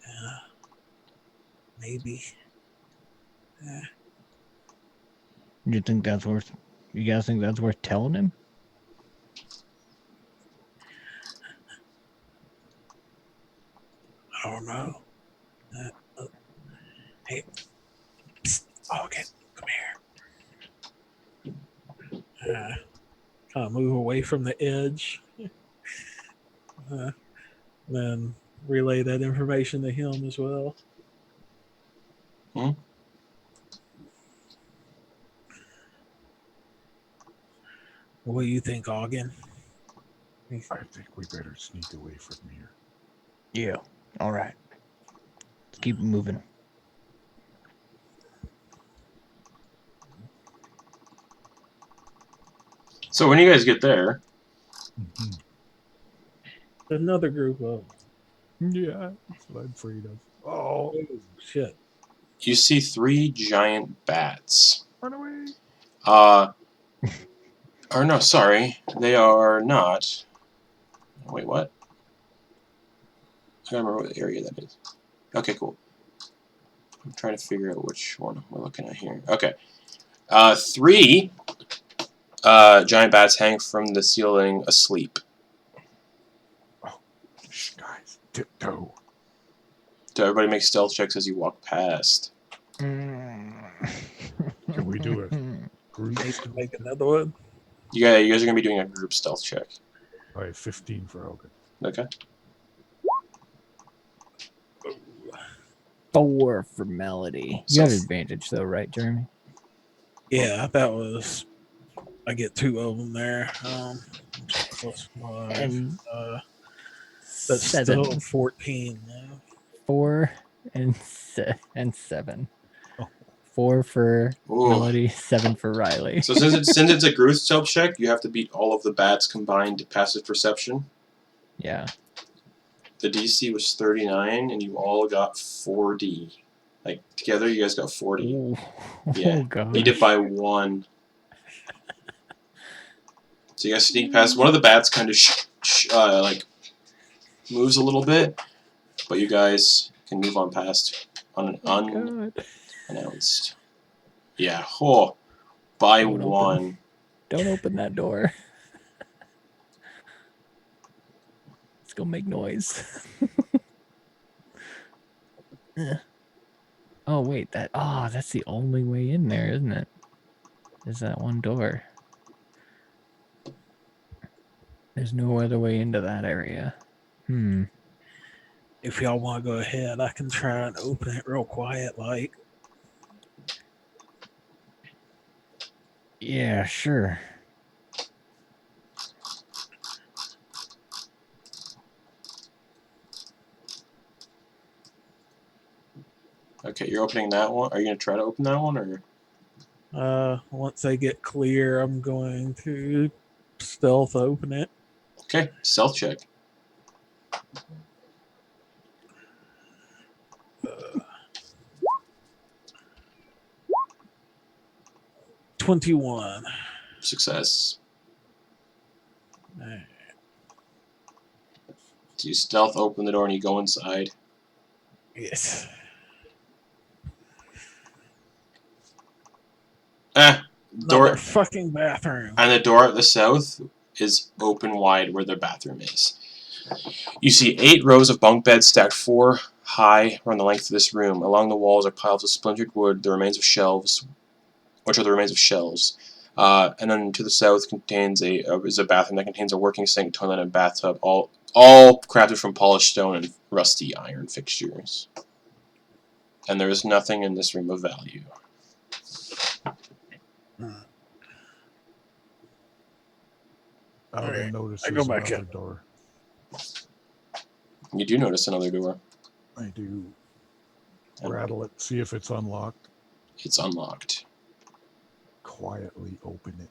Yeah. Maybe. Yeah. You think that's worth? You guys think that's worth telling him? I don't know. Hey, psst, Auggan, come here. Kind of move away from the edge. Then relay that information to him as well. Hmm? What do you think, Auggan? I think we better sneak away from here. Yeah. All right. Let's keep moving. So when you guys get there, Mhm. Another group of. Yeah, that's what I'm afraid of. Oh, Oh, shit. you see 3 giant bats. run away! Or no, sorry, they are not. Wait, what? I don't remember what area that is. Okay, cool. I'm trying to figure out which one we're looking at here. Okay. 3 giant bats hang from the ceiling asleep. Oh, shh, guys, tiptoe. So everybody make stealth checks as you walk past. Can we do it? Group. Need to make another one. You guys are going to be doing a group stealth check. I have 15 for Auggan. Okay. 4 for Melody. So You have advantage though, right, Jeremy? Yeah, that was. I get 2 of them there. Plus 5. And That's 7. still 14 now. 4 and 7. Oh. 4 for Ooh. Melody, 7 for Rylie. So since it's a group stealth check, you have to beat all of the bats combined to passive perception. Yeah. The DC was 39, and you all got 40. Like together, you guys got 40. Ooh. Yeah. Oh god. Beat it by 1. So you guys sneak past. One of the bats kind of like moves a little bit, but you guys can move on past unannounced. Yeah. Oh, by Don't open. 1. Don't open that door. Let's go make noise. Oh wait, that's the only way in there, isn't it? Is that one door? There's no other way into that area. If y'all want to go ahead, I can try and open it real quiet, like. Yeah, sure. Okay, you're opening that one. Are you gonna try to open that one, or? Once they get clear, I'm going to stealth open it. Okay, stealth check. 21. Success. Alright. So you stealth open the door and you go inside. Yes. Door. Another fucking bathroom. And the door at the south is open wide where the bathroom is. You see 8 rows of bunk beds stacked 4 high around the length of this room. Along the walls are piles of splintered wood, the remains of shelves, which are the remains of shelves. And then to the south contains is a bathroom that contains a working sink, toilet, and bathtub, all crafted from polished stone and rusty iron fixtures. And there is nothing in this room of value. Auggan notices I go back another up. door. You do notice another door. I do And rattle it, see if it's unlocked. it's unlocked. Quietly open it.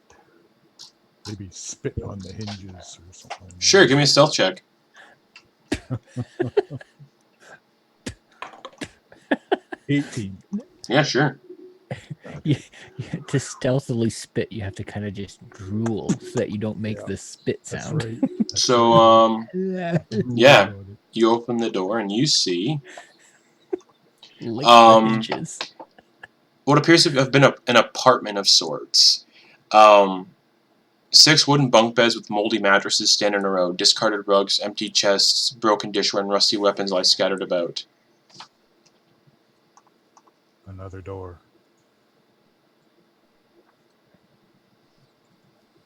Maybe spit on the hinges or something. Sure, give me a stealth check. 18. Yeah, sure. You, to stealthily spit, you have to kind of just drool so that you don't make Yeah, the spit That's sound. right. That's So, right. yeah. Drool on it. You open the door and you see Lick the hinges. what appears to have been an apartment of sorts. 6 wooden bunk beds with moldy mattresses stand in a row. Discarded rugs, empty chests, broken dishware, and rusty weapons lie scattered about. Another door.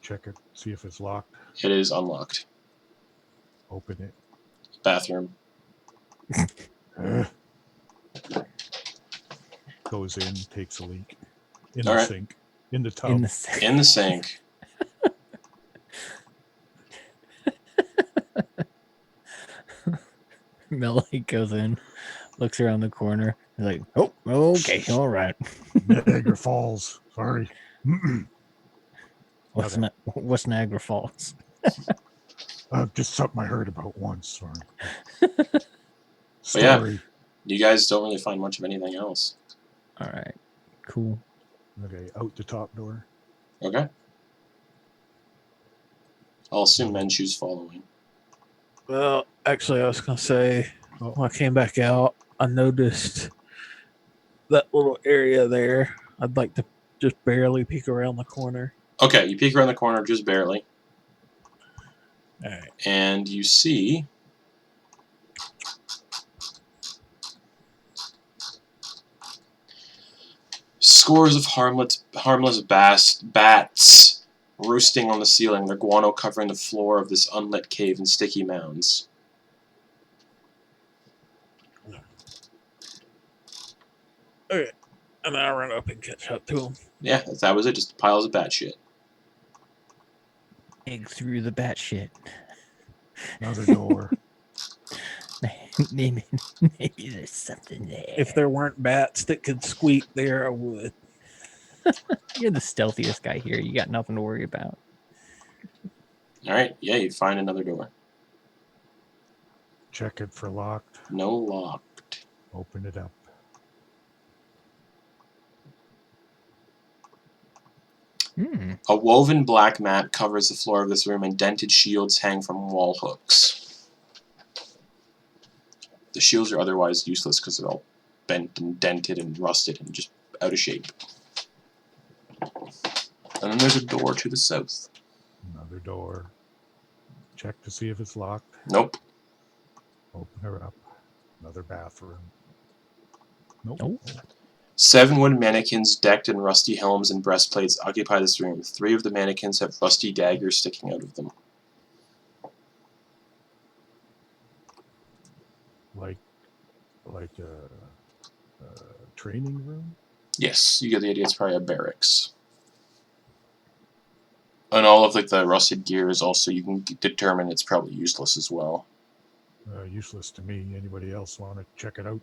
Check it, see if it's locked. It is unlocked. Open it. Bathroom. Goes in, takes a leak. In All the right. sink. In the tub. In the In the sink. Melody goes in, looks around the corner, is like, oh, okay, all right. Niagara Falls. Sorry. What's Niagara Falls? Just something I heard about once. Sorry. But Story. yeah, you guys don't really find much of anything else. All right, cool. Okay, out the top door. Okay. I'll assume Menchu's following. Well, actually, I was going to say, Oh. when I came back out, I noticed that little area there. I'd like to just barely peek around the corner. Okay, you peek around the corner just barely, All right. and you see scores of harmless bats roosting on the ceiling, their guano covering the floor of this unlit cave in sticky mounds. Okay. And then I run up and catch up to them. Yeah, that was it, just piles of bat shit. Egg through the bat shit. Another door. maybe there's something there. If there weren't bats that could squeak there, I would. You're the stealthiest guy here. You got nothing to worry about. Alright, yeah, you find another door. Check it for locked. No locked. Open it up. A woven black mat covers the floor of this room, and dented shields hang from wall hooks. The shields are otherwise useless because they're all bent and dented and rusted and just out of shape. And then there's a door to the south. Another door. Check to see if it's locked. Nope. Open her up. Another bathroom. Nope. Nope. 7 wooden mannequins decked in rusty helms and breastplates occupy this room. 3 of the mannequins have rusty daggers sticking out of them. Like a training room? Yes, you get the idea. It's probably a barracks. And all of the rusted gear is also, you can determine it's probably useless as well. Useless to me. Anybody else want to check it out?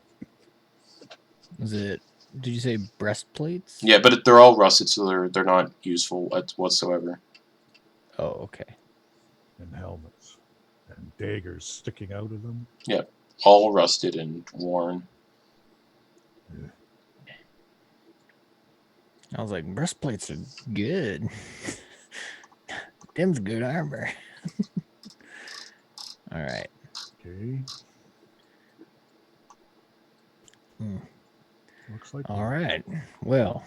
Is it? Did you say breastplates? Yeah, but they're all rusted, so they're not useful whatsoever. Oh, okay. And helmets. And daggers sticking out of them. Yeah, all rusted and worn. I was like, breastplates are good. Them's good armor. All right. Okay. Looks like All right. Well,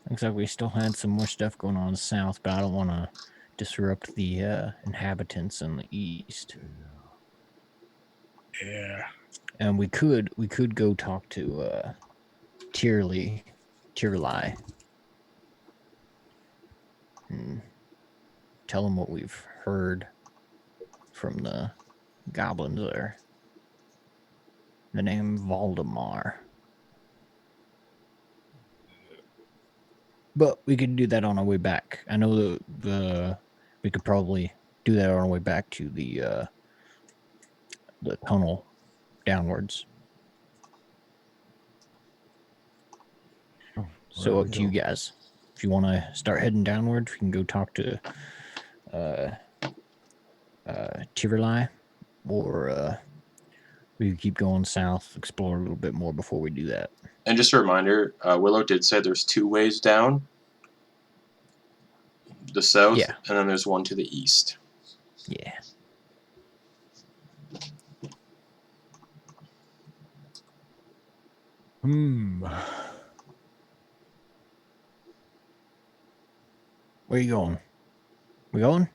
looks like we still had some more stuff going on in the south, but I don't want to disrupt the inhabitants in the east. Yeah. And we could go talk to Tearulai. And tell them what we've heard from the goblins there. The name Valdemar. But we could do that on our way back. I know we could probably do that on our way back to the tunnel downwards. Oh, So where up we to you go? guys. If you want to start heading downwards, we can go talk to Tearulai, or we can keep going south, explore a little bit more before we do that. And just a reminder, Willow did say there's 2 ways down. The south, Yeah. and then there's one to the east. Yeah. Where you going? We going?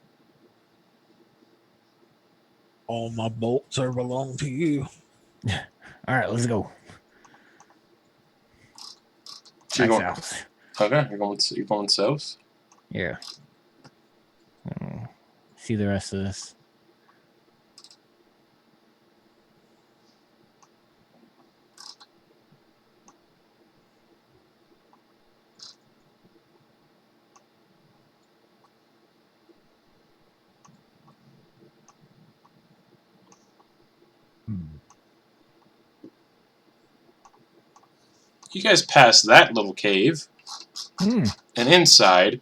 All my bolts are belong to you. All right, let's go. So you're Back going, south. okay, you're going south? Yeah. See the rest of this. You guys pass that little cave, and inside,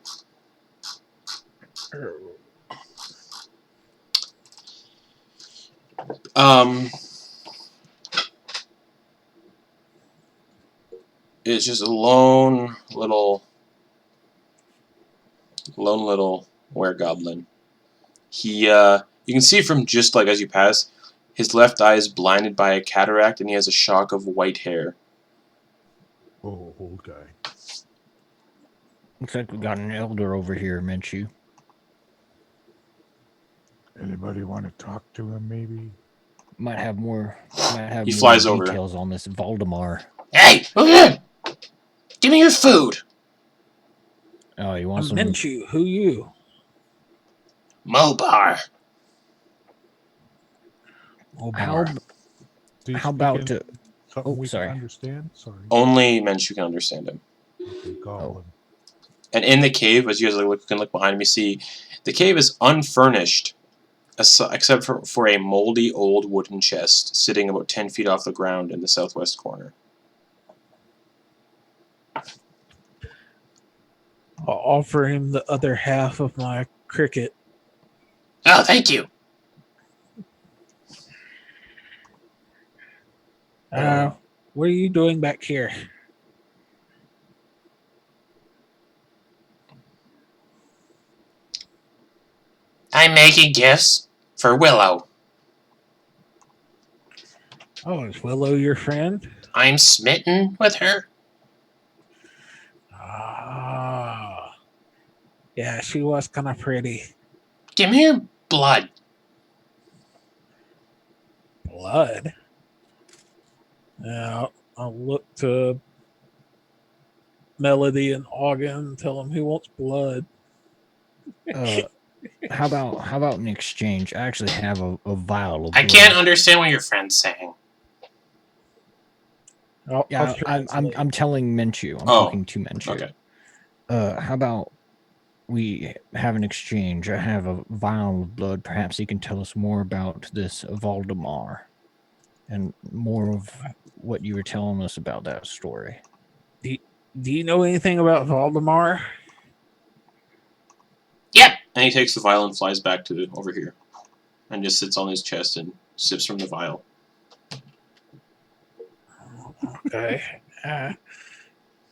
it's just a lone little weregoblin. He, you can see from just like as you pass, his left eye is blinded by a cataract, and he has a shock of white hair. Oh, old guy. Looks like we got an elder over here, Menchu. Anybody want to talk to him, maybe? Might have more He flies over. details on this Valdemar. Hey, over give me your food. Oh, you I'm want some? Menchu. Who you? Mobar. How Do you how speak about in something oh, we sorry. can understand? Sorry. Only Menchu can understand him. Okay, goblin. And in the cave, as you guys can look behind me, see the cave is unfurnished, except for a moldy old wooden chest sitting about 10 feet off the ground in the southwest corner. I'll offer him the other half of my cricket. Oh, thank you. What are you doing back here? I'm making gifts for Willow. Oh, is Willow your friend? I'm smitten with her. Ah. Yeah, she was kind of pretty. Give me your blood. Blood? Yeah, I'll look to Melody and Auggan and tell them who wants blood. How about an exchange? I actually have a vial of I blood. can't understand what your friend's saying. Yeah, I'm telling Menchu. I'm Oh, talking to Menchu. Okay. How about we have an exchange? I have a vial of blood. Perhaps he can tell us more about this Valdemar and more of what you were telling us about that story. Do you know anything about Valdemar? Yep. And he takes the vial and flies back to over here, and just sits on his chest and sips from the vial. Okay.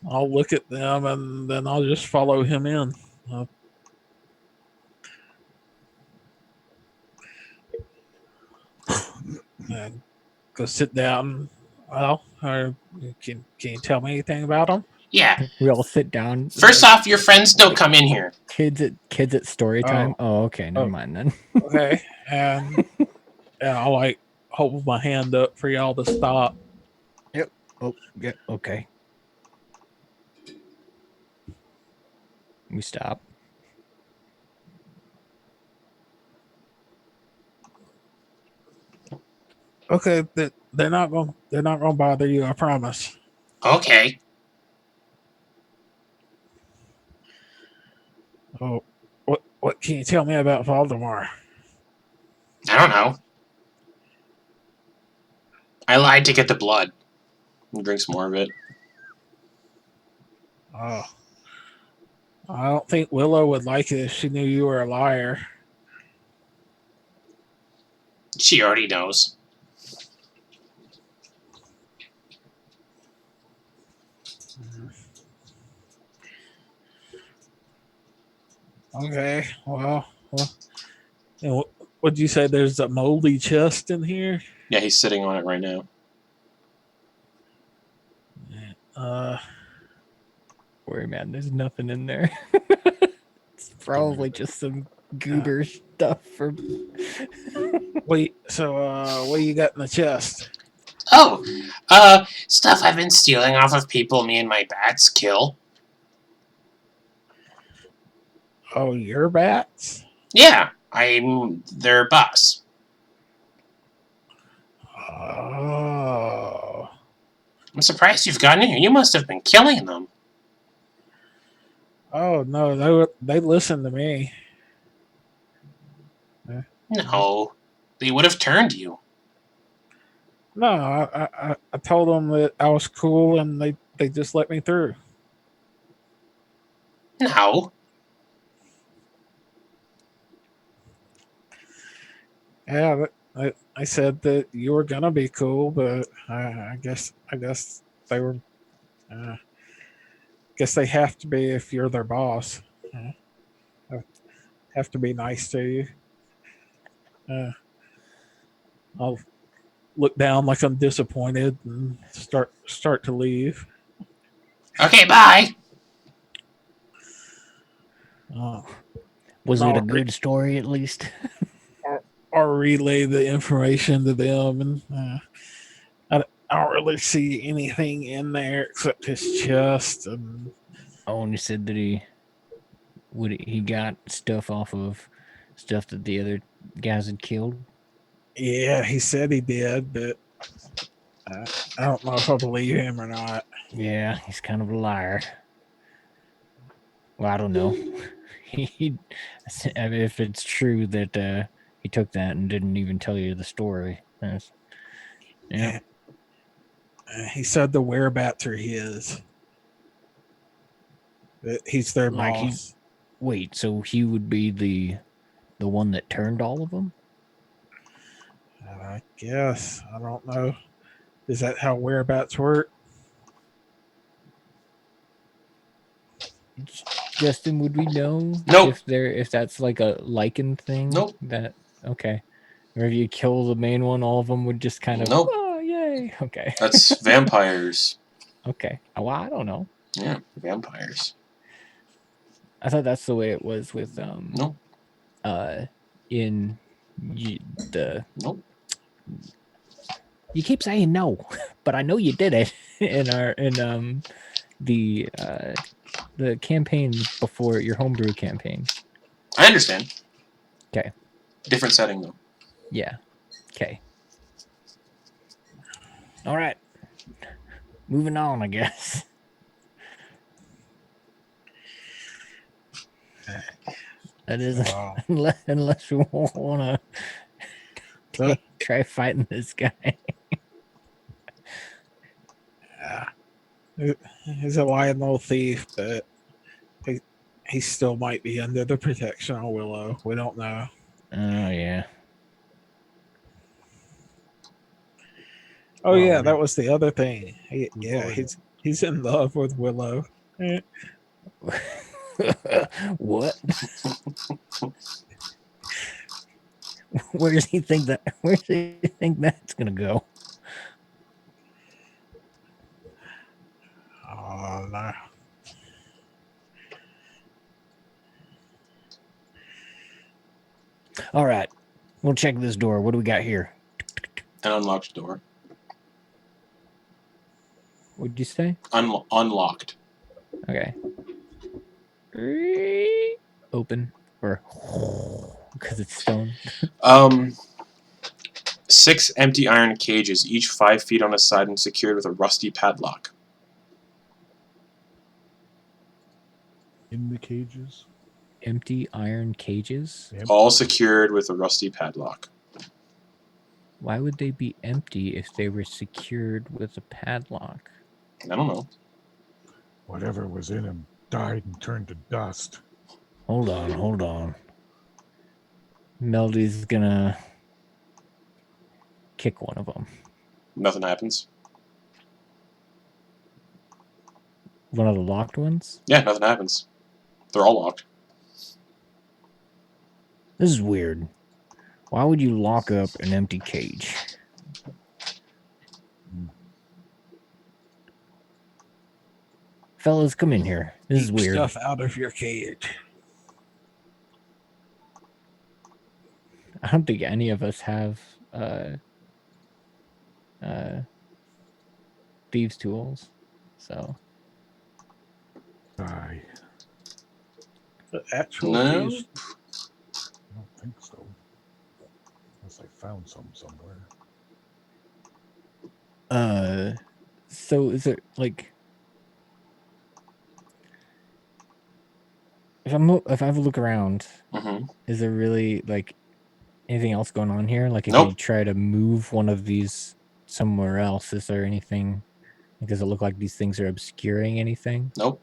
I'll look at them and then I'll just follow him in. And go sit down. Well, or can you tell me anything about him? Yeah. We all sit down. First off, your friends don't come in here. Kids at story time. Oh, okay. Never mind then. Okay. And I'll like hold my hand up for y'all to stop. Yep. Oh, yeah. Okay. We stop. Okay, they're not gonna bother you. I promise. Okay. Oh, what can you tell me about Voldemort? I don't know. I lied to get the blood. He drinks more of it. Oh, I don't think Willow would like it if she knew you were a liar. She already knows. Okay, well. And what'd you say? There's a moldy chest in here? Yeah, he's sitting on it right now. Worry, man. There's nothing in there. It's probably just some goober stuff for. Wait, so what you got in the chest? Oh, stuff I've been stealing off of people me and my bats kill. Oh, your bats? Yeah, I'm their boss. Oh. I'm surprised you've gotten here. You must have been killing them. Oh no, they listen to me. No, they would have turned you. No, I told them that I was cool and they just let me through. No. Yeah, I said that you were gonna be cool, but I guess they were. Guess they have to be if you're their boss. Have to be nice to you. I'll look down like I'm disappointed and start to leave. Okay, bye. Oh, Was it a I'll good story at least? I'll relay the information to them, and I don't really see anything in there except his chest. And Oh, and he said that he got stuff off of stuff that the other guys had killed. yeah, he said he did, but I don't know if I believe him or not. Yeah, he's kind of a liar. Well, I don't know. I mean, if it's true that he took that and didn't even tell you the story, yeah. He said the whereabouts are his. That he's their Like boss. Wait, so he would be the one that turned all of them? I guess. I don't know. Is that how whereabouts work? Justin, would we know Nope. if that's like a lichen thing? Nope. That okay. Or if you kill the main one, all of them would just kind of Nope. oh yay. Okay. That's vampires. Okay. Well, I don't know. Yeah, vampires. I thought that's the way it was with Nope. In the Nope. you keep saying no, but I know you did it in the campaign before your homebrew campaign. I understand. Okay. Different setting, though. Yeah. Okay. All right. Moving on, I guess. That is unless you want to try fighting this guy. He's a lying old thief, but he still might be under the protection of Willow. We don't know. Oh yeah. Oh Well, yeah, we- that was the other thing. He's in love with Willow. What? Where does he think that's gonna go? Oh no. All right. We'll check this door. What do we got here? An unlocked door. What'd you say? Unlocked. Okay. Open or because it's stone. 6 empty iron cages, each 5 feet on a side and secured with a rusty padlock. In the cages. empty iron cages? Yep. All secured with a rusty padlock. Why would they be empty if they were secured with a padlock? I don't know. Whatever was in him died and turned to dust. Hold on. Melody's gonna kick one of them. Nothing happens. One of the locked ones? Yeah, nothing happens. They're all locked. This is weird. Why would you lock up an empty cage? Fellas, come in here. This is Keep weird. stuff out of your cage. I don't think any of us have thieves' tools. So Die. The actual No. cage. I don't think so. Unless I found some somewhere. so is it like if I have a look around, Mm-hmm. is there really like anything else going on here? Like if Nope. you try to move one of these somewhere else, is there anything? Does it look like these things are obscuring anything? Nope.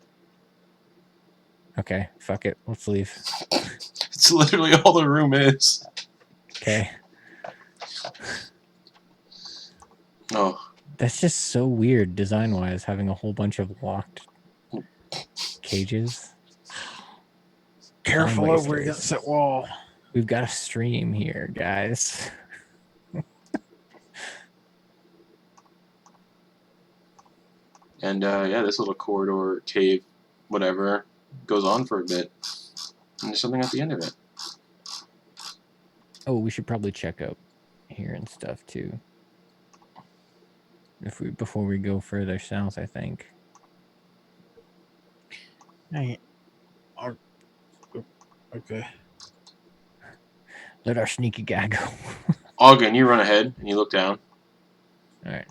Okay, fuck it. Let's leave. It's literally all the room is. Okay. Oh. That's just so weird design-wise, having a whole bunch of locked cages. Careful Time over wasters. against that wall. We've got a stream here, guys. And yeah, this little corridor, cave, whatever, goes on for a bit. And there's something at the end of it. Oh, we should probably check out here and stuff too. Before we go further south, I think. Hey. Okay. Let our sneaky guy go. Auggan, you run ahead and you look down. All right.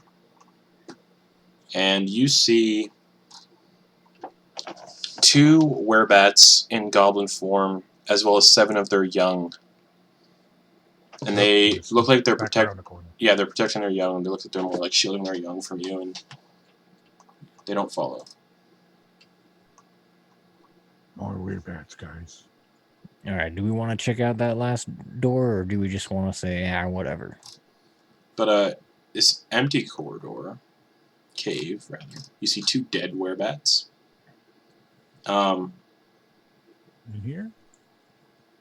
And you see 2 werebats in goblin form, as well as 7 of their young. And they It's look like they're back around the corner. Yeah, they're protecting their young. They look like they're more like shielding their young from you, and they don't follow. More weird bats, guys. All right. Do we want to check out that last door, or do we just want to say, yeah, whatever? But this empty corridor, cave rather, you see 2 dead werebats. In here?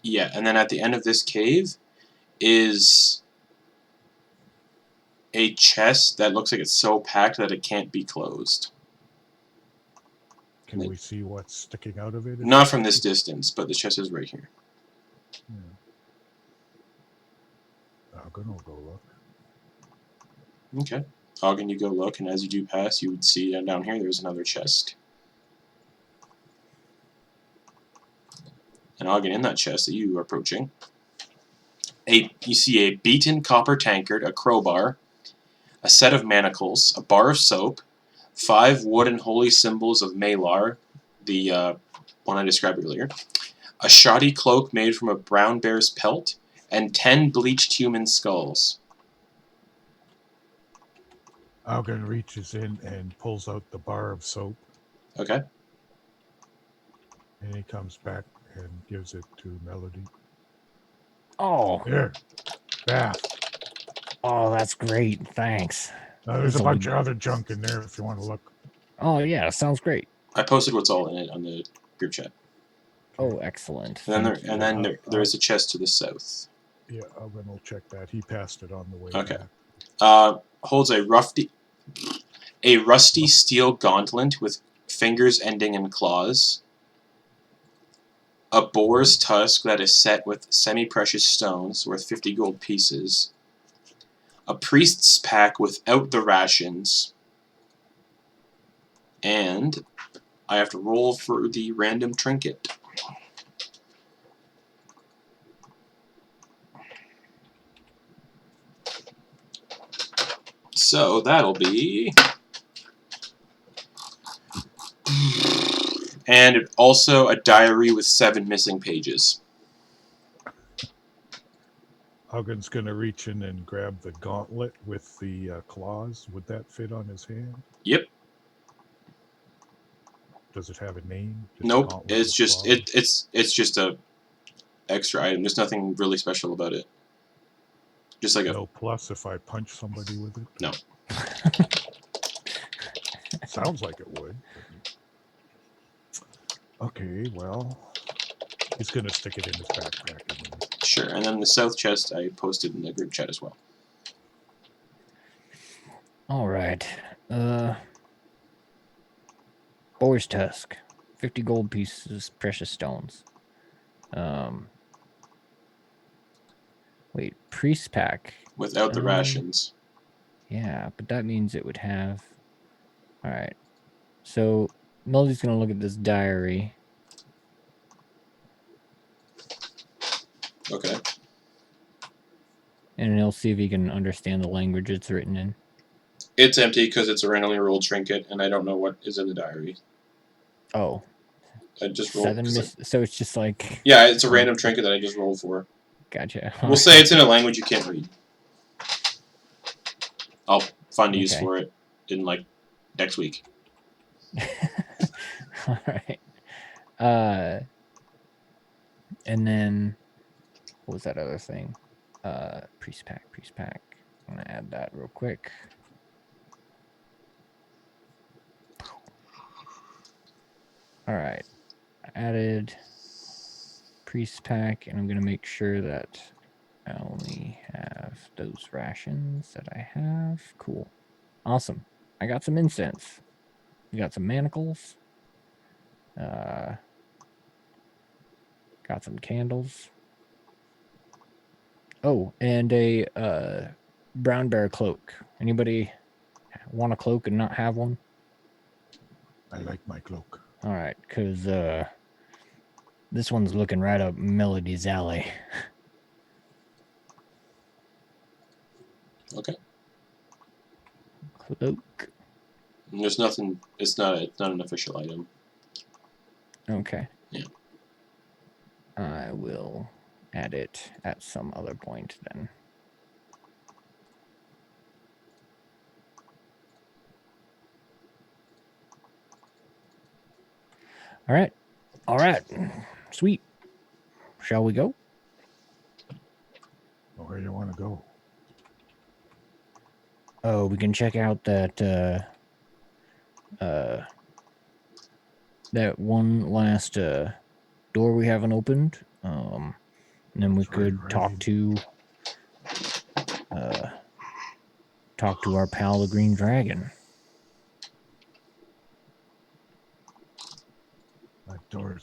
Yeah, and then at the end of this cave is a chest that looks like it's so packed that it can't be closed. Can we see what's sticking out of it? Not from this distance, but the chest is right here. Auggan will go look. Okay. Auggan, you go look, and as you do pass, you would see down here there's another chest. And Auggan, in that chest that you are approaching, you see a beaten copper tankard, a crowbar, a set of manacles, a bar of soap, 5 wooden holy symbols of Malar, the one I described earlier, a shoddy cloak made from a brown bear's pelt, and 10 bleached human skulls. Auggan reaches in and pulls out the bar of soap, Okay. and he comes back and gives it to Melody. Oh, Here, bath. oh, that's great. Thanks. Now, there's That's a all bunch of other junk in there if you want to look. Oh, yeah, sounds great. I posted what's all in it on the group chat. Oh, excellent. And then, Thank you. and then there is a chest to the south. Yeah, Auggan will check that. He passed it on the way Okay. back. Holds a rusty steel gauntlet with fingers ending in claws, a boar's tusk that is set with semi-precious stones worth 50 gold pieces, a priest's pack without the rations, and I have to roll for the random trinket. So that'll be... And also a diary with 7 missing pages. Auggan's going to reach in and grab the gauntlet with the claws. Would that fit on his hand? Yep. Does it have a name? Just Nope. gauntlet It's with just claws? it's just a extra item. There's nothing really special about it. Just like No plus if I punch somebody with it? No. Sounds like it would. Okay, well, he's going to stick it in his backpack anyway. Sure. And then the south chest I posted in the group chat as well. All right. Boar's tusk, 50 gold pieces, precious stones. Wait, priest pack. Without the rations. Yeah, but that means it would have. All right. So Melody's gonna look at this diary. Okay. And he'll see if he can understand the language it's written in. It's empty because it's a randomly rolled trinket, and I don't know what is in the diary. Oh. I just rolled. So it's just like. Yeah, it's a random trinket that I just rolled for. Gotcha. We'll say it's in a language you can't read. I'll find a use for it in like next week. All right. And then what was that other thing? Priest pack. I'm gonna add that real quick. All right. Added priest pack, and I'm gonna make sure that I only have those rations that I have. Cool. Awesome. I got some incense. We got some manacles. Got some candles. Oh, and a brown bear cloak. Anybody want a cloak and not have one? I like my cloak. All right, because this one's looking right up Melody's alley. Okay. Cloak. There's nothing. It's not an official item. Okay. Yeah. I will add it at some other point then. All right. All right. Sweet. Shall we go? Where do you want to go? Oh, we can check out that that one last door we haven't opened. And then we could talk to our pal the Green Dragon.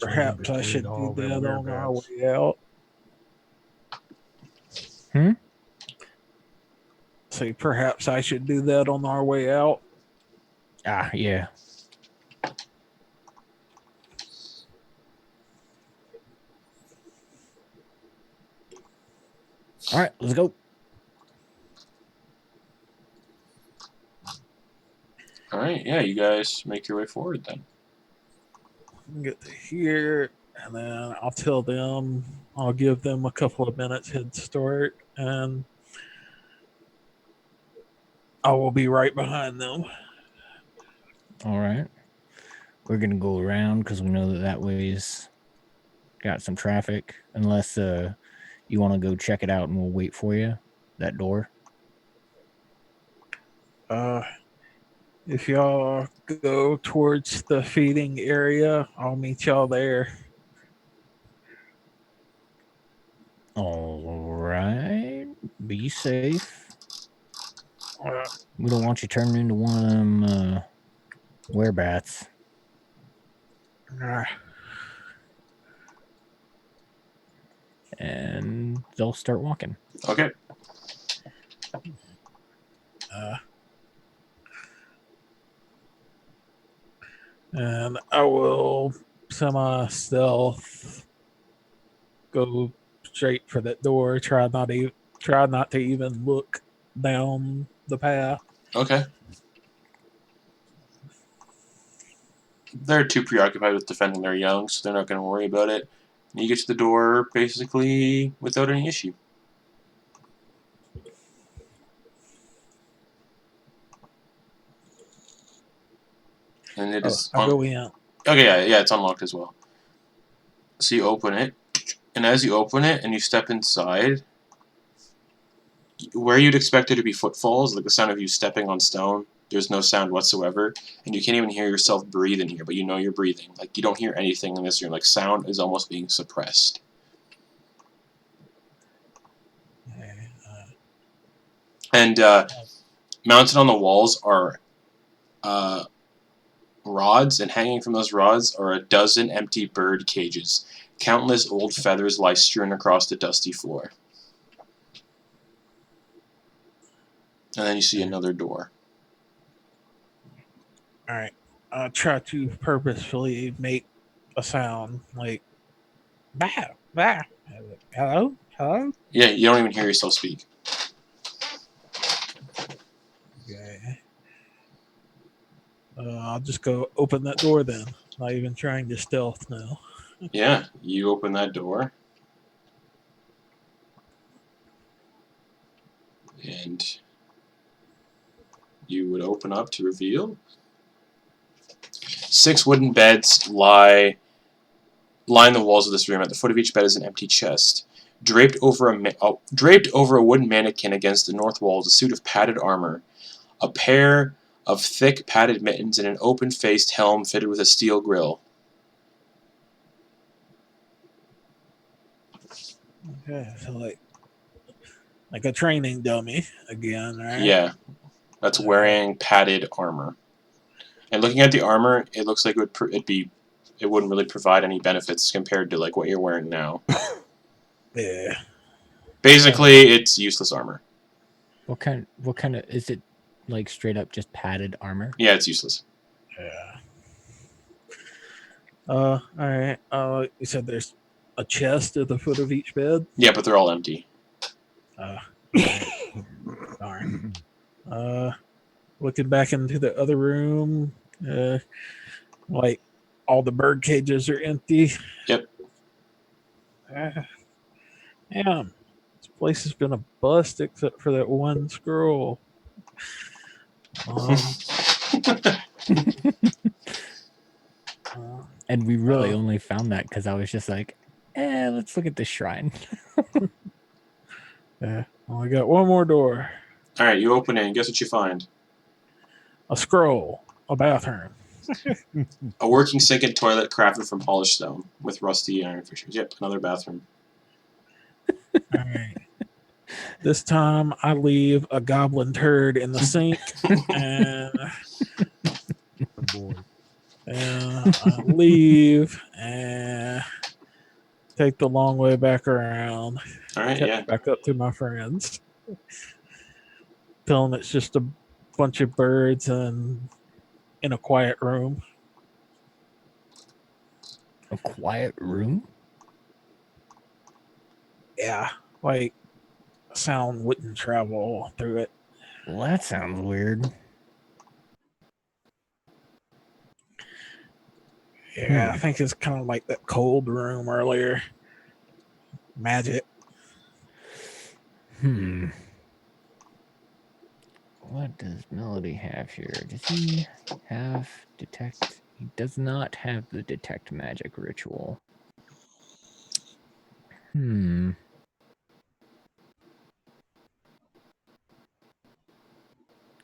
Perhaps I should do that on our way out. Say, perhaps I should do that on our way out. Ah, yeah. All right, let's go. All right, yeah, you guys make your way forward then. Get to here, and then I'll tell them. I'll give them a couple of minutes head start, and I will be right behind them. All right. We're going to go around because we know that way's got some traffic. Unless you want to go check it out and we'll wait for you. That door. If y'all go towards the feeding area, I'll meet y'all there. All right. Be safe. We don't want you turning into one of them werebats. And they'll start walking. Okay. And I will semi-stealth go straight for that door. Try not to even look down the path. Okay. they're too preoccupied with defending their young, so they're not going to worry about it. You get to the door basically without any issue. And it is I go in. Okay, yeah, it's unlocked as well. So you open it, and as you open it and you step inside, where you'd expect there to be footfalls, like the sound of you stepping on stone, there's no sound whatsoever, and you can't even hear yourself breathe in here, but you know you're breathing. Like, you don't hear anything in this room. Like, sound is almost being suppressed. And mounted on the walls are rods, and hanging from those rods are a dozen empty bird cages. Countless old feathers lie strewn across the dusty floor. And then you see another door. All right. I'll try to purposefully make a sound like, bah, bah. Hello? Hello? Yeah, you don't even hear yourself speak. Okay. I'll just go open that door then. Not even trying to stealth now. Yeah, you open that door. And you would open up to reveal 6 wooden beds line the walls of this room. At the foot of each bed is an empty chest. Draped over a wooden mannequin against the north wall is a suit of padded armor, a pair of thick padded mittens, and an open-faced helm fitted with a steel grill. Okay, so like a training dummy again, right? Yeah, that's wearing padded armor. And looking at the armor, it looks like it wouldn't really provide any benefits compared to like what you're wearing now. Yeah. Basically, it's useless armor. What kind of is it? Like straight up just padded armor? Yeah, it's useless. Yeah. All right. You said there's a chest at the foot of each bed. Yeah, but they're all empty. Darn. Looking back into the other room, like all the bird cages are empty. Yep. Damn, this place has been a bust except for that one scroll. And we really only found that because I was just like, let's look at the shrine. Yeah. Well, I got one more door. All right, you open it, and guess what you find? A scroll. A bathroom. A working sink and toilet crafted from polished stone with rusty iron fixtures. Yep, another bathroom. All right. This time I leave a goblin turd in the sink and I leave and take the long way back around. All right, yeah. Back up to my friends. Tell them it's just a bunch of birds and in a quiet room. A quiet room? Yeah, like sound wouldn't travel through it. Well, that sounds weird. Yeah, I think it's kind of like that cold room earlier. Magic. What does Melody have here? Does he have detect? He does not have the detect magic ritual.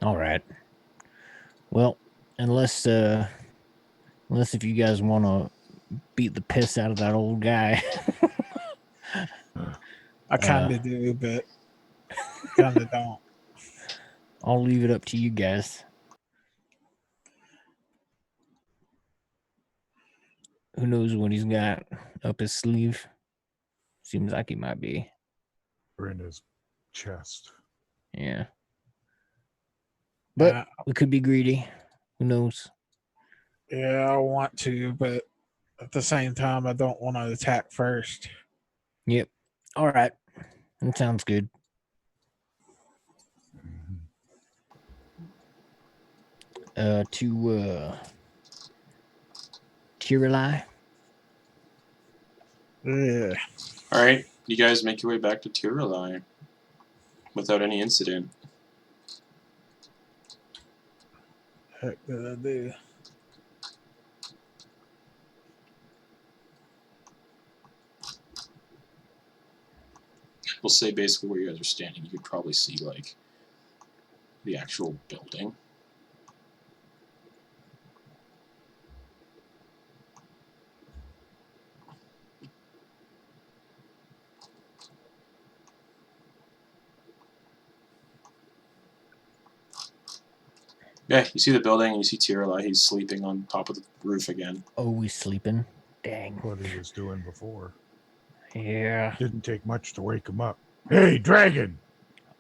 All right. Well, unless if you guys want to beat the piss out of that old guy. I kind of do, but kind of don't. I'll leave it up to you guys. Who knows what he's got up his sleeve? Seems like he might be. Or in his chest. Yeah. But we could be greedy. Who knows? Yeah, I want to, but at the same time, I don't want to attack first. Yep. All right. That sounds good. Tearulai. Yeah. All right, you guys make your way back to Tearulai without any incident. Heck did I do? We'll say basically where you guys are standing. You could probably see like the actual building. Yeah, you see the building and you see Tearulai. He's sleeping on top of the roof again. Oh, he's sleeping. Dang. What he was doing before. Yeah. Didn't take much to wake him up. Hey, dragon!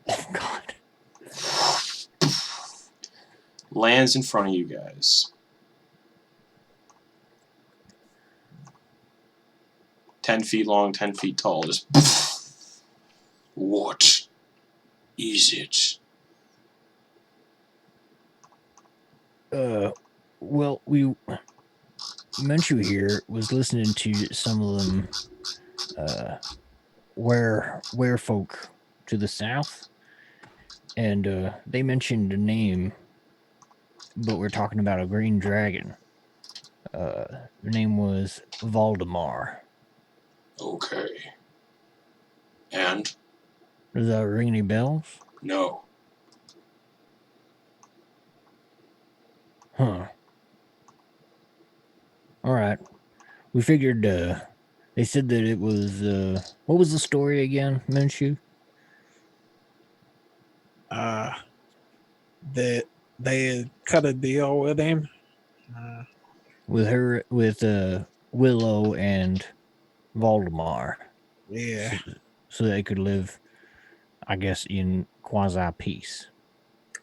Oh God. Lands in front of you guys. 10 feet long, 10 feet tall. Just. What is it? Well, Menchu here was listening to some of them, where folk to the south, and they mentioned a name, but we're talking about a green dragon. The name was Valdemar. Okay. And? Does that ring any bells? No. Huh. All right. We figured, they said that it was, what was the story again, Menchu? That they had cut a deal with him. With Willow and Valdemar. Yeah. So they could live, I guess, in quasi peace.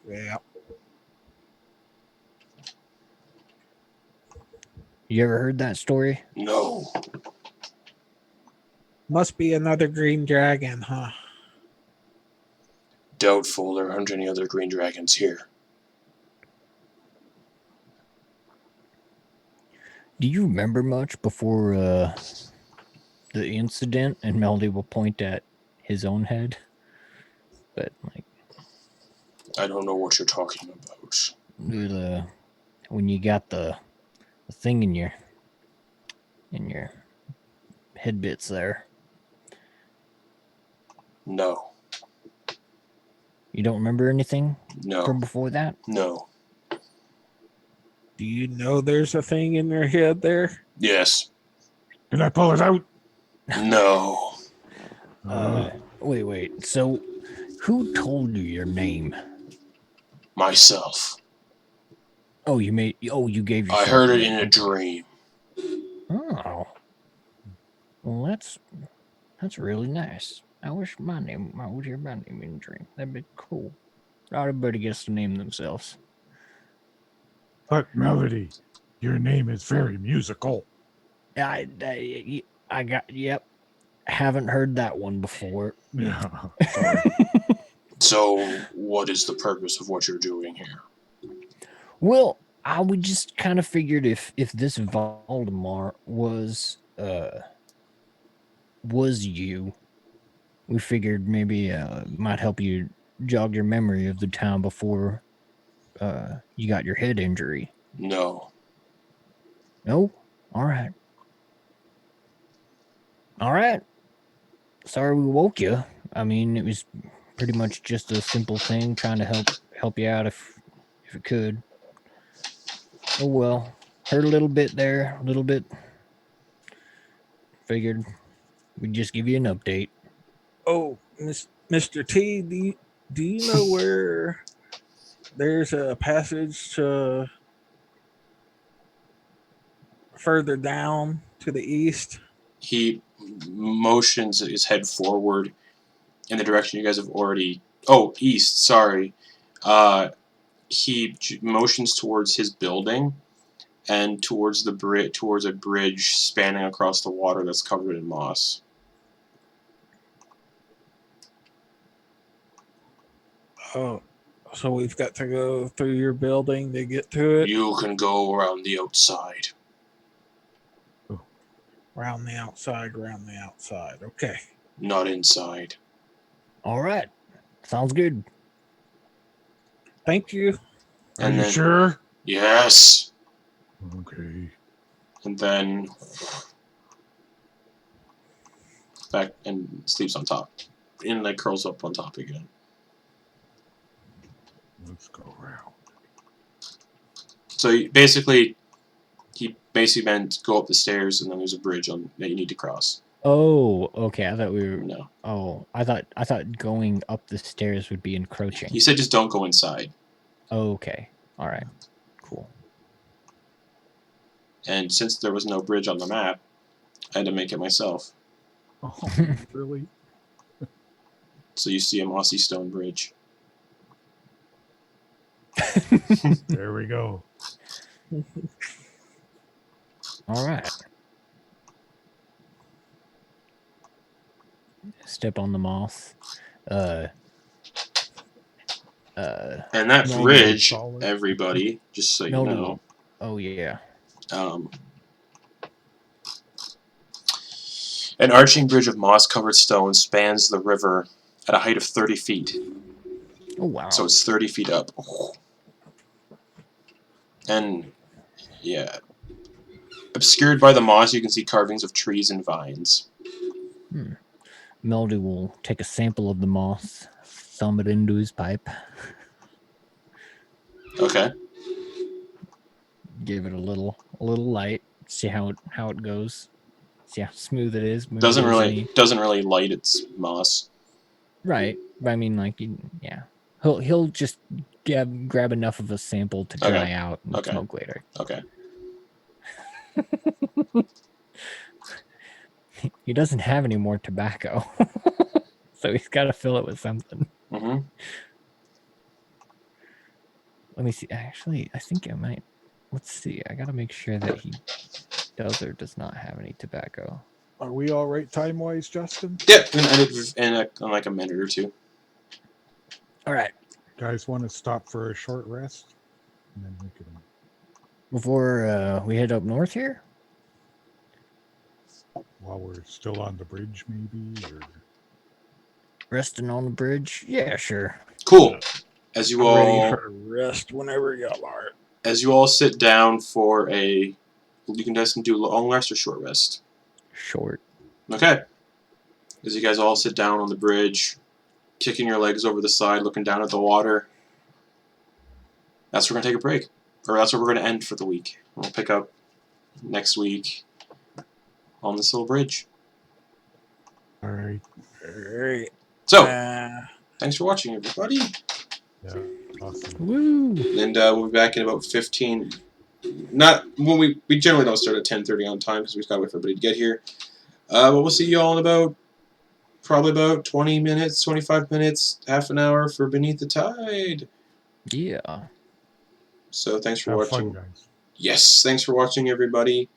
Yeah. You ever heard that story? No. Must be another green dragon, huh? Doubtful there aren't any other green dragons here. Do you remember much before the incident? And Melody will point at his own head. But like, I don't know what you're talking about. when you got the thing in your head bits there, No. you don't remember anything No. from before that? No. Do you know there's a thing in your head there? Yes. Can I pull it out? No. Wait. So, who told you your name? Myself. Oh, you gave yourself. I heard it a name. in a dream. Oh, well, that's really nice. I wish I would hear my name in a dream. That'd be cool. Everybody gets to name themselves. But Melody, your name is very musical. I got, yep. Haven't heard that one before. Yeah. So, what is the purpose of what you're doing here? Well, I would just kind of figured if this Valdemar was you, we figured maybe might help you jog your memory of the time before you got your head injury. No. No? All right. Sorry we woke you. I mean, it was pretty much just a simple thing, trying to help you out if it could. Oh well, heard a little bit there, a little bit. Figured we'd just give you an update. Oh, Mr. T, do you know where there's a passage to further down to the east? He motions his head forward in the direction you guys have already. Oh, east. Sorry. He motions towards his building and towards towards a bridge spanning across the water that's covered in moss. Oh, so we've got to go through your building to get to it? You can go around the outside. Around the outside, around the outside. Okay. Not inside. All right. Sounds good. Thank you. Are And you then- sure? Yes. Okay. And then back and sleeps on top. And like curls up on top again. Let's go around. So he basically meant go up the stairs and then there's a bridge on that you need to cross. Oh, okay. I thought we were. No. Oh, I thought going up the stairs would be encroaching. He said just don't go inside. Okay. All right. Cool. And since there was no bridge on the map, I had to make it myself. Oh, really? So you see a mossy stone bridge. There we go. All right. Step on the moss. And that No, bridge, solid. everybody, just so you No, know, Oh yeah. an arching bridge of moss-covered stone spans the river at a height of 30 feet. Oh wow. So it's 30 feet up. And, yeah. Obscured by the moss, you can see carvings of trees and vines. Melody will take a sample of the moss, thumb it into his pipe, Okay. give it a little light, see how it goes, see how smooth it is. maybe Doesn't there's really light its moss. Right. But I mean, like, yeah. He'll just grab enough of a sample to dry Okay. out and Okay. smoke later. Okay. He doesn't have any more tobacco, so he's got to fill it with something. Mm-hmm. Let me see. Actually, I think I might. Let's see. I got to make sure that he does or does not have any tobacco. Are we all right time-wise, Justin? Yep, in like a minute or two. All right. Guys want to stop for a short rest? And then we can... Before we head up north here? While we're still on the bridge, maybe? Or... Resting on the bridge? Yeah, sure. Cool. As you I'm ready all for rest whenever y'all are. sit down for you can just do long rest or short rest. Short. Okay. As you guys all sit down on the bridge, kicking your legs over the side, looking down at the water. That's where we're gonna take a break. Or that's where we're gonna end for the week. We'll pick up next week on this little bridge. All right. All right. So, thanks for watching, everybody. Yeah. Awesome. Woo! And we'll be back in about 15. Not when we generally don't start at 10:30 on time because we've got to wait for everybody to get here. But we'll see you all in probably about 20 minutes, 25 minutes, half an hour for Beneath the Tide. Yeah. So thanks for Have watching. fun, guys. Yes, thanks for watching, everybody.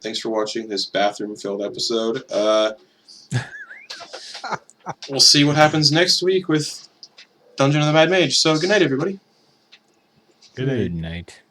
Thanks for watching this bathroom-filled episode. We'll see what happens next week with Dungeon of the Mad Mage. So good night, everybody. Good night. Good night.